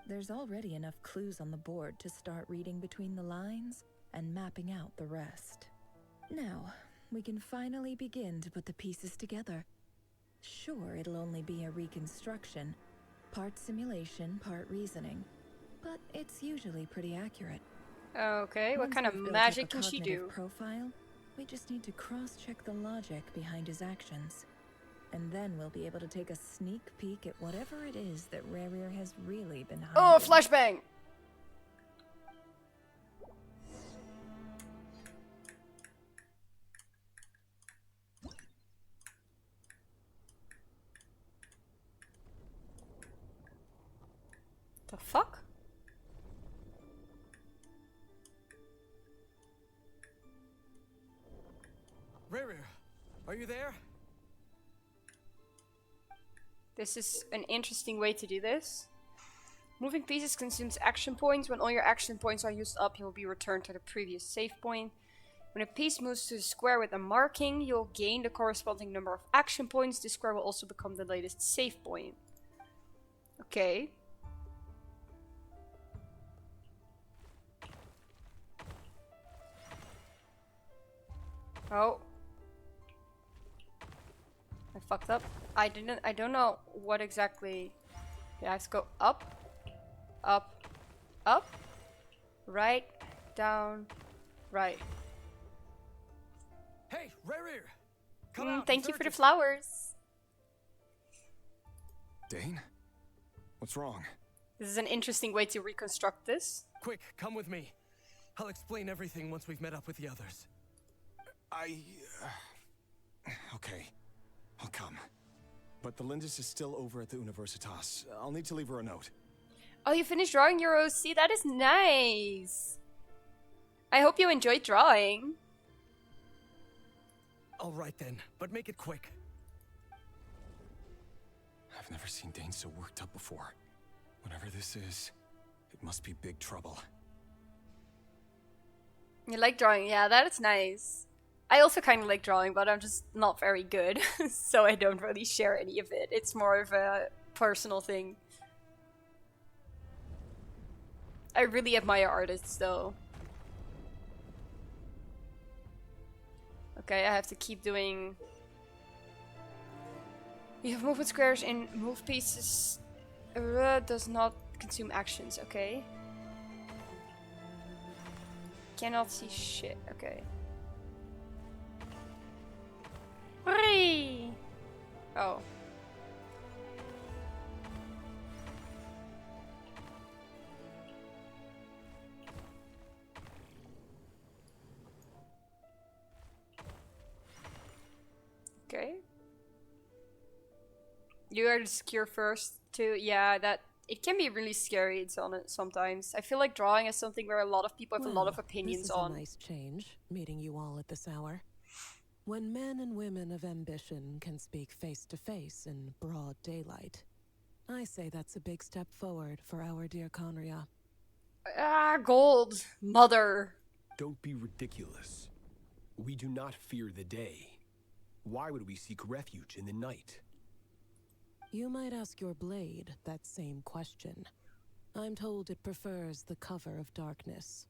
There's already enough clues on the board to start reading between the lines and mapping out the rest. Now, we can finally begin to put the pieces together. Sure, it'll only be a reconstruction, part simulation, part reasoning, but it's usually pretty accurate. Okay, what Once kind of we've built magic up a can she cognitive do? profile, we just need to cross-check the logic behind his actions. And then we'll be able to take a sneak peek at whatever it is that Rerir has really been hiding. Oh, flashbang! The fuck? Rere, are you there? This is an interesting way to do this. Moving pieces consumes action points. When all your action points are used up, you will be returned to the previous save point. When a piece moves to a square with a marking, you'll gain the corresponding number of action points. This square will also become the latest save point. Okay. Oh. I fucked up. I don't know what exactly. Okay, I have to go up, up, up, right, down, right. Hey, Rere! Come out. Thank you for the flowers. Dane? What's wrong? This is an interesting way to reconstruct this. Quick, come with me. I'll explain everything once we've met up with the others. Okay. I'll come. But the Lindis is still over at the Universitas. I'll need to leave her a note. Oh, you finished drawing your OC? That is nice. I hope you enjoyed drawing. All right then, but make it quick. I've never seen Dane so worked up before. Whatever this is, it must be big trouble. You like drawing? Yeah, that is nice. I also kind of like drawing, but I'm just not very good, so I don't really share any of it. It's more of a personal thing. I really admire artists, though. Okay, I have to keep doing... You have movement squares in move pieces. Does not consume actions, okay. Cannot see shit, okay. Hurry! Oh. Okay. You are the secure first too. Yeah, that it can be really scary. It's on it sometimes. I feel like drawing is something where a lot of people have a lot of opinions this is on. a nice change, meeting you all at this hour. When men and women of ambition can speak face to face in broad daylight, I say that's a big step forward for our dear Conria. Ah, gold, mother. Don't be ridiculous. We do not fear the day. Why would we seek refuge in the night? You might ask your blade that same question. I'm told it prefers the cover of darkness.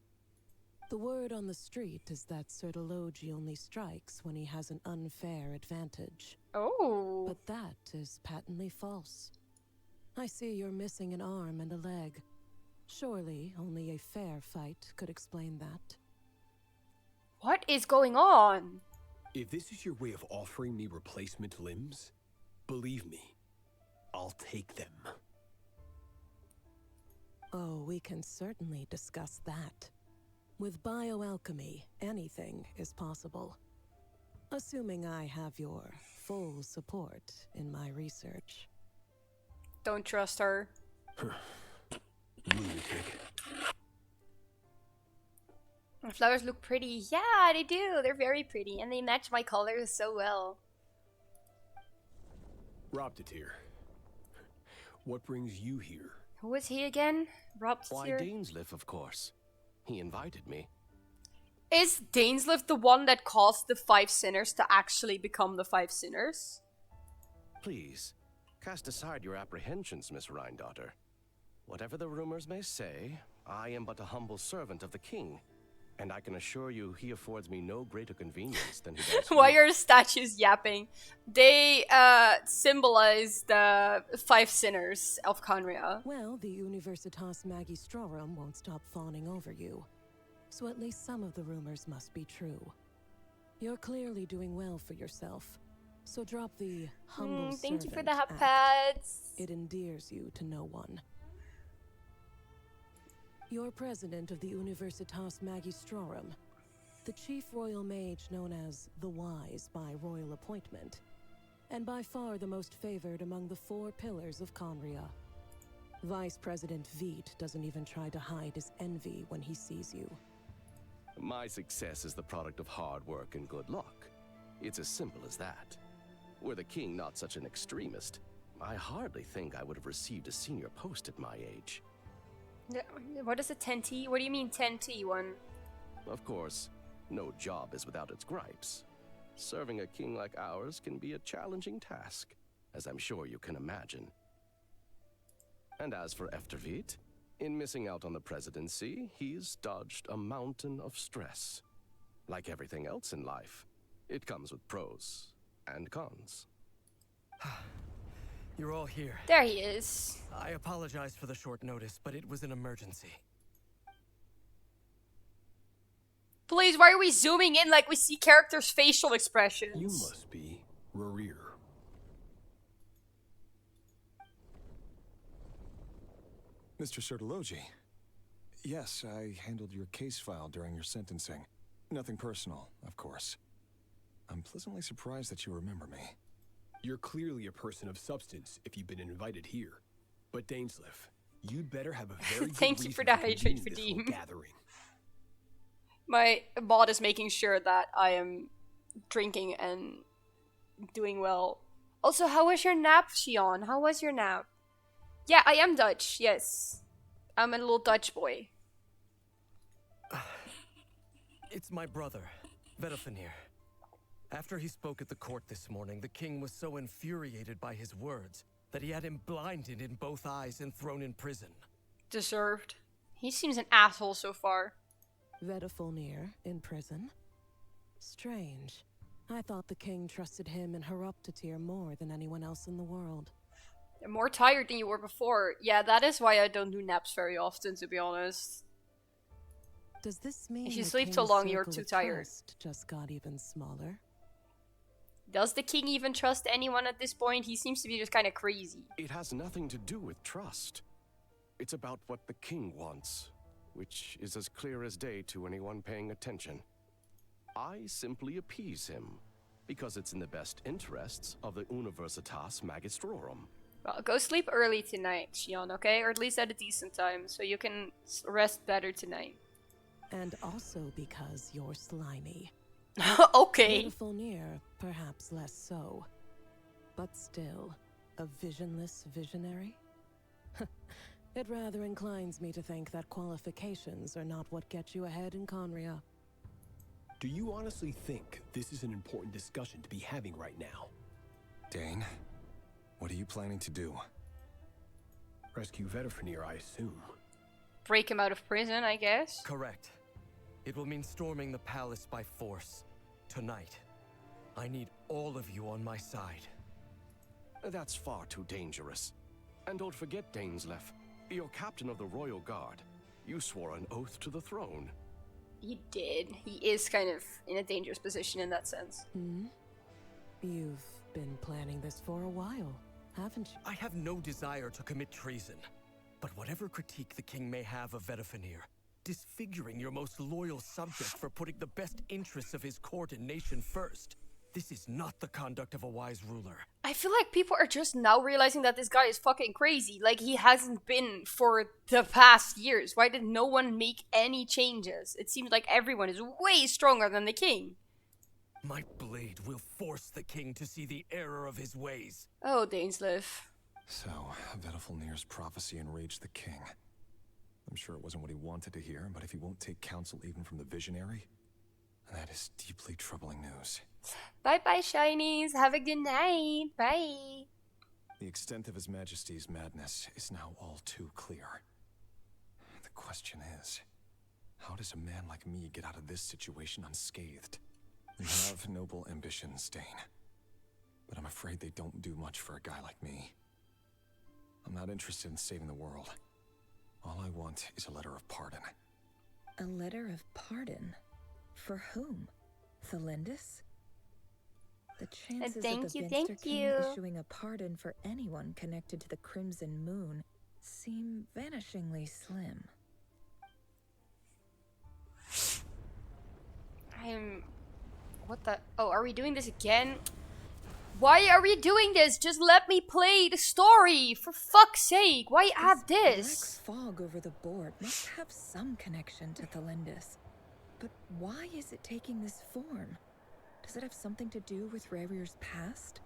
The word on the street is that Sir Delogi only strikes when he has an unfair advantage. Oh. But that is patently false. I see you're missing an arm and a leg. Surely only a fair fight could explain that. What is going on? If this is your way of offering me replacement limbs, believe me, I'll take them. Oh, we can certainly discuss that. With bioalchemy, anything is possible. Assuming I have your full support in my research. Don't trust her. Lunatic. The flowers look pretty. Yeah, they do. They're very pretty. And they match my colors so well. Robtatir, what brings you here? Who is he again? Robtatir? Why, Dainsleif, of course. He invited me. Is Dainsleif the one that caused the 5 sinners to actually become the 5 sinners? Please, cast aside your apprehensions, Miss Rhindaughter. Whatever the rumors may say, I am but a humble servant of the king. And I can assure you he affords me no greater convenience than he does. Why are statues yapping? They symbolize the 5 sinners of Conria. Well, the Universitas Magistrorum won't stop fawning over you. So at least some of the rumors must be true. You're clearly doing well for yourself. So drop the humble thank you for servant the hot act. pads. It endears you to no one. You're president of the Universitas Magistrorum, the chief royal mage known as the Wise by royal appointment, and by far the most favored among the 4 pillars of Conria. Vice President Veit doesn't even try to hide his envy when he sees you. My success is the product of hard work and good luck. It's as simple as that. Were the king not such an extremist, I hardly think I would have received a senior post at my age. What is a 10T? What do you mean 10T one? Of course, no job is without its gripes. Serving a king like ours can be a challenging task, as I'm sure you can imagine. And as for Efterveit, in missing out on the presidency, he's dodged a mountain of stress. Like everything else in life, it comes with pros and cons. You're all here. There he is. I apologize for the short notice, but it was an emergency. Please, why are we zooming in like we see characters' facial expressions? You must be Rerir. Mr. Sertologi. Yes, I handled your case file during your sentencing. Nothing personal, of course. I'm pleasantly surprised that you remember me. You're clearly a person of substance if you've been invited here. But Dainsleif, you'd better have a very good Thank you for reason the to hydrate convene for this Dean. whole gathering. My bot is making sure that I am drinking and doing well. Also, how was your nap, Shion? How was your nap? Yeah, I am Dutch, yes. I'm a little Dutch boy. It's my brother, Vedofenir. After he spoke at the court this morning, the king was so infuriated by his words that he had him blinded in both eyes and thrown in prison. Deserved. He seems an asshole so far. Vedofenir in prison? Strange. I thought the king trusted him and Heroptatir more than anyone else in the world. You're more tired than you were before. Yeah, that is why I don't do naps very often, to be honest. Does this mean if you the sleep too king's long, you're circle too of tired? trust just got even smaller? Does the king even trust anyone at this point? He seems to be just kind of crazy. It has nothing to do with trust. It's about what the king wants, which is as clear as day to anyone paying attention. I simply appease him, because it's in the best interests of the Universitas Magistrorum. Well, go sleep early tonight, Shion, okay? Or at least at a decent time, so you can rest better tonight. And also because you're slimy. Okay. Vedofenir, perhaps less so. But still, a visionless visionary? It rather inclines me to think that qualifications are not what get you ahead in Conria. Do you honestly think this is an important discussion to be having right now? Dane, what are you planning to do? Rescue Vedofenir, I assume. Break him out of prison, I guess. Correct. It will mean storming the palace by force. Tonight. I need all of you on my side. That's far too dangerous. And don't forget, Dainsleif, you're captain of the Royal Guard. You swore an oath to the throne. He did. He is kind of in a dangerous position in that sense. Hmm? You've been planning this for a while, haven't you? I have no desire to commit treason. But whatever critique the king may have of Vedofenir, disfiguring your most loyal subject for putting the best interests of his court and nation first, this is not the conduct of a wise ruler. I feel like people are just now realizing that this guy is fucking crazy. Like, he hasn't been for the past years. Why did no one make any changes? It seems like everyone is way stronger than the king. My blade will force the king to see the error of his ways. Oh, Dainsleif. So, Vedofenir's prophecy enraged the king. I'm sure it wasn't what he wanted to hear, but if he won't take counsel even from the visionary, that is deeply troubling news. Bye-bye, shinies. Have a good night. Bye. The extent of His Majesty's madness is now all too clear. The question is, how does a man like me get out of this situation unscathed? We have noble ambitions, Dane, but I'm afraid they don't do much for a guy like me. I'm not interested in saving the world. All I want is a letter of pardon. A letter of pardon? For whom? Thelindis? The chances of the Venster King issuing a pardon for anyone connected to the Crimson Moon seem vanishingly slim. What the? Oh, are we doing this again? Why are we doing this? Just let me play the story, for fuck's sake. Why add this? Black fog over the board must have some connection to Thelindis. But why is it taking this form? Does it have something to do with Revir's past?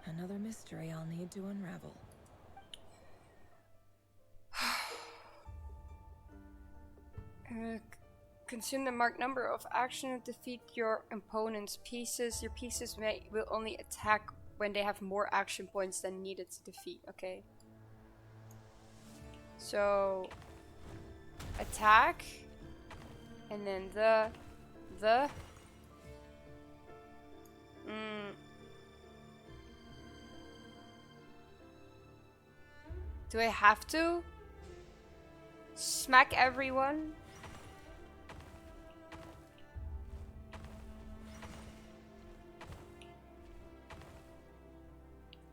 Another mystery I'll need to unravel. Consume the marked number of action to defeat your opponent's pieces. Your pieces will only attack when they have more action points than needed to defeat. Okay. So attack, and then the. Do I have to smack everyone?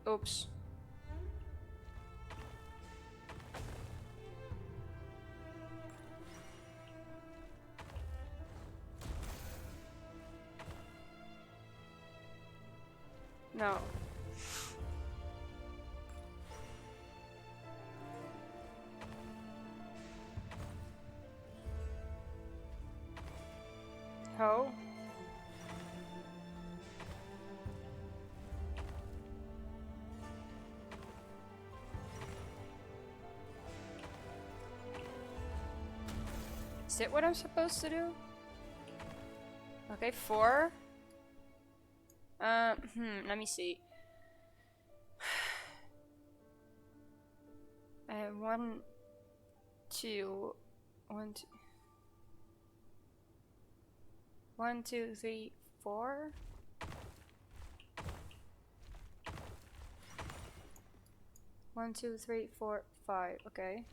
Oops. No. How? Is it what I'm supposed to do? Okay, 4. Let me see. 1, 2, 1, 2. 1, 2, 3, 4. One, 2, 3, 4, 5. Okay.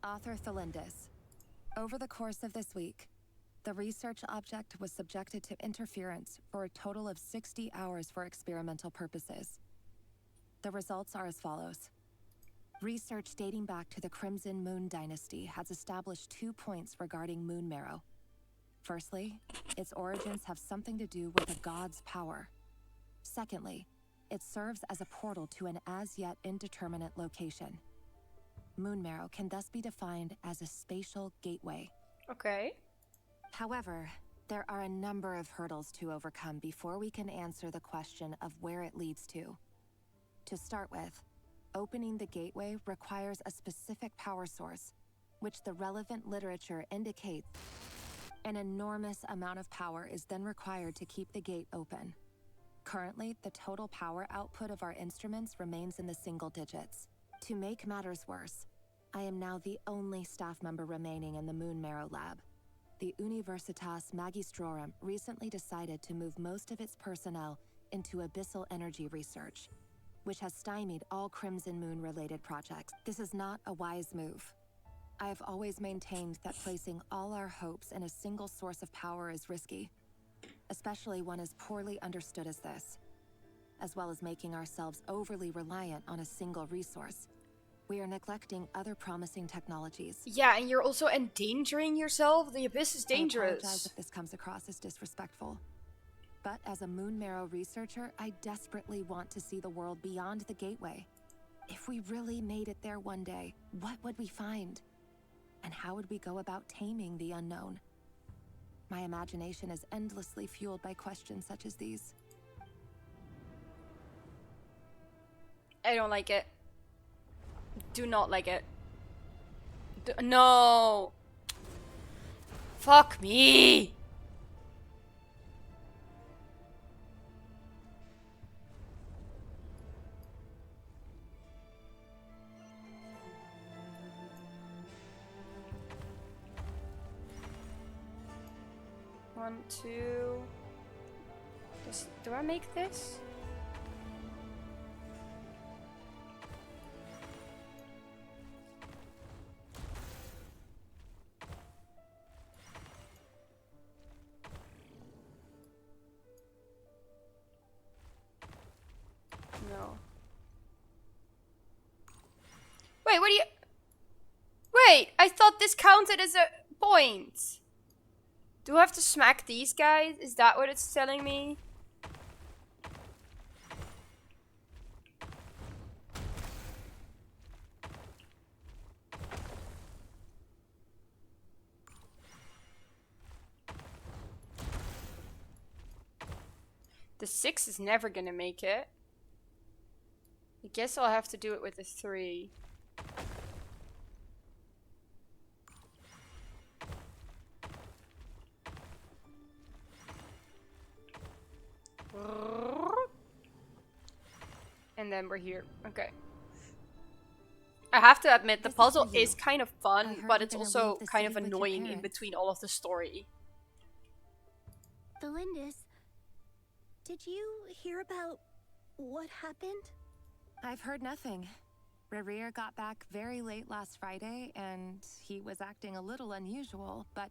Author Thelindis. Over the course of this week, the research object was subjected to interference for a total of 60 hours for experimental purposes. The results are as follows. Research dating back to the Crimson Moon Dynasty has established 2 points regarding moon marrow. Firstly, its origins have something to do with a god's power. Secondly, it serves as a portal to an as-yet indeterminate location. Moon marrow can thus be defined as a spatial gateway. Okay. However, there are a number of hurdles to overcome before we can answer the question of where it leads to. To start with, opening the gateway requires a specific power source, which the relevant literature indicates. An enormous amount of power is then required to keep the gate open. Currently, the total power output of our instruments remains in the single digits. To make matters worse, I am now the only staff member remaining in the Moon Marrow lab. The Universitas Magistrorum recently decided to move most of its personnel into abyssal energy research, which has stymied all Crimson Moon-related projects. This is not a wise move. I have always maintained that placing all our hopes in a single source of power is risky, especially one as poorly understood as this. As well as making ourselves overly reliant on a single resource, we are neglecting other promising technologies. Yeah, and you're also endangering yourself. The abyss is dangerous. I apologize if this comes across as disrespectful. But as a Moon Marrow researcher, I desperately want to see the world beyond the gateway. If we really made it there one day, what would we find? And how would we go about taming the unknown? My imagination is endlessly fueled by questions such as these. I don't like it. Do not like it. No! Fuck me! One, two... Do I make this? No. I thought this counted as a point. Do I have to smack these guys? Is that what it's telling me? The 6 is never gonna make it. I guess I'll have to do it with a 3. And then we're here. Okay. I have to admit, the puzzle is kind of fun, but it's also kind of annoying in between all of the story. Felindis, did you hear about what happened? I've heard nothing. Rerir got back very late last Friday, and he was acting a little unusual, but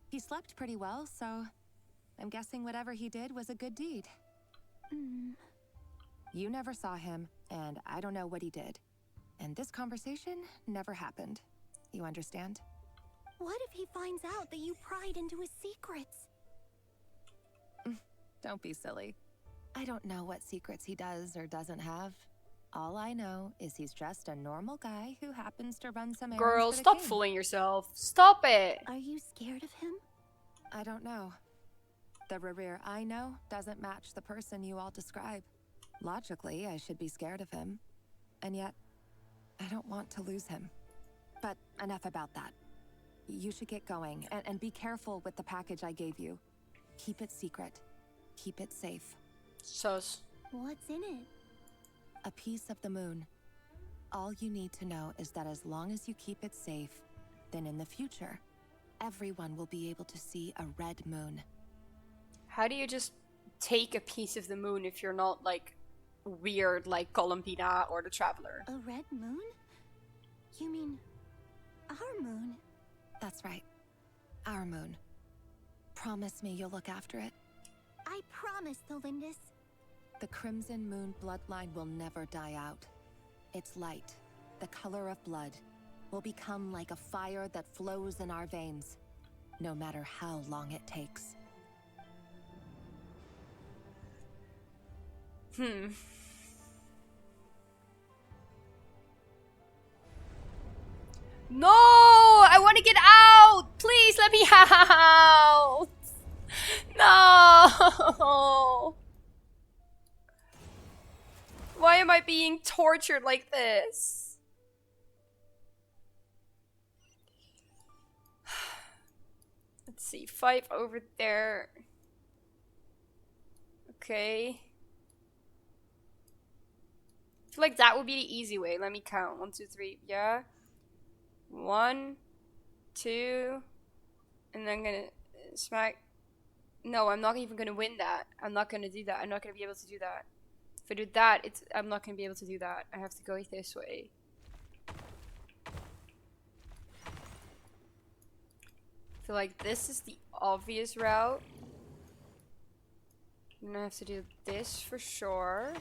he slept pretty well, so I'm guessing whatever he did was a good deed. You never saw him, and I don't know what he did. And this conversation never happened. You understand? What if he finds out that you pried into his secrets? Don't be silly. I don't know what secrets he does or doesn't have. All I know is he's just a normal guy who happens to run some errands Girl, for the stop king. fooling yourself. Stop it. Are you scared of him? I don't know. The Rerir I know doesn't match the person you all describe. Logically, I should be scared of him. And yet, I don't want to lose him. But enough about that. You should get going, and be careful with the package I gave you. Keep it secret. Keep it safe. Sus. What's in it? A piece of the moon. All you need to know is that as long as you keep it safe, then in the future, everyone will be able to see a red moon. How do you just take a piece of the moon if you're not, like, weird like Columbina or the Traveler? A red moon? You mean our moon? That's right. Our moon. Promise me you'll look after it. I promise, Felindis. The Crimson Moon bloodline will never die out. Its light, the color of blood, will become like a fire that flows in our veins, no matter how long it takes. No! I want to get out! Please let me out! No! Why am I being tortured like this? Let's see, 5 over there. Okay. I feel like that would be the easy way. Let me count. 1, 2, 3. Yeah. 1, 2, and then I'm gonna smack. No, I'm not even gonna win that. I'm not gonna do that. I'm not gonna be able to do that. If I do that, I'm not gonna be able to do that. I have to go this way. I feel like this is the obvious route. I'm gonna have to do this for sure.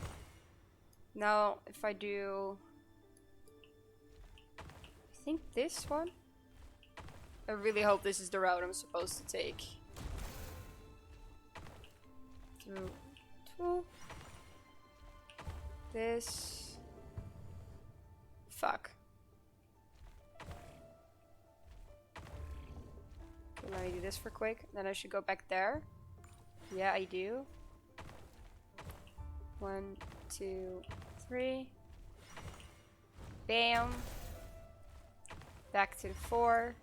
Now, if I do... I think this one? I really hope this is the route I'm supposed to take. Through 2. This. Fuck. Okay, let me do this for quick. Then I should go back there. Yeah, I do. 1, 2, 3. Bam. Back to the 4.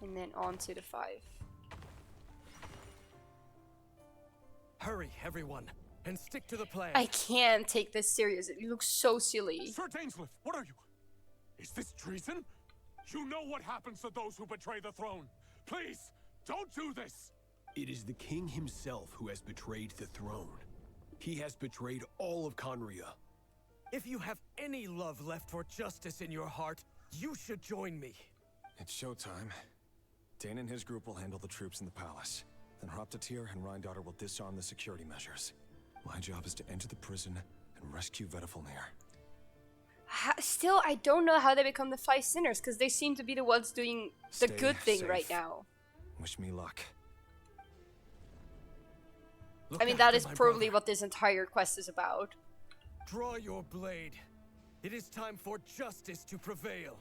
And then on to the 5. Hurry, everyone, and stick to the plan. I can't take this serious. It looks so silly. Sir Dainsleif, what are you? Is this treason? You know what happens to those who betray the throne. Please, don't do this. It is the king himself who has betrayed the throne. He has betrayed all of Conria. If you have any love left for justice in your heart, you should join me. It's showtime. Dane and his group will handle the troops in the palace. Then Hraptatir and Rhindaughter will disarm the security measures. My job is to enter the prison and rescue Vedifalnir. Still, I don't know how they become the 5 sinners, because they seem to be the ones doing the Stay good thing safe. right now. Wish me luck. I mean, that is probably what this entire quest is about. Draw your blade. It is time for justice to prevail.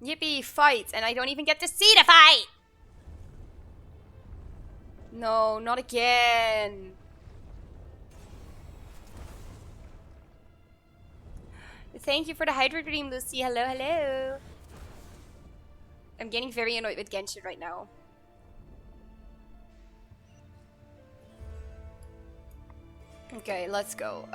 Yippee, fight! And I don't even get to see the fight! No, not again. Thank you for the Hydro Dream, Lucy. Hello, hello. I'm getting very annoyed with Genshin right now. Okay, let's go.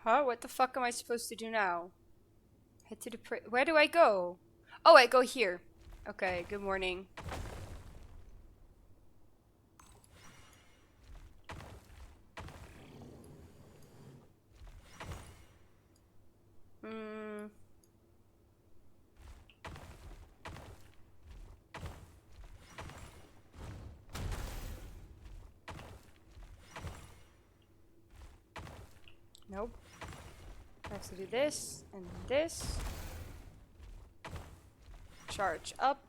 Huh? What the fuck am I supposed to do now? Head to the where do I go? Oh, I go here. Okay, good morning. Nope. I have to do this and this. Charge up.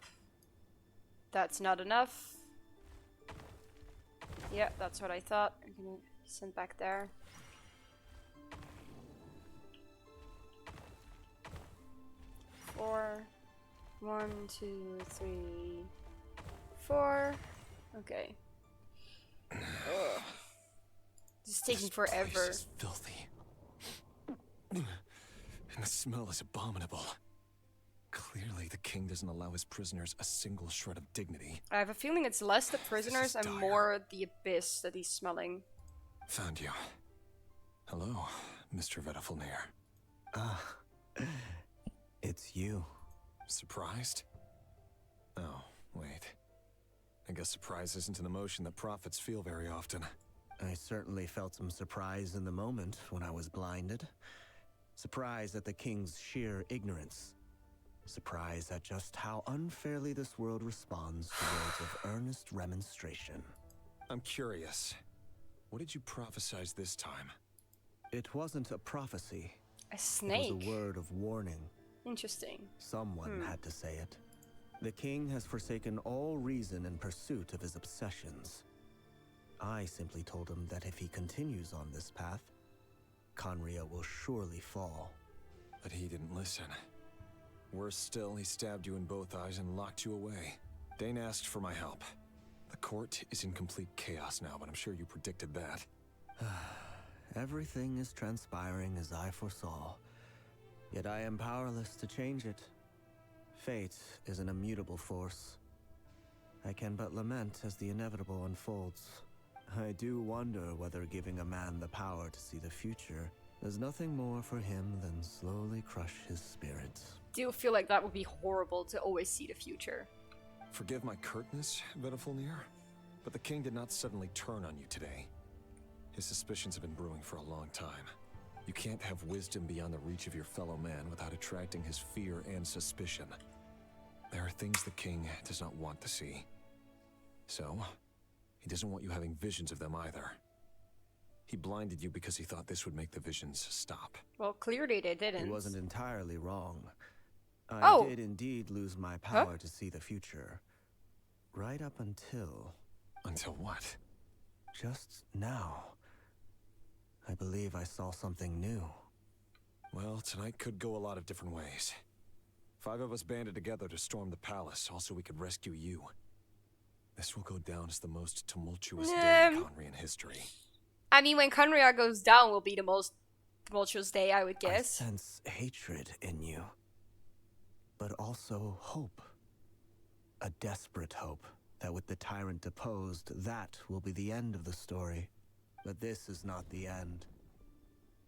That's not enough. Yeah, that's what I thought. I'm gonna send back there. Four. 1, 2, 3, 4. Okay. Ugh. This is taking forever. This place is filthy. And the smell is abominable. Clearly, the king doesn't allow his prisoners a single shred of dignity. I have a feeling it's less the prisoners and more the abyss that he's smelling. Found you. Hello, Mr. Vedafulnir. It's you. Surprised? Oh, wait. I guess surprise isn't an emotion that prophets feel very often. I certainly felt some surprise in the moment when I was blinded. Surprise at the king's sheer ignorance. Surprise at just how unfairly this world responds to words of earnest remonstration. I'm curious. What did you prophesize this time? It wasn't a prophecy. A snake? It was a word of warning. Interesting. Someone had to say it. The king has forsaken all reason in pursuit of his obsessions. I simply told him that if he continues on this path, Conria will surely fall. But he didn't listen. Worse still, he stabbed you in both eyes and locked you away. Dane asked for my help. The court is in complete chaos now, but I'm sure you predicted that. Everything is transpiring as I foresaw. Yet I am powerless to change it. Fate is an immutable force. I can but lament as the inevitable unfolds. I do wonder whether giving a man the power to see the future does nothing more for him than slowly crush his spirit. Do you feel like that would be horrible to always see the future? Forgive my curtness, Vedafulnir, but the king did not suddenly turn on you today. His suspicions have been brewing for a long time. You can't have wisdom beyond the reach of your fellow man without attracting his fear and suspicion. There are things the king does not want to see. So, he doesn't want you having visions of them either. He blinded you because he thought this would make the visions stop. Well, clearly they didn't. He wasn't entirely wrong. I did indeed lose my power to see the future. Right up until... Until what? Just now. I believe I saw something new. Well, tonight could go a lot of different ways. 5 of us banded together to storm the palace, also we could rescue you. This will go down as the most tumultuous day in Conrian history. I mean, when Conria goes down will be the most tumultuous day, I would guess. I sense hatred in you. But also hope. A desperate hope that with the tyrant deposed, that will be the end of the story. But this is not the end.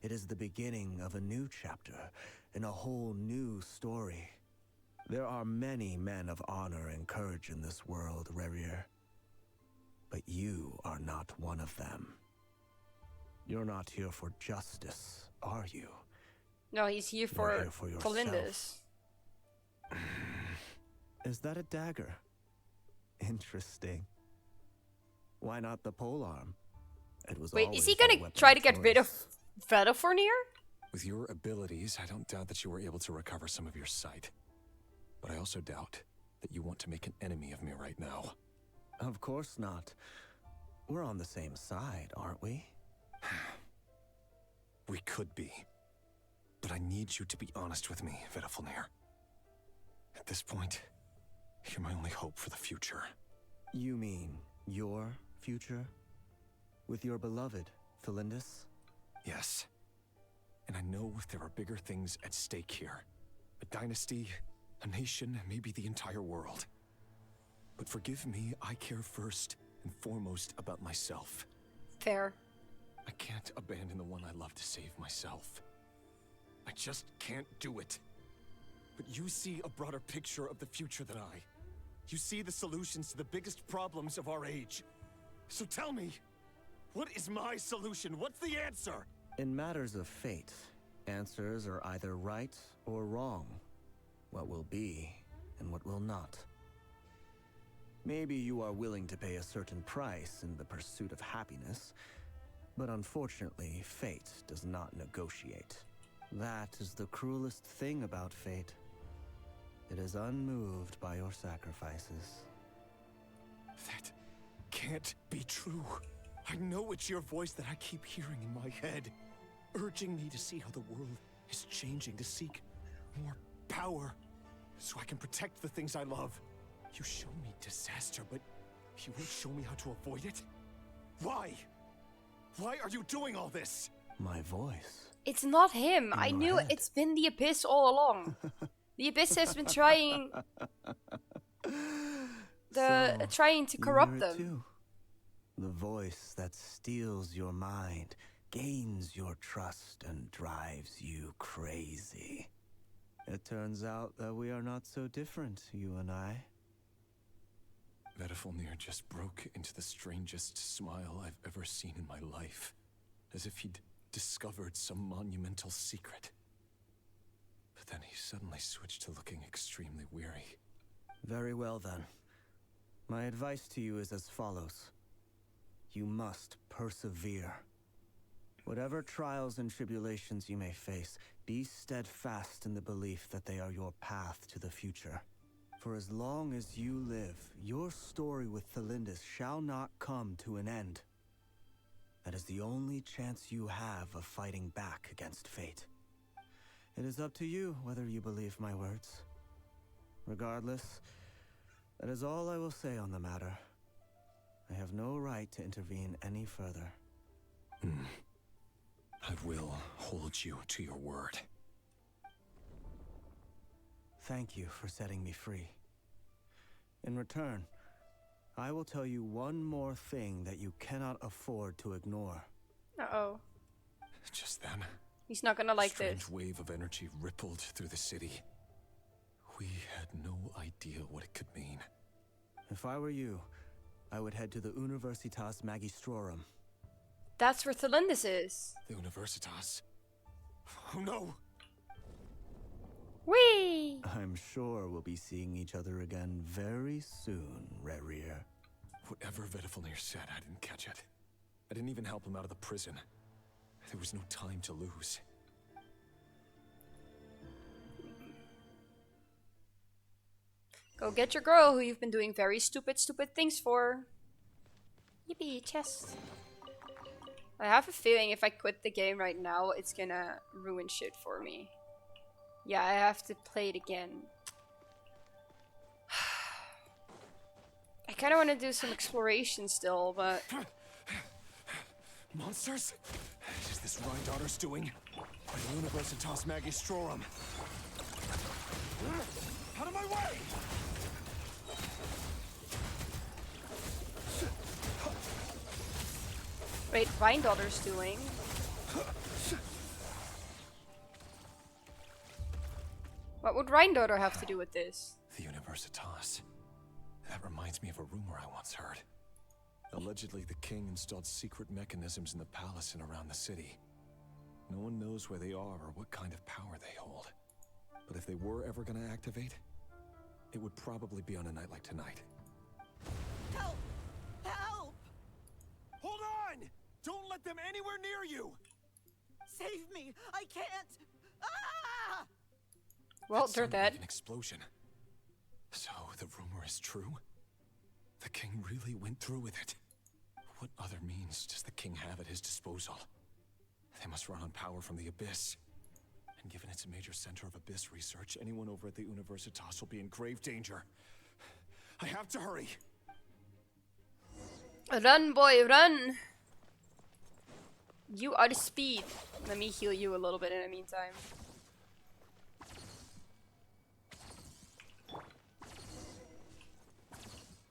It is the beginning of a new chapter in a whole new story. There are many men of honor and courage in this world, Rerir. But you are not one of them. You're not here for justice, are you? No, he's here for Felindus. Is that a dagger? Interesting. Why not the polearm? It was Wait, is he always your gonna weapon try of to get rid of choice. Vedafornir? With your abilities, I don't doubt that you were able to recover some of your sight. But I also doubt that you want to make an enemy of me right now. Of course not. We're on the same side, aren't we? We could be. But I need you to be honest with me, Vedafornir. At this point, you're my only hope for the future. You mean your future? With your beloved, Felindus? Yes. And I know there are bigger things at stake here. A dynasty, a nation, maybe the entire world. But forgive me, I care first and foremost about myself. Fair. I can't abandon the one I love to save myself. I just can't do it. But you see a broader picture of the future than I. You see the solutions to the biggest problems of our age. So tell me, what is my solution? What's the answer? In matters of fate, answers are either right or wrong. What will be and what will not. Maybe you are willing to pay a certain price in the pursuit of happiness, but unfortunately, fate does not negotiate. That is the cruelest thing about fate. It is unmoved by your sacrifices. That can't be true. I know it's your voice that I keep hearing in my head, urging me to see how the world is changing, to seek more power, so I can protect the things I love. You show me disaster, but you won't show me how to avoid it? Why? Why are you doing all this? My voice. It's not him. I knew head. it's been the Abyss all along. The Abyss has been trying trying to You corrupt hear it them. too? The voice that steals your mind, gains your trust, and drives you crazy. It turns out that we are not so different, you and I. Vedafornir just broke into the strangest smile I've ever seen in my life, as if he'd discovered some monumental secret. But then he suddenly switched to looking extremely weary. Very well then. My advice to you is as follows. You must persevere. Whatever trials and tribulations you may face, be steadfast in the belief that they are your path to the future. For as long as you live, your story with Felindus shall not come to an end. That is the only chance you have of fighting back against fate. It is up to you whether you believe my words. Regardless, that is all I will say on the matter. I have no right to intervene any further. I will hold you to your word. Thank you for setting me free. In return, I will tell you one more thing that you cannot afford to ignore. Uh-oh. Just then, He's not gonna like a strange this. wave of energy rippled through the city. We had no idea what it could mean. If I were you, I would head to the Universitas Magistrorum. That's where Felindus is. The Universitas? Oh no! Whee! I'm sure we'll be seeing each other again very soon, Rerir. Whatever Vedafornir said, I didn't catch it. I didn't even help him out of the prison. There was no time to lose. Go get your girl who you've been doing very stupid things for. Yippee, chest. I have a feeling if I quit the game right now, it's gonna ruin shit for me. Yeah, I have to play it again. I kinda wanna do some exploration still, but... Monsters? What is this Rhine-daughter's doing? By the Universitas Magistrorum. Out of my way! Wait, Rhine daughter's doing. What would Rhindaughter have to do with this? The Universitas. That reminds me of a rumor I once heard. Allegedly, the king installed secret mechanisms in the palace and around the city. No one knows where they are or what kind of power they hold. But if they were ever going to activate, it would probably be on a night like tonight. Help! Help! Hold on! Don't let them anywhere near you! Save me! I can't! Ah! Well, they're dead. An explosion. So the rumor is true? The king really went through with it. What other means does the king have at his disposal? They must run on power from the Abyss. And given it's a major center of Abyss research, anyone over at the Universitas will be in grave danger. I have to hurry. Run, boy, run! You are the speed. Let me heal you a little bit in the meantime.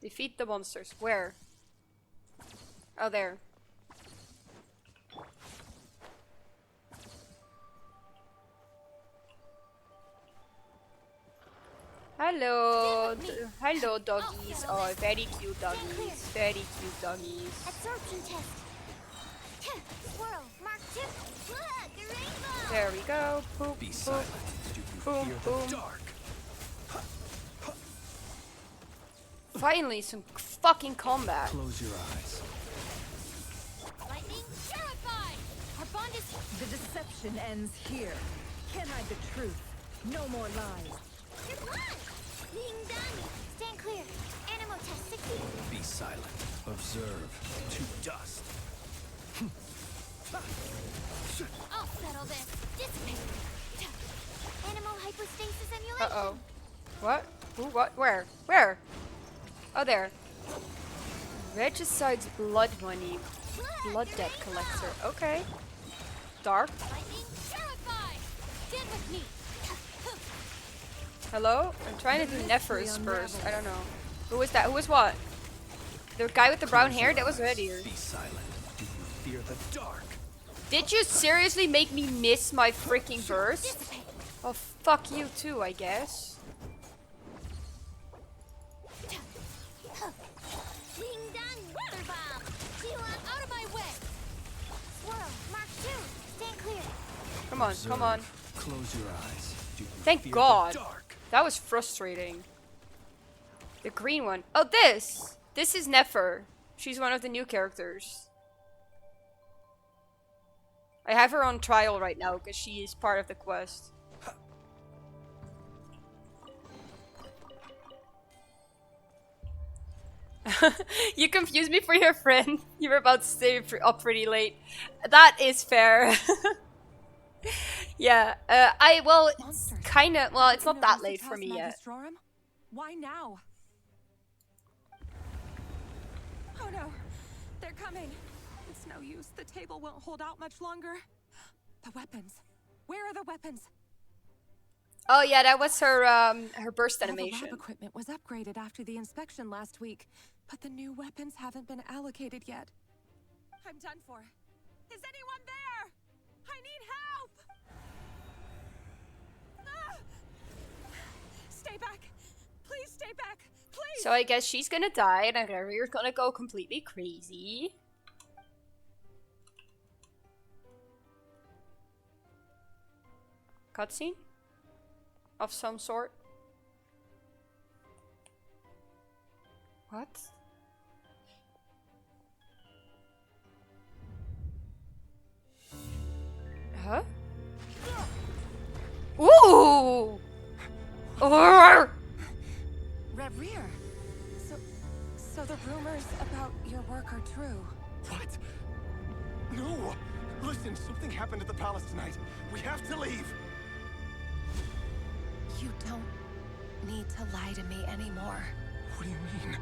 Defeat the monsters. Where? Oh, there. Hello, hello, doggies. Oh, very cute doggies. Very cute doggies. Absorption test. Swirl. Mark 2. Look, the rainbow. There we go. Poop, Be poop. silent. Do you Boom, fear boom. the dark? Finally, some fucking combat. Close your eyes. Lightning. Terrified. Our bond is... The deception ends here. Can't hide the truth. No more lies. Good one. Ling done. Stand clear. Animo test 60. Be silent. Observe. To dust. I'll settle this. Dissipate. Animo hypostasis emulation. Uh-oh. What? Who? What? Where? Where? Oh, there. Regicide's blood money. Blood debt collector. Okay. Dark. Lightning. Terrified. Stand with me. Hello? I'm trying to do Nephers first. I don't know. Who was that? Who was what? The guy with the brown hair? That was Readier. Be silent. Do you fear the dark? Did you seriously make me miss my freaking burst? Oh, fuck you too, I guess. Ling done. Water bomb. Sheila, out of my way. Swirl. Mark 2. Stand clear. Come on, come on. Close your eyes. Do you Thank fear God. the dark? That was frustrating. The green one. Oh, this! This is Nefer. She's one of the new characters. I have her on trial right now because she is part of the quest. You confused me for your friend. You were about to stay up pretty late. That is fair. Yeah, well, it's kinda, well, it's not that late for me yet. Why now? Oh no, they're coming. It's no use. The table won't hold out much longer. The weapons. Where are the weapons? Oh yeah, that was her her burst All the animation. lab equipment was upgraded after the inspection last week, but the new weapons haven't been allocated yet. I'm done for. Is anyone there? I need help! Ah! Stay back. Please stay back. Please. So I guess she's gonna die and we're gonna go completely crazy. Cutscene? Of some sort? What? Huh? Ooh! Rear. So the rumors about your work are true. What? No! Listen, something happened at the palace tonight. We have to leave. You don't need to lie to me anymore. What do you mean?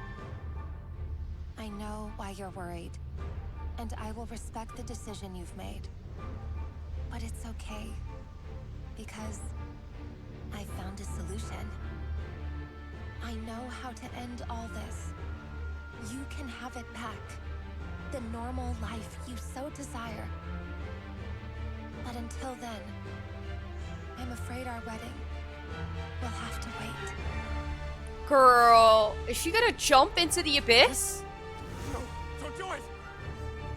I know why you're worried, and I will respect the decision you've made. But it's okay, because I found a solution. I know how to end all this. You can have it back. The normal life you so desire. But until then, I'm afraid our wedding We'll have to wait. Girl, is she gonna jump into the abyss? No, don't do it!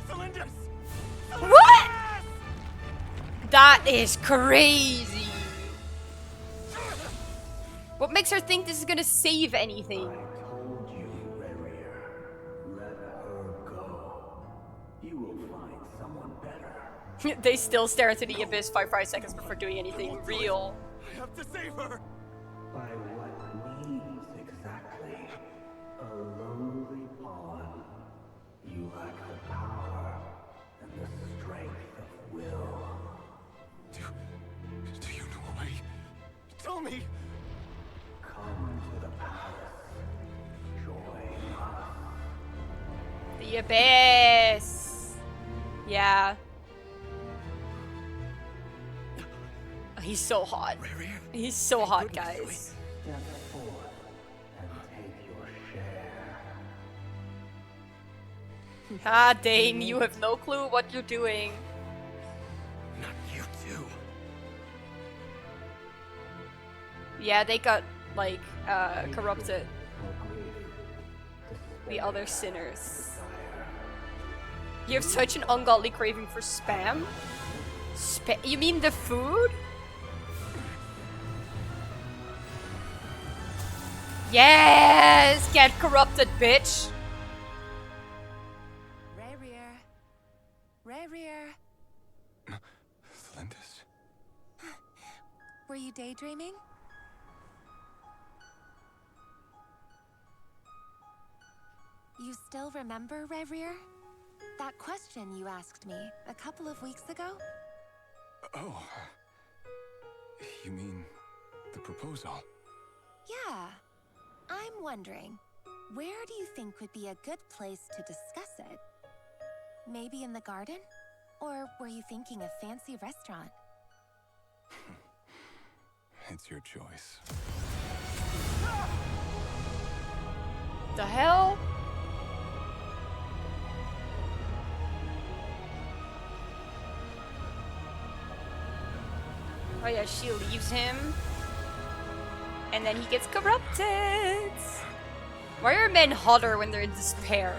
Cylinders! What? That is crazy. What makes her think this is gonna save anything? Told you, Rarier. Let her go. You will find someone better. They still stare into the abyss 5 seconds before doing anything real. I have to save her! By what means exactly? A lowly pawn. You lack the power and the strength of will. Do you know a way? Tell me! Come to the palace. Join us. The abyss. Yeah. He's so hot. He's so hot, guys. Step forth and take your share. Ah, Dane, you have no clue what you're doing. Not you too. Yeah, they got, like, corrupted. The other sinners. You have such an ungodly craving for spam? You mean the food? Yes! Get corrupted, bitch! Rarier. Rarier. Flindus? Were you daydreaming? You still remember, Rarier? That question you asked me a couple of weeks ago? Oh. You mean the proposal? Yeah. I'm wondering, where do you think would be a good place to discuss it? Maybe in the garden? Or were you thinking a fancy restaurant? It's your choice. The hell? Oh yeah, she leaves him. And then he gets corrupted. Why are men hotter when they're in despair?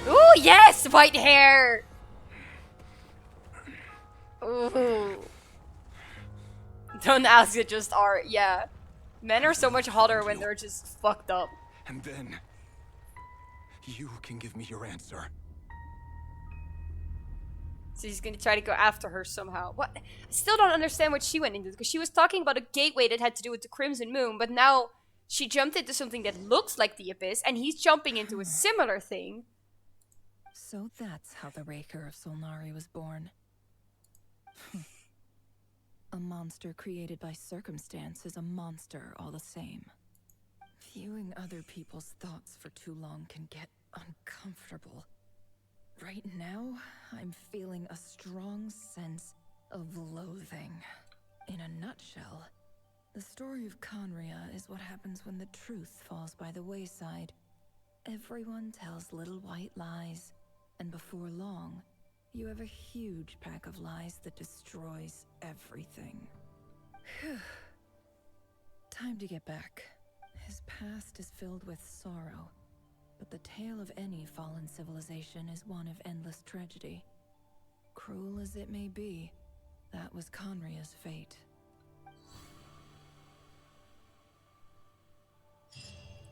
Ooh, yes! White hair! Ooh. Don't ask it, just are. Yeah. Men are so much hotter when they're just fucked up. And then you can give me your answer. So he's gonna try to go after her somehow. What? I still don't understand what she went into, because she was talking about a gateway that had to do with the Crimson Moon, but now she jumped into something that looks like the Abyss, and he's jumping into a similar thing. So that's how the Raker of Solnari was born. A monster created by circumstance is a monster all the same. Viewing other people's thoughts for too long can get uncomfortable. Right now, I'm feeling a strong sense of loathing. In a nutshell, the story of Conria is what happens when the truth falls by the wayside. Everyone tells little white lies, and before long, you have a huge pack of lies that destroys everything. Whew. Time to get back. His past is filled with sorrow, but the tale of any fallen civilization is one of endless tragedy. Cruel as it may be, that was Conria's fate.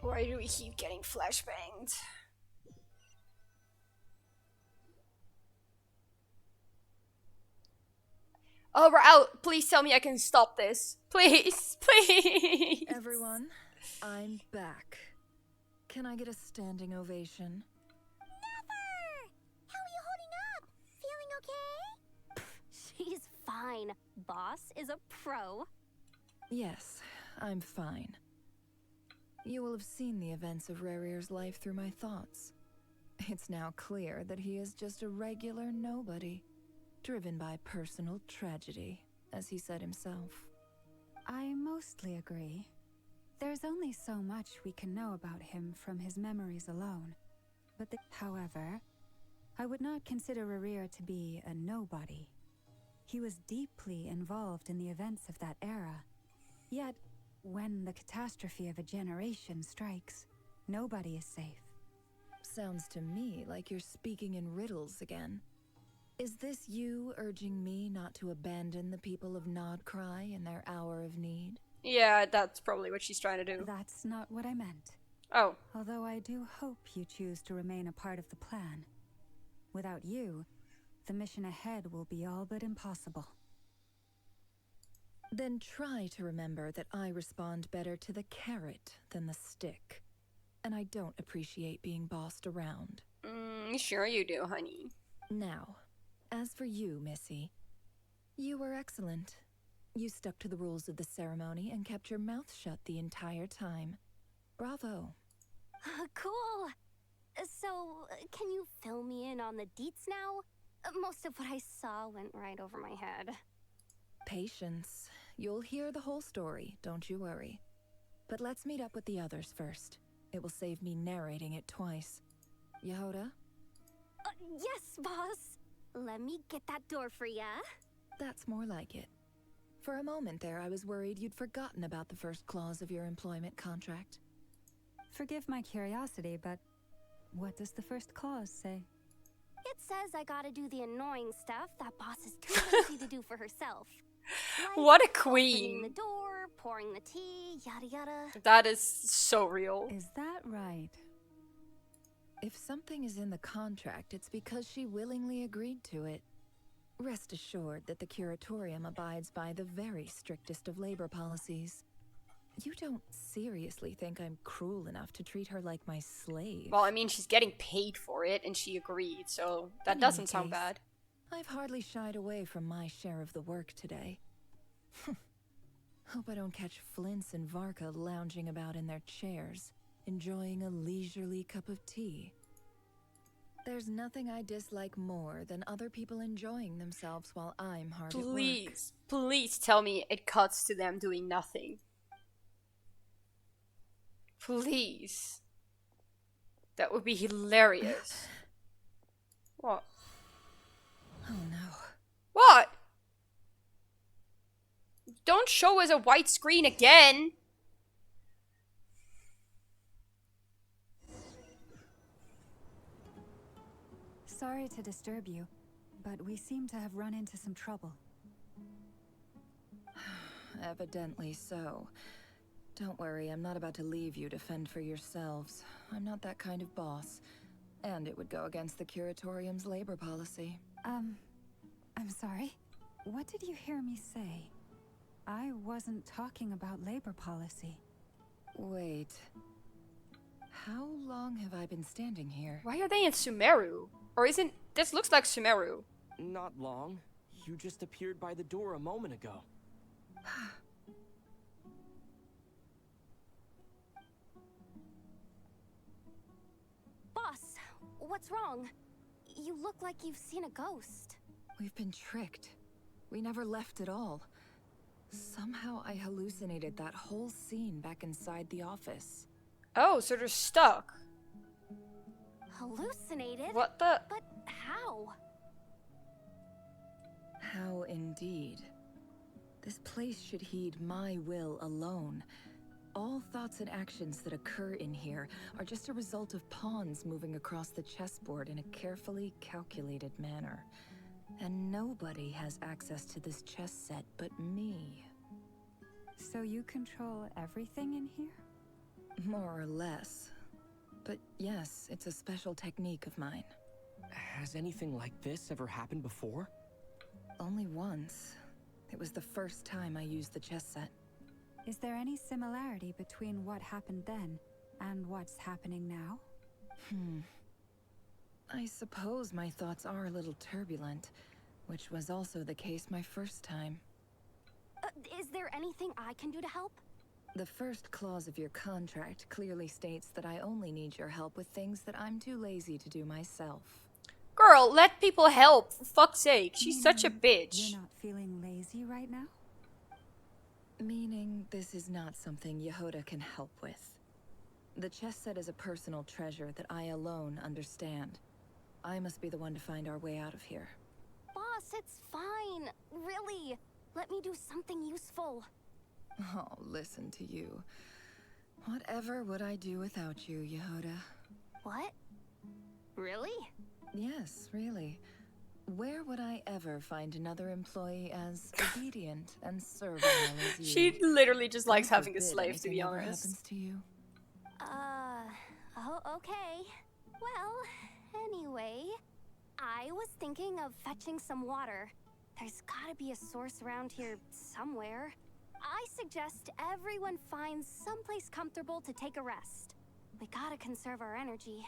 Why do we keep getting flashbanged? Oh, we're out. Please tell me I can stop this. Please, please. Everyone, I'm back. Can I get a standing ovation? Never! How are you holding up? Feeling okay? She's fine. Boss is a pro. Yes, I'm fine. You will have seen the events of Rarier's life through my thoughts. It's now clear that he is just a regular nobody, driven by personal tragedy, as he said himself. I mostly agree. There's only so much we can know about him from his memories alone. However, I would not consider Rerir to be a nobody. He was deeply involved in the events of that era. Yet, when the catastrophe of a generation strikes, nobody is safe. Sounds to me like you're speaking in riddles again. Is this you urging me not to abandon the people of Nod Krai in their hour of need? Yeah, that's probably what she's trying to do. That's not what I meant. Oh. Although I do hope you choose to remain a part of the plan. Without you, the mission ahead will be all but impossible. Then try to remember that I respond better to the carrot than the stick. And I don't appreciate being bossed around. Sure you do, honey. Now, as for you, Missy, you were excellent. You stuck to the rules of the ceremony and kept your mouth shut the entire time. Bravo. Cool. So, can you fill me in on the deets now? Most of what I saw went right over my head. Patience. You'll hear the whole story, don't you worry. But let's meet up with the others first. It will save me narrating it twice. Yehoda? Yes, boss. Let me get that door for ya. That's more like it. For a moment there, I was worried you'd forgotten about the first clause of your employment contract. Forgive my curiosity, but what does the first clause say? It says I gotta do the annoying stuff that boss is too lazy to do for herself. Like what a opening queen. the door, pouring the tea, yada yada. That is so real. Is that right? If something is in the contract, it's because she willingly agreed to it. Rest assured that the curatorium abides by the very strictest of labor policies. You don't seriously think I'm cruel enough to treat her like my slave? Well, I mean, she's getting paid for it, and she agreed, so that In doesn't any sound case, bad. I've hardly shied away from my share of the work today. Hope I don't catch Flints and Varka lounging about in their chairs, enjoying a leisurely cup of tea. There's nothing I dislike more than other people enjoying themselves while I'm hard at work. Please, please tell me it cuts to them doing nothing. Please. That would be hilarious. What? Oh no. What? Don't show us a white screen again. Sorry to disturb you, but we seem to have run into some trouble. Evidently so. Don't worry, I'm not about to leave you to fend for yourselves. I'm not that kind of boss. And it would go against the curatorium's labor policy. I'm sorry. What did you hear me say? I wasn't talking about labor policy. Wait. How long have I been standing here? Why are they in Sumeru? Or isn't... This looks like Sumeru. Not long. You just appeared by the door a moment ago. Boss, what's wrong? You look like you've seen a ghost. We've been tricked. We never left at all. Somehow I hallucinated that whole scene back inside the office. Oh, so they're stuck. Hallucinated? What the? But how? How indeed. This place should heed my will alone. All thoughts and actions that occur in here are just a result of pawns moving across the chessboard in a carefully calculated manner. And nobody has access to this chess set but me. So you control everything in here? More or less. But yes, it's a special technique of mine. Has anything like this ever happened before? Only once. It was the first time I used the chess set. Is there any similarity between what happened then and what's happening now? I suppose my thoughts are a little turbulent, which was also the case my first time. Is there anything I can do to help? The first clause of your contract clearly states that I only need your help with things that I'm too lazy to do myself. Girl, let people help, for fuck's sake. She's such a bitch. You're not feeling lazy right now? Meaning this is not something Yehoda can help with. The chess set is a personal treasure that I alone understand. I must be the one to find our way out of here. Boss, it's fine. Really. Let me do something useful. Oh, listen to you. Whatever would I do without you, Yehoda? What? Really? Yes, really. Where would I ever find another employee as obedient and servile as you? She literally just likes God having a forbid slave, to be anything ever honest. happens to you. Oh, okay. Well, anyway, I was thinking of fetching some water. There's gotta be a source around here somewhere. I suggest everyone finds someplace comfortable to take a rest. We gotta conserve our energy.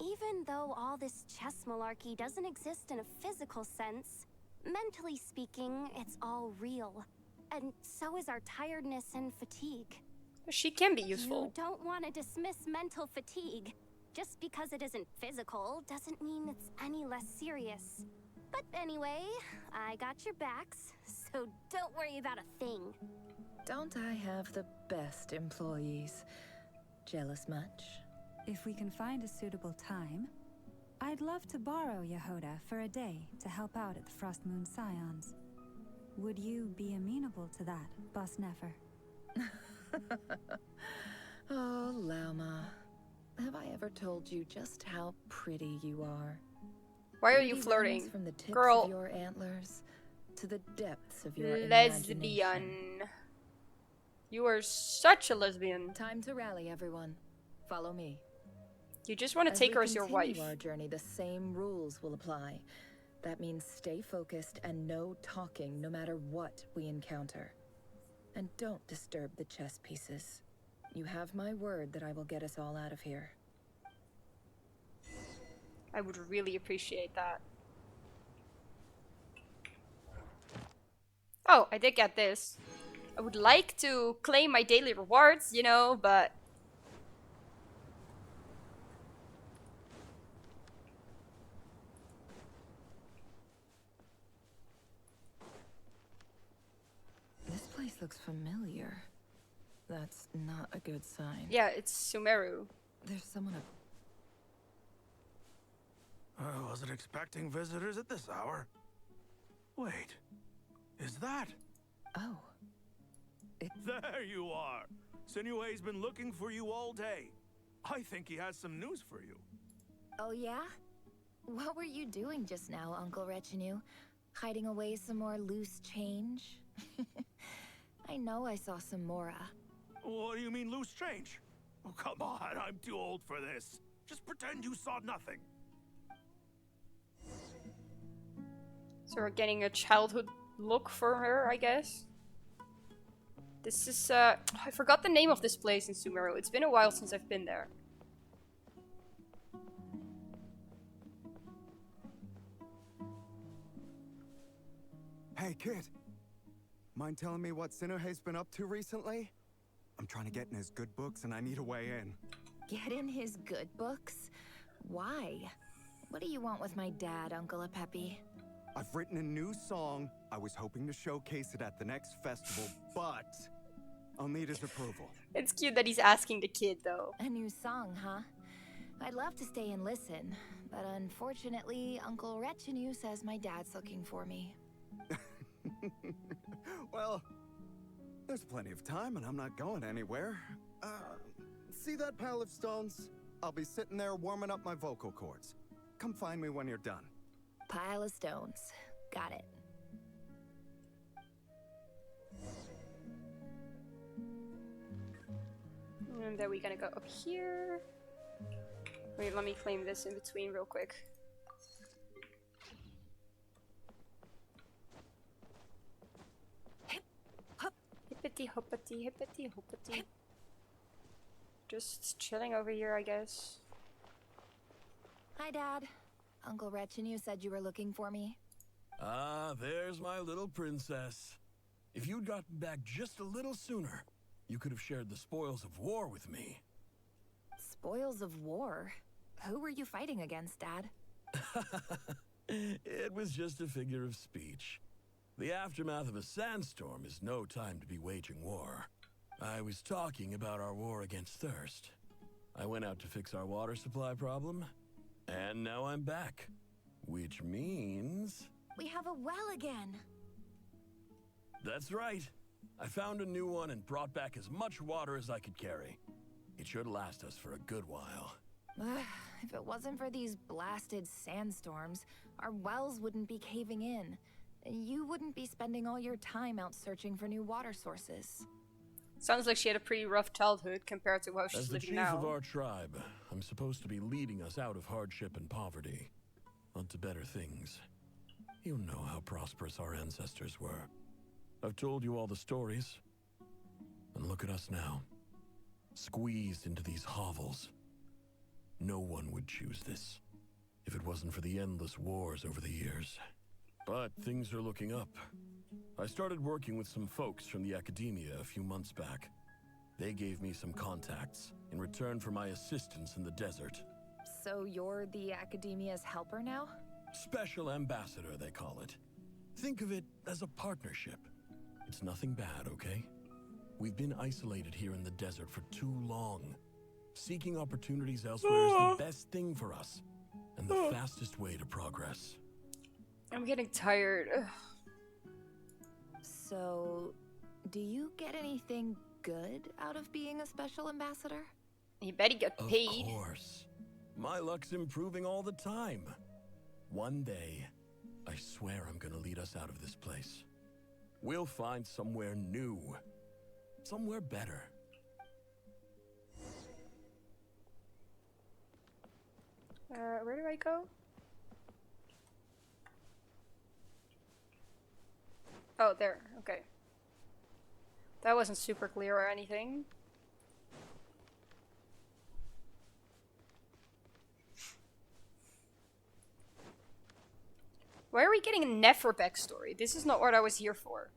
Even though all this chess malarkey doesn't exist in a physical sense, mentally speaking, it's all real. And so is our tiredness and fatigue. She can be useful. You don't want to dismiss mental fatigue. Just because it isn't physical doesn't mean it's any less serious. But anyway, I got your backs, so don't worry about a thing. Don't I have the best employees? Jealous much? If we can find a suitable time, I'd love to borrow Yehoda for a day to help out at the Frost Moon Scions. Would you be amenable to that, Boss Nefer? Oh, Lauma. Have I ever told you just how pretty you are? Why are you Pretty flirting? runs from the tips Girl. of your antlers to the depths of your Lesbian. imagination. You are such a lesbian. Time to rally, everyone. Follow me. You just want to take her as your wife. Our journey, the same rules will apply. That means stay focused and no talking no matter what we encounter. And don't disturb the chess pieces. You have my word that I will get us all out of here. I would really appreciate that. Oh, I did get this. I would like to claim my daily rewards, you know, but... This place looks familiar. That's not a good sign. Yeah, it's Sumeru. There's someone up. I wasn't expecting visitors at this hour. Wait, is that? Oh. There you are. Sinue's been looking for you all day. I think he has some news for you. Oh yeah? What were you doing just now, Uncle Retinue? Hiding away some more loose change? I know I saw some Mora. What do you mean loose change? Oh, come on, I'm too old for this. Just pretend you saw nothing. So we're getting a childhood look for her, I guess. This is, I forgot the name of this place in Sumeru. It's been a while since I've been there. Hey, kid. Mind telling me what Sinuhe's been up to recently? I'm trying to get in his good books and I need a way in. Get in his good books? Why? What do you want with my dad, Uncle Apepi? I've written a new song. I was hoping to showcase it at the next festival, but I'll need his approval. It's cute that he's asking the kid, though. A new song, huh? I'd love to stay and listen, but unfortunately, Uncle Retinue says my dad's looking for me. Well, there's plenty of time and I'm not going anywhere. See that pile of stones? I'll be sitting there warming up my vocal cords. Come find me when you're done. Pile of stones. Got it. And then we're gonna go up here. Wait, let me claim this in between real quick. Hippity hoppity, hippity hoppity. Just chilling over here, I guess. Hi, Dad. Uncle Retinue said you were looking for me. Ah, there's my little princess. If you'd gotten back just a little sooner, you could have shared the spoils of war with me. Spoils of war? Who were you fighting against, Dad? It was just a figure of speech. The aftermath of a sandstorm is no time to be waging war. I was talking about our war against thirst. I went out to fix our water supply problem, and now I'm back. Which means... We have a well again. That's right. I found a new one and brought back as much water as I could carry. It should last us for a good while. If it wasn't for these blasted sandstorms, our wells wouldn't be caving in. You wouldn't be spending all your time out searching for new water sources. Sounds like she had a pretty rough childhood compared to how she's As the living chief now. of our tribe, I'm supposed to be leading us out of hardship and poverty, onto better things. You know how prosperous our ancestors were. I've told you all the stories. And look at us now. Squeezed into these hovels. No one would choose this, if it wasn't for the endless wars over the years. But things are looking up. I started working with some folks from the academia a few months back. They gave me some contacts in return for my assistance in the desert. So you're the academia's helper now? Special ambassador, they call it. Think of it as a partnership. It's nothing bad, okay? We've been isolated here in the desert for too long. Seeking opportunities elsewhere is the best thing for us, and the fastest way to progress. I'm getting tired. Ugh. So, do you get anything good out of being a special ambassador? You bet he got paid. Of course. My luck's improving all the time. One day, I swear I'm gonna lead us out of this place. We'll find somewhere new. Somewhere better. Where do I go? Oh, there. Okay. That wasn't super clear or anything. Why are we getting a Nefer backstory? This is not what I was here for.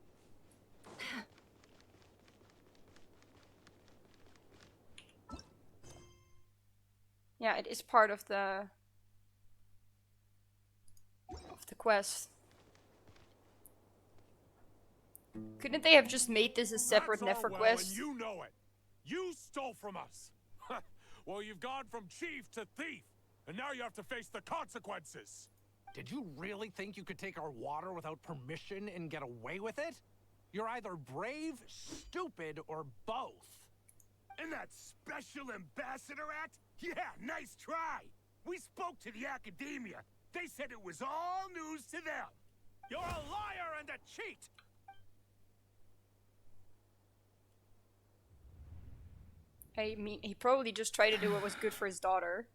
Yeah, it is part of the quest. Couldn't they have just made this a separate Nefer quest? And you know it. You stole from us. Well, you've gone from chief to thief, and now you have to face the consequences. Did you really think you could take our water without permission and get away with it? You're either brave, stupid, or both. And that special ambassador act? Yeah, nice try. We spoke to the academia. They said it was all news to them. You're a liar and a cheat. I mean, he probably just tried to do what was good for his daughter.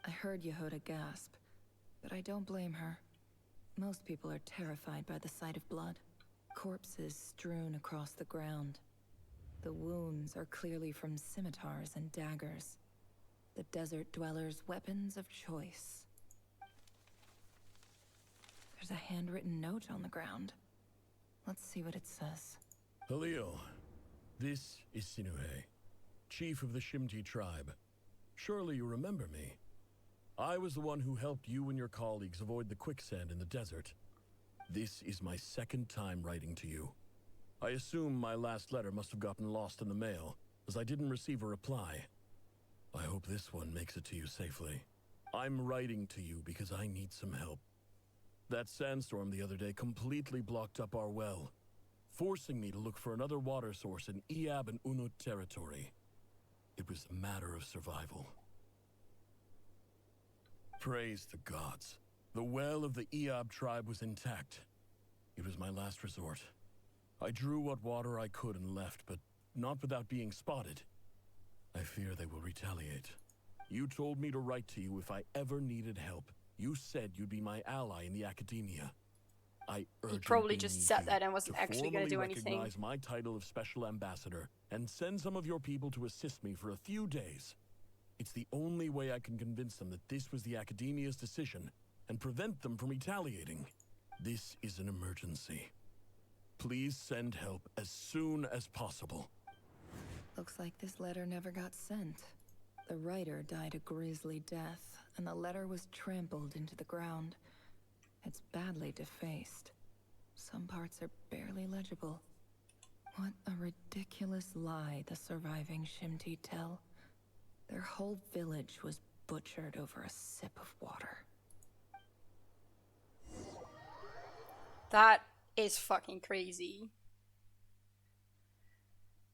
I heard Yehuda gasp, but I don't blame her. Most people are terrified by the sight of blood. Corpses strewn across the ground. The wounds are clearly from scimitars and daggers. The desert dwellers' weapons of choice. There's a handwritten note on the ground. Let's see what it says. Halil, this is Sinuhe, chief of the Shimti tribe. Surely you remember me. I was the one who helped you and your colleagues avoid the quicksand in the desert. This is my second time writing to you. I assume my last letter must have gotten lost in the mail, as I didn't receive a reply. I hope this one makes it to you safely. I'm writing to you because I need some help. That sandstorm the other day completely blocked up our well, forcing me to look for another water source in Iab and Unut territory. It was a matter of survival. Praise the gods. The well of the Iab tribe was intact. It was my last resort. I drew what water I could and left, but not without being spotted. I fear they will retaliate. You told me to write to you if I ever needed help. You said you'd be my ally in the academia. I urgently He probably just need said you that and wasn't actually going to do formally anything. recognize my title of special ambassador and send some of your people to assist me for a few days. It's the only way I can convince them that this was the academia's decision and prevent them from retaliating. This is an emergency. Please send help as soon as possible. Looks like this letter never got sent. The writer died a grisly death, and the letter was trampled into the ground. It's badly defaced. Some parts are barely legible. What a ridiculous lie the surviving Shimti tell. Their whole village was butchered over a sip of water. That is fucking crazy.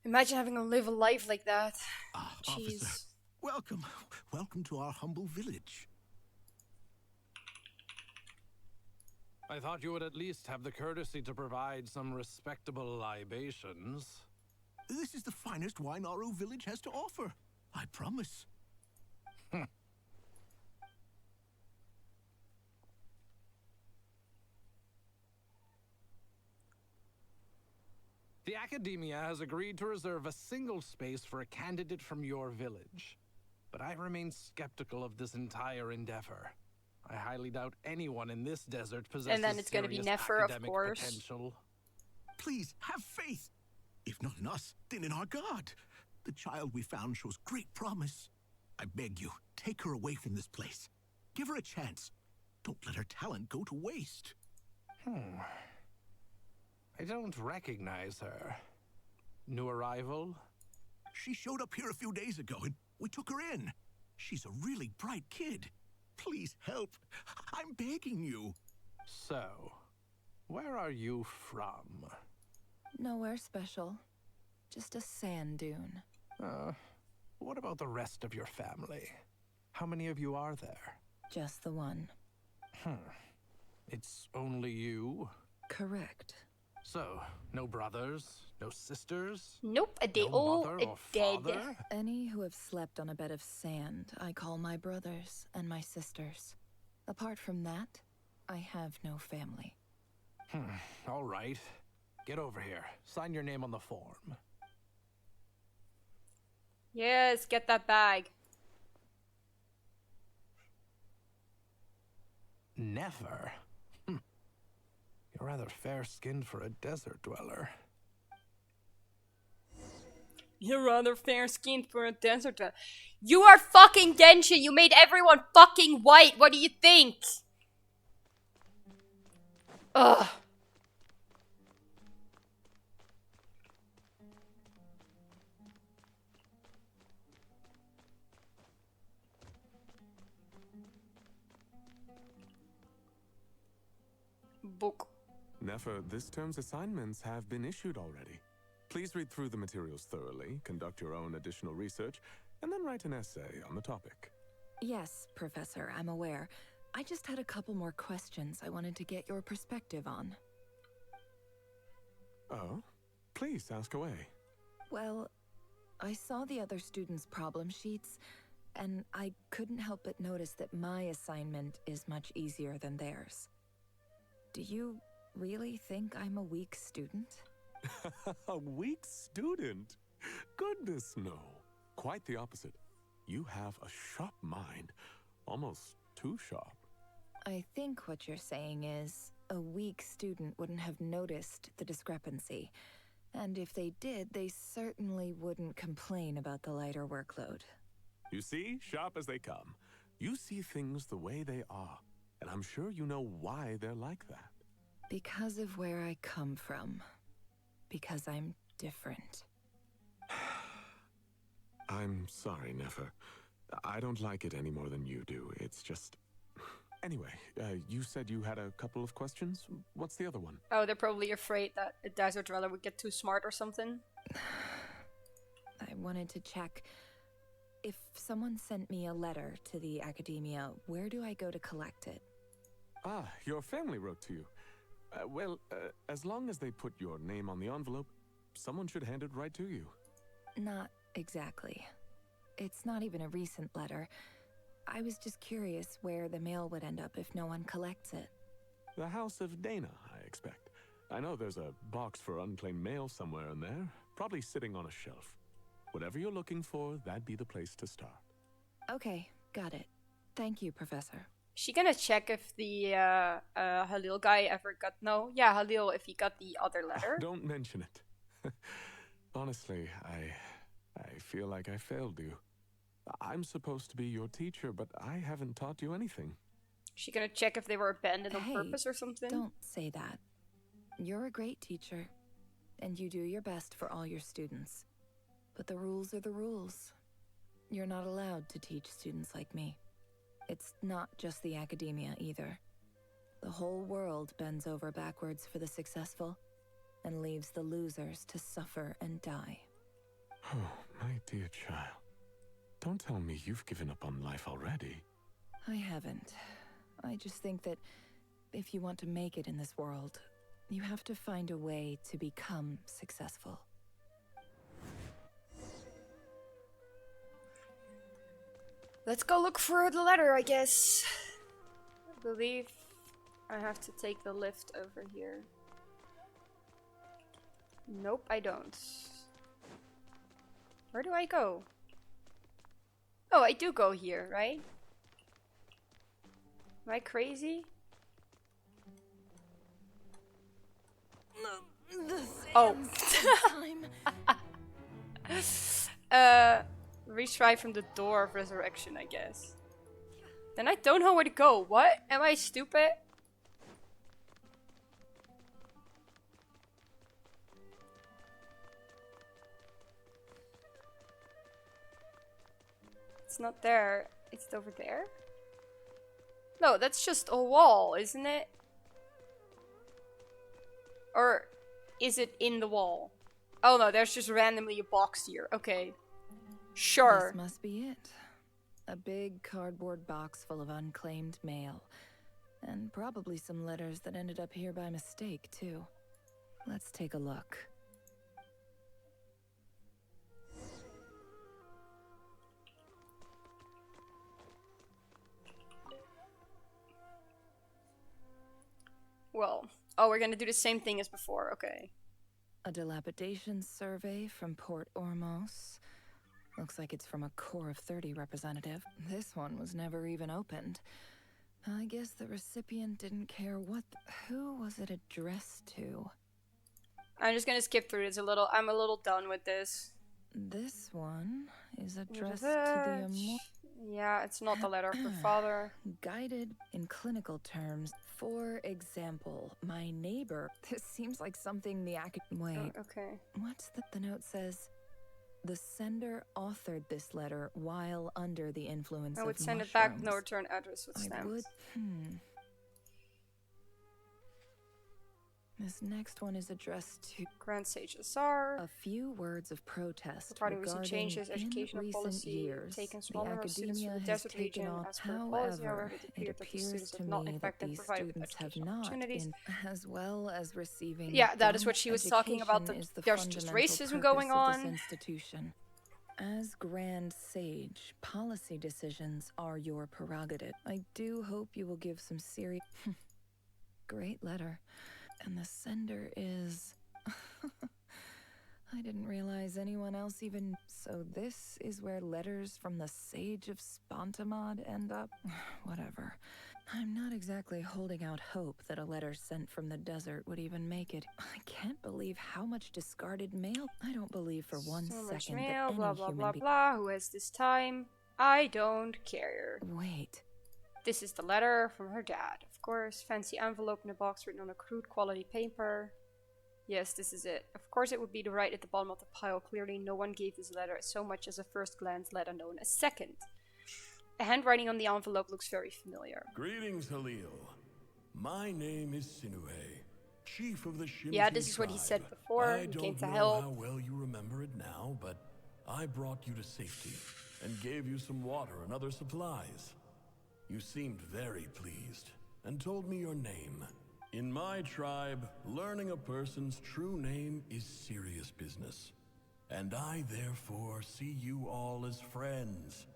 Imagine having to live a life like that. Jeez. Officer, welcome. Welcome to our humble village. I thought you would at least have the courtesy to provide some respectable libations. This is the finest wine our village has to offer. I promise. The Academia has agreed to reserve a single space for a candidate from your village. But I remain skeptical of this entire endeavor. I highly doubt anyone in this desert possesses And then it's going to be Nefer, of course. Potential. Please, have faith. If not in us, then in our God. The child we found shows great promise. I beg you, take her away from this place. Give her a chance. Don't let her talent go to waste. I don't recognize her. New arrival? She showed up here a few days ago and we took her in. She's a really bright kid. Please help. I'm begging you. So, where are you from? Nowhere special. Just a sand dune. What about the rest of your family? How many of you are there? Just the one. It's only you? Correct. So, no brothers, no sisters? Nope, they no all mother or dead. father? Any who have slept on a bed of sand, I call my brothers and my sisters. Apart from that, I have no family. All right. Get over here. Sign your name on the form. Yes, get that bag. Never? You're rather fair-skinned for a desert dweller. You're rather fair-skinned for a desert dweller. You are fucking Genshin. You made everyone fucking white. What do you think? Ugh. Book. Nefer, this term's assignments have been issued already. Please read through the materials thoroughly, conduct your own additional research, and then write an essay on the topic. Yes, Professor, I'm aware. I just had a couple more questions I wanted to get your perspective on. Oh? Please, ask away. Well, I saw the other students' problem sheets, and I couldn't help but notice that my assignment is much easier than theirs. Do you really think I'm a weak student? A weak student? Goodness, no. Quite the opposite. You have a sharp mind. Almost too sharp. I think what you're saying is, a weak student wouldn't have noticed the discrepancy. And if they did, they certainly wouldn't complain about the lighter workload. You see, sharp as they come. You see things the way they are. And I'm sure you know why they're like that. Because of where I come from. Because I'm different. I'm sorry, Nefer. I don't like it any more than you do. It's just... Anyway, you said you had a couple of questions? What's the other one? Oh, they're probably afraid that a desert dweller would get too smart or something. I wanted to check... If someone sent me a letter to the Academia, where do I go to collect it? Ah, your family wrote to you. As long as they put your name on the envelope, someone should hand it right to you. Not exactly. It's not even a recent letter. I was just curious where the mail would end up if no one collects it. The House of Dana, I expect. I know there's a box for unclaimed mail somewhere in there, probably sitting on a shelf. Whatever you're looking for, that'd be the place to start. Okay, got it. Thank you, Professor. She gonna check if the Halil guy ever got... No, yeah, Halil, if he got the other letter. Don't mention it. Honestly, I feel like I failed you. I'm supposed to be your teacher, but I haven't taught you anything. She gonna check if they were abandoned on Hey, purpose or something? Don't say that. You're a great teacher, and you do your best for all your students. But the rules are the rules. You're not allowed to teach students like me. It's not just the academia either. The whole world bends over backwards for the successful and leaves the losers to suffer and die. Oh, my dear child. Don't tell me you've given up on life already. I haven't. I just think that if you want to make it in this world, you have to find a way to become successful. Let's go look for the letter, I guess. I believe I have to take the lift over here. Nope, I don't. Where do I go? Oh, I do go here, right? Am I crazy? Oh. Retry from the door of resurrection, I guess. Then I don't know where to go. What? Am I stupid? It's not there. It's over there? No, that's just a wall, isn't it? Or is it in the wall? Oh no, there's just randomly a box here. Okay. Sure. This must be it. A big cardboard box full of unclaimed mail. And probably some letters that ended up here by mistake, too. Let's take a look. Well, oh, we're gonna do the same thing as before, okay. A dilapidation survey from Port Ormos. Looks like it's from a Core of 30 representative. This one was never even opened. I guess the recipient didn't care what... Who was it addressed to? I'm just gonna skip through this a little. I'm a little done with this. This one is addressed to the Yeah, it's not the letter of her father. Guided in clinical terms. For example, my neighbor. This seems like something the Wait. Oh, okay. What's the note says? The sender authored this letter while under the influence of I would mushrooms. send it back, no return address with I stamps. would. This next one is addressed to Grand Sage Azar. A few words of protest The party recent regarding changes, in educational recent policy, years, taken the smaller students academia from the has desert taken region on. as per policy. However, However, it appears that the appears students to have not me in that fact been these provided with students have educational not, opportunities. as well as receiving. Yeah, that is what she was talking about. Education is the There's just fundamental racism going purpose of on. this institution. As Grand Sage, policy decisions are your prerogative. I do hope you will give some serious. Great letter. And the sender is. I didn't realize anyone else even. So, this is where letters from the Sage of Spontamod end up? Whatever. I'm not exactly holding out hope that a letter sent from the desert would even make it. I can't believe how much discarded mail. I don't believe for one So much second mail, that blah any blah human blah being. blah. Who has this time? I don't care. Wait. This is the letter from her dad, of course. Fancy envelope in a box written on a crude quality paper. Yes, this is it. Of course it would be right at the bottom of the pile. Clearly no one gave this letter so much as a first glance, let alone a second. The handwriting on the envelope looks very familiar. Greetings, Halil. My name is Sinuhe, chief of the Shimti Yeah, this is what he said tribe. before. I He don't came to know help. how well you remember it now, but I brought you to safety and gave you some water and other supplies. You seemed very pleased and told me your name. In my tribe, learning a person's true name is serious business, and I therefore see you all as friends.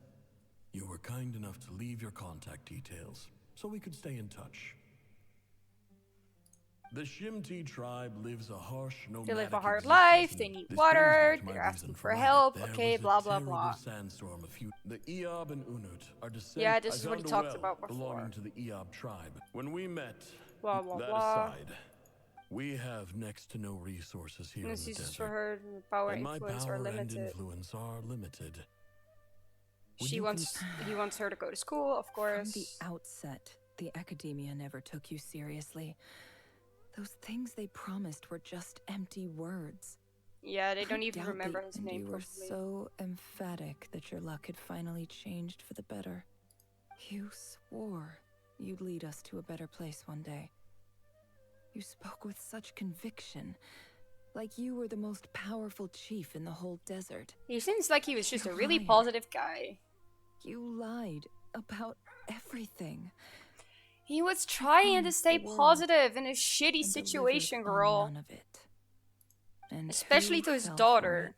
You were kind enough to leave your contact details, so we could stay in touch. The Shimti tribe lives a harsh nomadic They live a hard existence, life, and they need this water, brings me to my they're asking reason for why. help, There okay, was a blah blah terrible blah. sandstorm the Eob and Unut are descendants. Yeah, this is what he talked about before. Belonging to the Eob tribe. When we met, Blah blah that blah. aside, we have next to no resources here in This the is desert. for her power and and my influence power are and limited. influence are limited. He wants her to go to school, of course. From the outset, the academia never took you seriously. Those things they promised were just empty words. Yeah, they don't I even doubt remember they- his and name you were properly. so emphatic that your luck had finally changed for the better. You swore you'd lead us to a better place one day. You spoke with such conviction, like you were the most powerful chief in the whole desert. He seems like he was just You a really liar. positive guy. You lied about everything. He was trying to Promised stay the world positive in a shitty and situation, delivered on girl. none of it. And Especially who to his fell for daughter.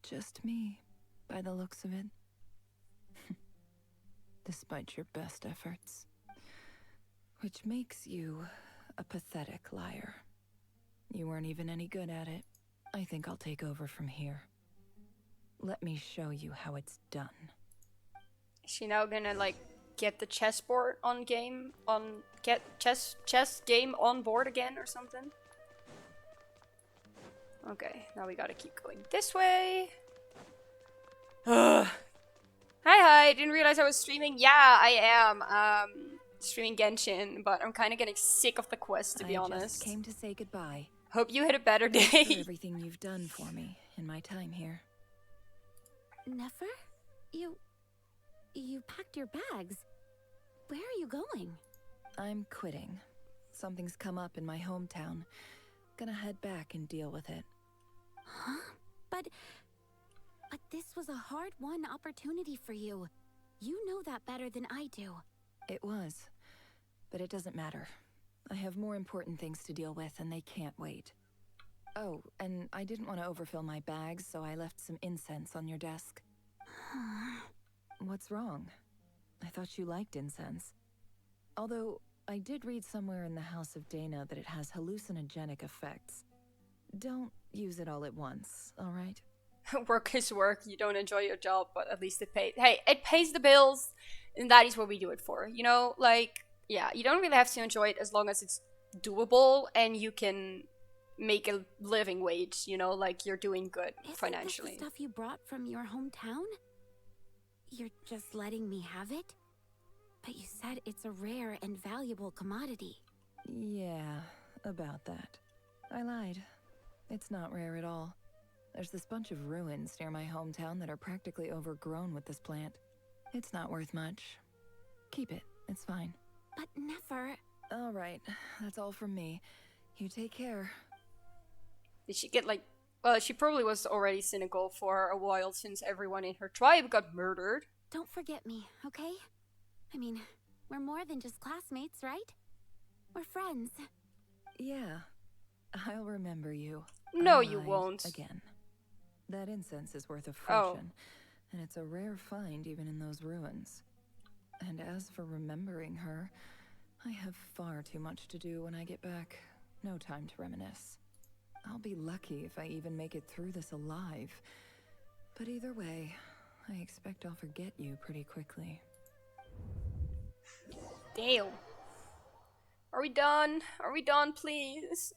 it? Just me, by the looks of it. Despite your best efforts. Which makes you a pathetic liar. You weren't even any good at it. I think I'll take over from here. Let me show you how it's done. Is she now gonna like get the chessboard on get chess game on board again or something? Okay, now we gotta keep going this way. Ugh. Hi, didn't realize I was streaming. Yeah, I am. Streaming Genshin, but I'm kind of getting sick of the quest, to be I honest. just came to say goodbye. Hope you had a better Thanks for day. everything you've done for me in my time here. Nefer? You packed your bags. Where are you going? I'm quitting. Something's come up in my hometown. Gonna head back and deal with it. Huh? But this was a hard-won opportunity for you. You know that better than I do. It was. But it doesn't matter. I have more important things to deal with and they can't wait. Oh, and I didn't want to overfill my bags, so I left some incense on your desk. What's wrong? I thought you liked incense. Although, I did read somewhere in the House of Dana that it has hallucinogenic effects. Don't use it all at once, alright? Work is work. You don't enjoy your job, but at least it pays. Hey, it pays the bills, and that is what we do it for. You know, like, yeah, you don't really have to enjoy it as long as it's doable and you can make a living wage, you know, like you're doing good financially. Isn't this the stuff you brought from your hometown? You're just letting me have it? But you said it's a rare and valuable commodity. Yeah, about that. I lied. It's not rare at all. There's this bunch of ruins near my hometown that are practically overgrown with this plant. It's not worth much. Keep it. It's fine. But Nefer... All right. That's all from me. You take care. Did she get like... Well, she probably was already cynical for a while since everyone in her tribe got murdered. Don't forget me, okay? I mean, we're more than just classmates, right? We're friends. Yeah. I'll remember you. No, I you lied won't. Again. That incense is worth a Oh. fortune. And it's a rare find even in those ruins. And as for remembering her, I have far too much to do when I get back. No time to reminisce. I'll be lucky if I even make it through this alive. But either way, I expect I'll forget you pretty quickly. Damn. Are we done? Are we done, please?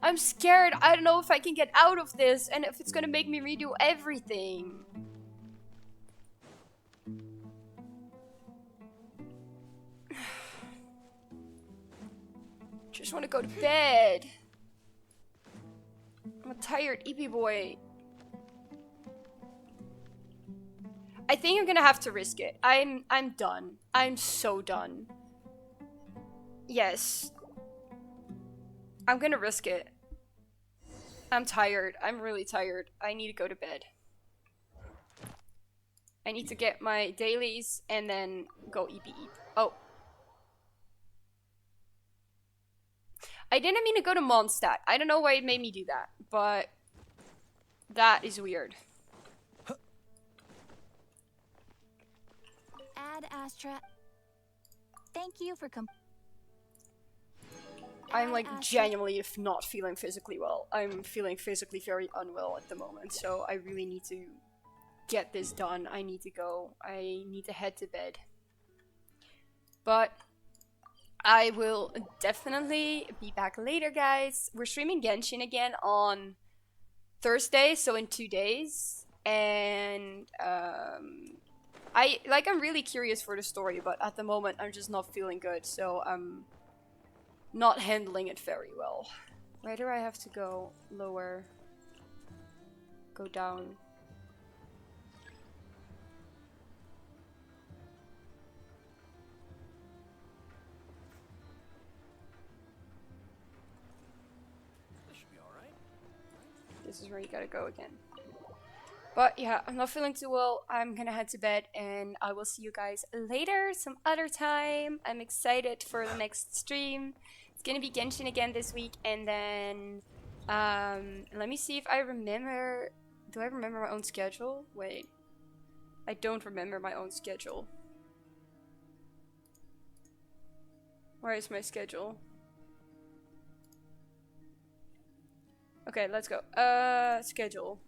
I'm scared. I don't know if I can get out of this and if it's gonna make me redo everything. Just want to go to bed. I'm a tired EP boy. I think I'm gonna have to risk it. I'm done. I'm so done. Yes. I'm gonna risk it. I'm tired. I'm really tired. I need to go to bed. I need to get my dailies and then go EP. Oh. I didn't mean to go to Mondstadt. I don't know why it made me do that, but that is weird. Ad Astra. Thank you for I'm like genuinely not feeling physically well. I'm feeling physically very unwell at the moment, so I really need to get this done. I need to go. I need to head to bed. But I will definitely be back later, guys. We're streaming Genshin again on Thursday, so in 2 days. and I'm really curious for the story, but at the moment I'm just not feeling good, so I'm not handling it very well. Where do I have to go? Lower. Go down. This is where you gotta go again. But yeah, I'm not feeling too well. I'm gonna head to bed and I will see you guys later, some other time. I'm excited for the next stream. It's gonna be Genshin again this week, and then let me see if I remember. Do I remember my own schedule? Wait. I don't remember my own schedule. Where is my schedule? Okay, let's go. Schedule.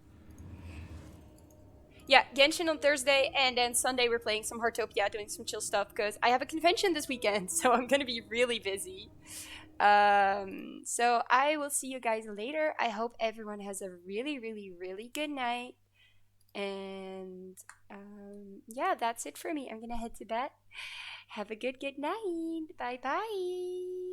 Yeah, Genshin on Thursday, and then Sunday we're playing some Heartopia, doing some chill stuff, because I have a convention this weekend, so I'm gonna be really busy. So I will see you guys later. I hope everyone has a really, really, really good night. And yeah, that's it for me. I'm gonna head to bed. Have a good night. Bye bye.